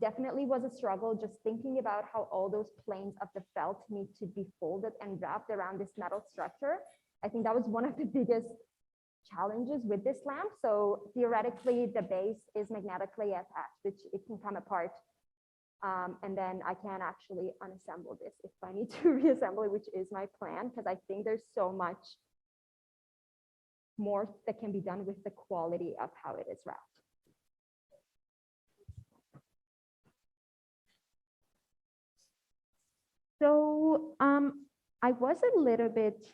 Definitely was a struggle just thinking about how all those planes of the felt need to be folded and wrapped around this metal structure. I think that was one of the biggest challenges with this lamp. So theoretically, the base is magnetically attached, which it can come apart. And then I can actually unassemble this if I need to reassemble it, which is my plan, because I think there's so much more that can be done with the quality of how it is wrapped. So I was a little bit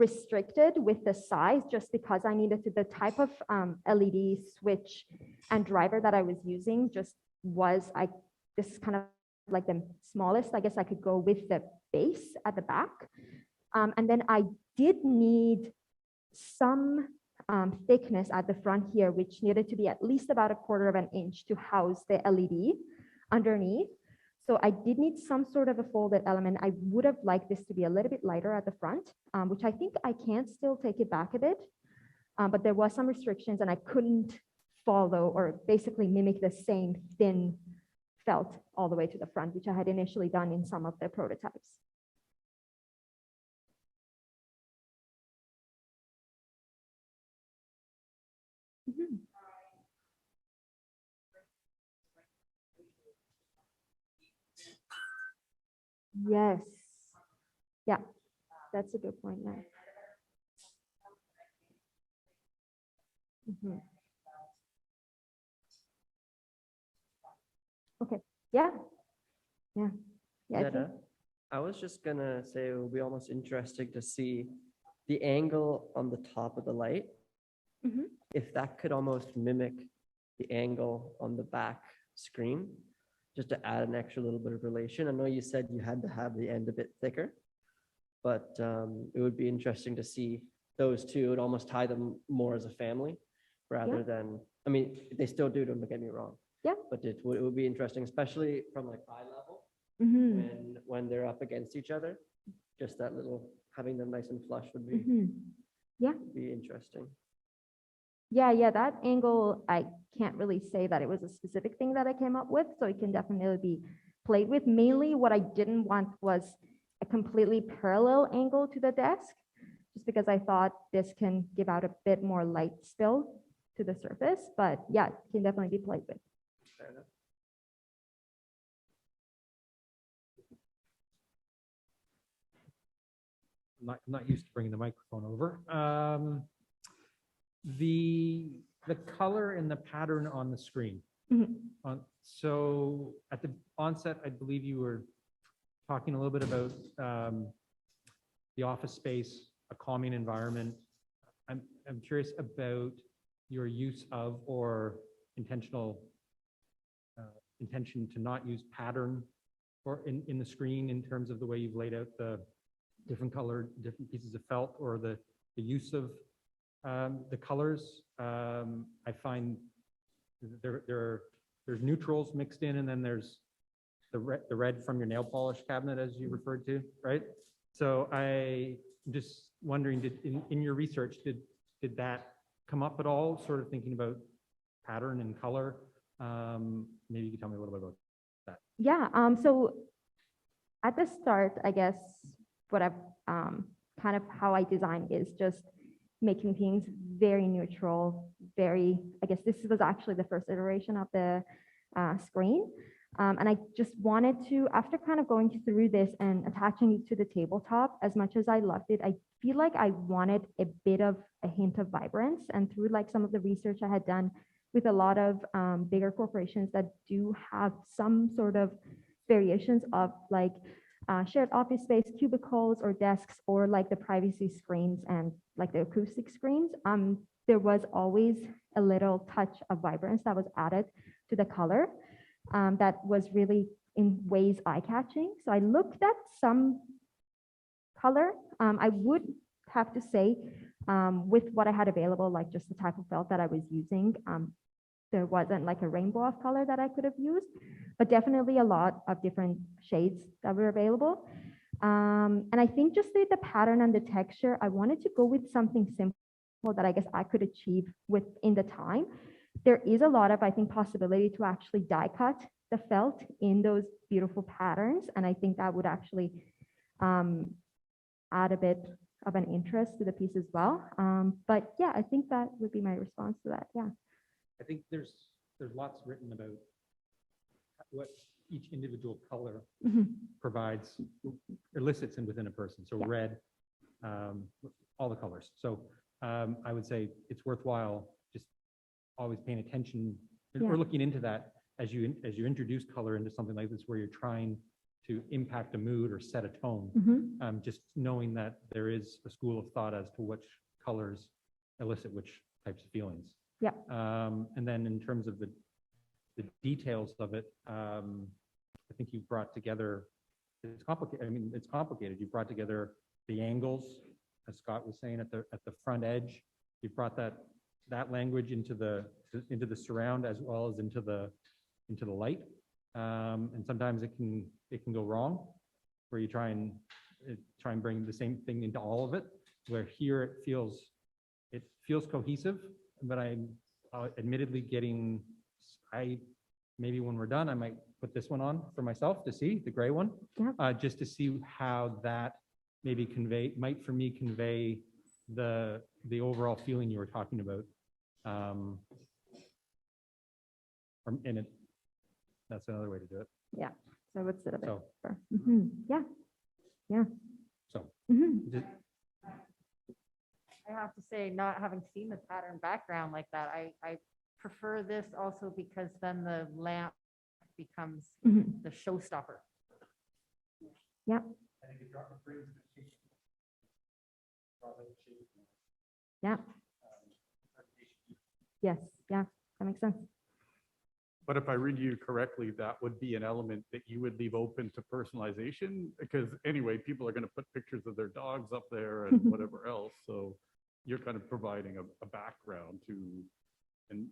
restricted with the size just because I needed to, the type of LED switch and driver that I was using just was, this is kind of like the smallest, I guess I could go with the base at the back. And then I did need some thickness at the front here, which needed to be at least about 1/4 of an inch to house the LED underneath. So I did need some sort of a folded element. I would have liked this to be a little bit lighter at the front, which I think I can still take it back a bit. But there was some restrictions and I couldn't follow or basically mimic the same thin felt all the way to the front, which I had initially done in some of the prototypes. Yes. Yeah, that's a good point. Yeah. Okay. Yeah. Yeah. Yeah. Neda, I was just gonna say it would be almost interesting to see the angle on the top of the light. If that could almost mimic the angle on the back screen, just to add an extra little bit of relation. I know you said you had to have the end a bit thicker, but it would be interesting to see those two. It would almost tie them more as a family rather than, I mean, they still do, don't get me wrong. Yeah. But it would be interesting, especially from like eye level, when they're up against each other. Just that little, having them nice and flush would be, be interesting. Yeah, that angle, I can't really say that it was a specific thing that I came up with, so it can definitely be played with. Mainly what I didn't want was a completely parallel angle to the desk, just because I thought this can give out a bit more light spill to the surface, but yeah, it can definitely be played with. Fair enough. I'm not used to bringing the microphone over. The color and the pattern on the screen. So at the onset, I believe you were talking a little bit about the office space, a calming environment. I'm curious about your use of or intentional intention to not use pattern or in the screen in terms of the way you've laid out the different colored, different pieces of felt, or the use of the colors. I find there's neutrals mixed in, and then there's the red from your nail polish cabinet, as you referred to, right? So I'm just wondering, in your research, did that come up at all, sort of thinking about pattern and color? Maybe you could tell me a little bit about that. Yeah, so at the start, I guess what I've kind of how I design is just making things very neutral, very, I guess this was actually the first iteration of the screen. And I just wanted to, after kind of going through this and attaching it to the tabletop, as much as I loved it, I feel like I wanted a bit of a hint of vibrance. And through like some of the research I had done with a lot of bigger corporations that do have some sort of variations of like shared office space, cubicles or desks, or like the privacy screens and like the acoustic screens, there was always a little touch of vibrance that was added to the color that was really in ways eye-catching. So I looked at some color. I would have to say with what I had available, like just the type of felt that I was using, there wasn't like a rainbow of color that I could have used, but definitely a lot of different shades that were available. And I think just the pattern and the texture, I wanted to go with something simple that I guess I could achieve within the time. There is a lot of, I think, possibility to actually die cut the felt in those beautiful patterns. And I think that would actually add a bit of an interest to the piece as well. But yeah, I think that would be my response to that. Yeah. I think there's lots written about what each individual color provides, elicits in within a person. So red, all the colors. So I would say it's worthwhile just always paying attention or looking into that as you introduce color into something like this, where you're trying to impact a mood or set a tone. Just knowing that there is a school of thought as to which colors elicit which types of feelings. Yeah. And then in terms of the details of it, I think you've brought together, it's complicated. I mean, it's complicated. You've brought together the angles, as Scott was saying, at the front edge. You've brought that language into the surround as well as into the light. And sometimes it can go wrong, where you try and bring the same thing into all of it, where here it feels cohesive, but I'm admittedly maybe when we're done, I might put this one on for myself to see, the gray one, just to see how that maybe might for me convey the overall feeling you were talking about. That's another way to do it. Yeah. So what's it a bit? So, yeah. Yeah. So I have to say, not having seen the pattern background like that, I prefer this also because then the lamp becomes the showstopper. Yeah. Yeah. Yes. Yeah. That makes sense. But if I read you correctly, that would be an element that you would leave open to personalization, because anyway, people are going to put pictures of their dogs up there and whatever else. So you're kind of providing a background to,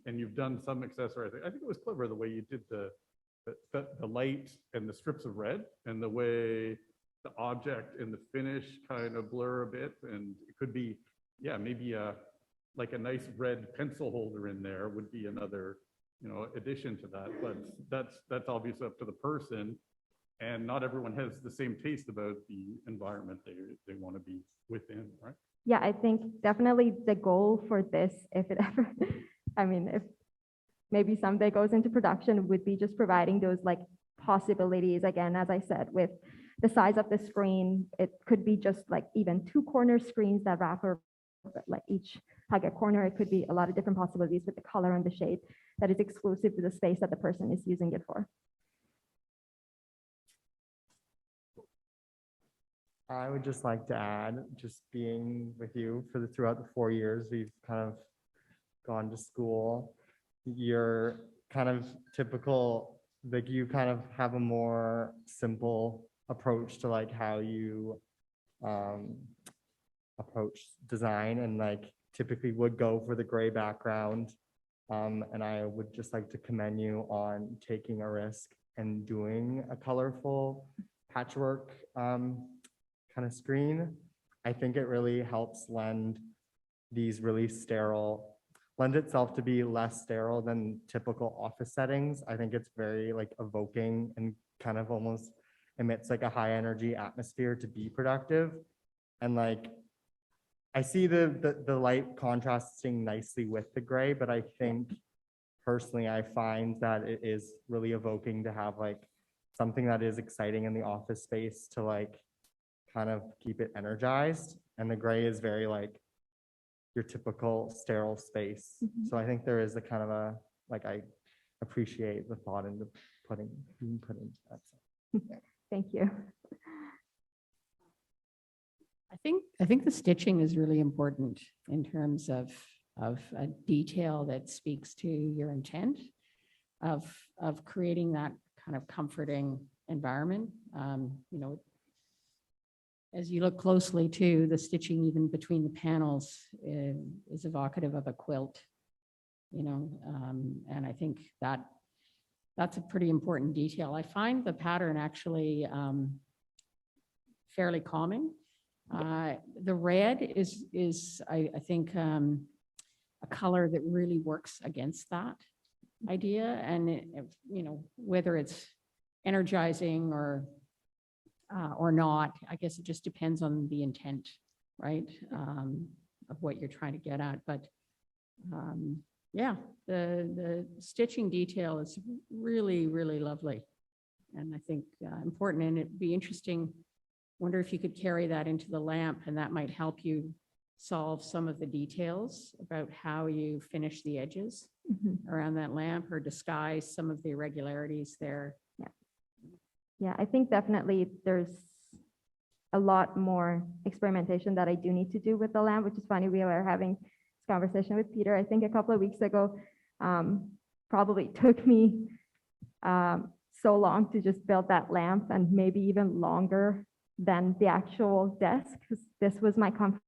and you've done some accessory. I think it was clever the way you did the light and the strips of red, and the way the object and the finish kind of blur a bit. And it could be, maybe like a nice red pencil holder in there would be another, addition to that. But that's obviously up to the person, and not everyone has the same taste about the environment they want to be within, right? Yeah, I think definitely the goal for this, if it ever, I mean, if maybe someday goes into production, would be just providing those like possibilities. Again, as I said, with the size of the screen, it could be just like even 2 corner screens that wrap over like each target corner. It could be a lot of different possibilities with the color and the shade that is exclusive to the space that the person is using it for. I would just like to add, just being with you throughout the 4 years, we've kind of gone to school. You're kind of typical, like you kind of have a more simple approach to like how you approach design, and like typically would go for the gray background. And I would just like to commend you on taking a risk and doing a colorful patchwork kind of screen. I think it really helps lend itself to be less sterile than typical office settings. I think it's very like evoking and kind of almost emits like a high energy atmosphere to be productive. And like, I see the light contrasting nicely with the gray, but I think personally, I find that it is really evoking to have like something that is exciting in the office space to like kind of keep it energized. And the gray is very like your typical sterile space. So I think there is a kind of a, like, I appreciate the thought into being put into that. Thank you. I think the stitching is really important in terms of a detail that speaks to your intent of creating that kind of comforting environment. You know, as you look closely to the stitching, even between the panels, is evocative of a quilt. You know, and I think that's a pretty important detail. I find the pattern actually fairly calming. The red is I think a color that really works against that idea, and you know, whether it's energizing or not, I guess it just depends on the intent, right, of what you're trying to get at. But yeah, the stitching detail is really, really lovely, and I think important, and it'd be interesting. Wonder if you could carry that into the lamp, and that might help you solve some of the details about how you finish the edges around that lamp, or disguise some of the irregularities there. Yeah, I think definitely there's a lot more experimentation that I do need to do with the lamp, which is funny. We were having this conversation with Peter, I think a couple of weeks ago. Probably took me so long to just build that lamp, and maybe even longer than the actual desk, because this was my comfort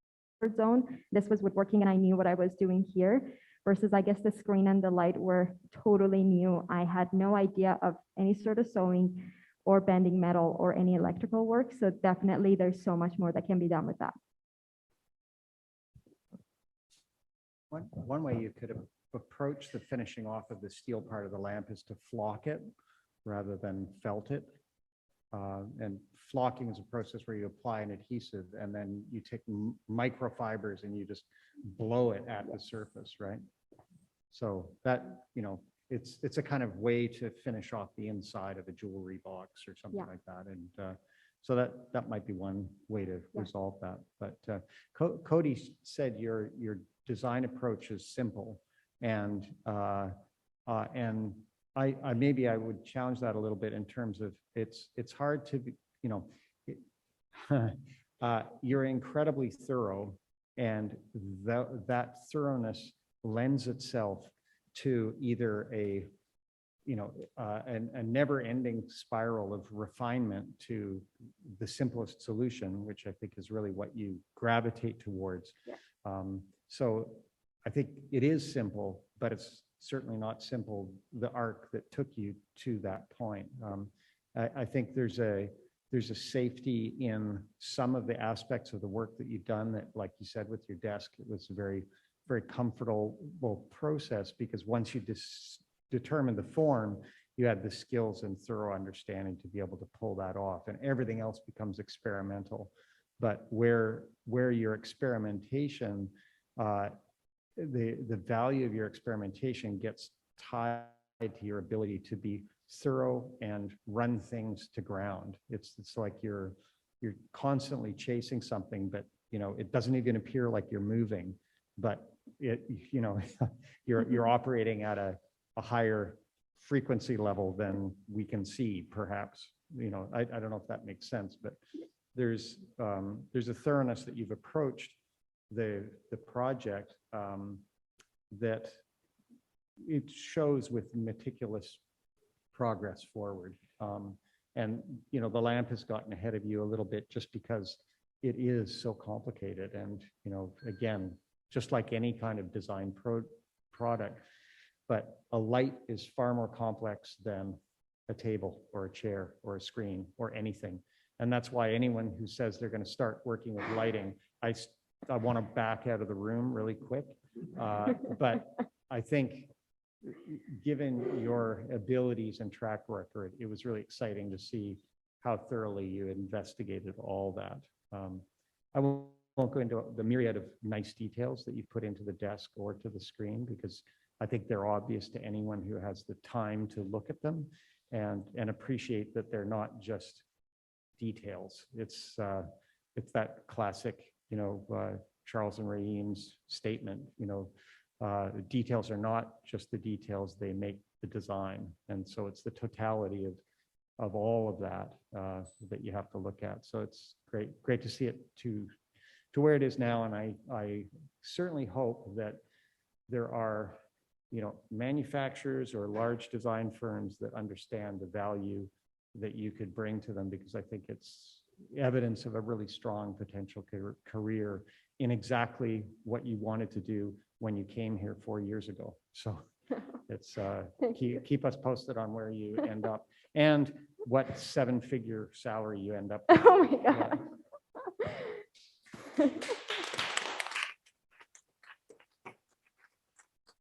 zone. This was woodworking, and I knew what I was doing here, versus I guess the screen and the light were totally new. I had no idea of any sort of sewing or bending metal or any electrical work. So definitely there's so much more that can be done with that. One way you could approach the finishing off of the steel part of the lamp is to flock it rather than felt it. And flocking is a process where you apply an adhesive and then you take microfibers and you just blow it at the surface, right? So that, you know, it's a kind of way to finish off the inside of a jewelry box or something like that. And so that might be one way to resolve that. But Cody said your design approach is simple, and I maybe I would challenge that a little bit in terms of it's hard to be, you know, you're incredibly thorough, and that thoroughness lends itself to either a never-ending spiral of refinement to the simplest solution, which I think is really what you gravitate towards. So I think it is simple, but it's certainly not simple, the arc that took you to that point. I think there's a safety in some of the aspects of the work that you've done that, like you said, with your desk, it was a very, very comfortable process, because once you determine the form, you had the skills and thorough understanding to be able to pull that off, and everything else becomes experimental. But where your experimentation, the value of your experimentation gets tied to your ability to be thorough and run things to ground. It's like you're constantly chasing something, but you know, it doesn't even appear like you're moving, but you're operating at a higher frequency level than we can see, perhaps. I don't know if that makes sense, but there's a thoroughness that you've approached the project that it shows with meticulous progress forward. And, you know, the lamp has gotten ahead of you a little bit just because it is so complicated. And, you know, again, just like any kind of design product, but a light is far more complex than a table or a chair or a screen or anything. And that's why anyone who says they're going to start working with lighting, I want to back out of the room really quick. But I think given your abilities and track record, it was really exciting to see how thoroughly you investigated all that. I won't go into the myriad of nice details that you put into the desk or to the screen, because I think they're obvious to anyone who has the time to look at them and appreciate that they're not just details. It's that classic, you know, Charles and Raheem's statement, you know, details are not just the details, they make the design. And so it's the totality of all of that that you have to look at. So it's great to see it to where it is now. And I certainly hope that there are, you know, manufacturers or large design firms that understand the value that you could bring to them, because I think it's evidence of a really strong potential career in exactly what you wanted to do when you came here 4 years ago. So it's keep us posted on where you end up and what 7-figure salary you end up with. Oh my God.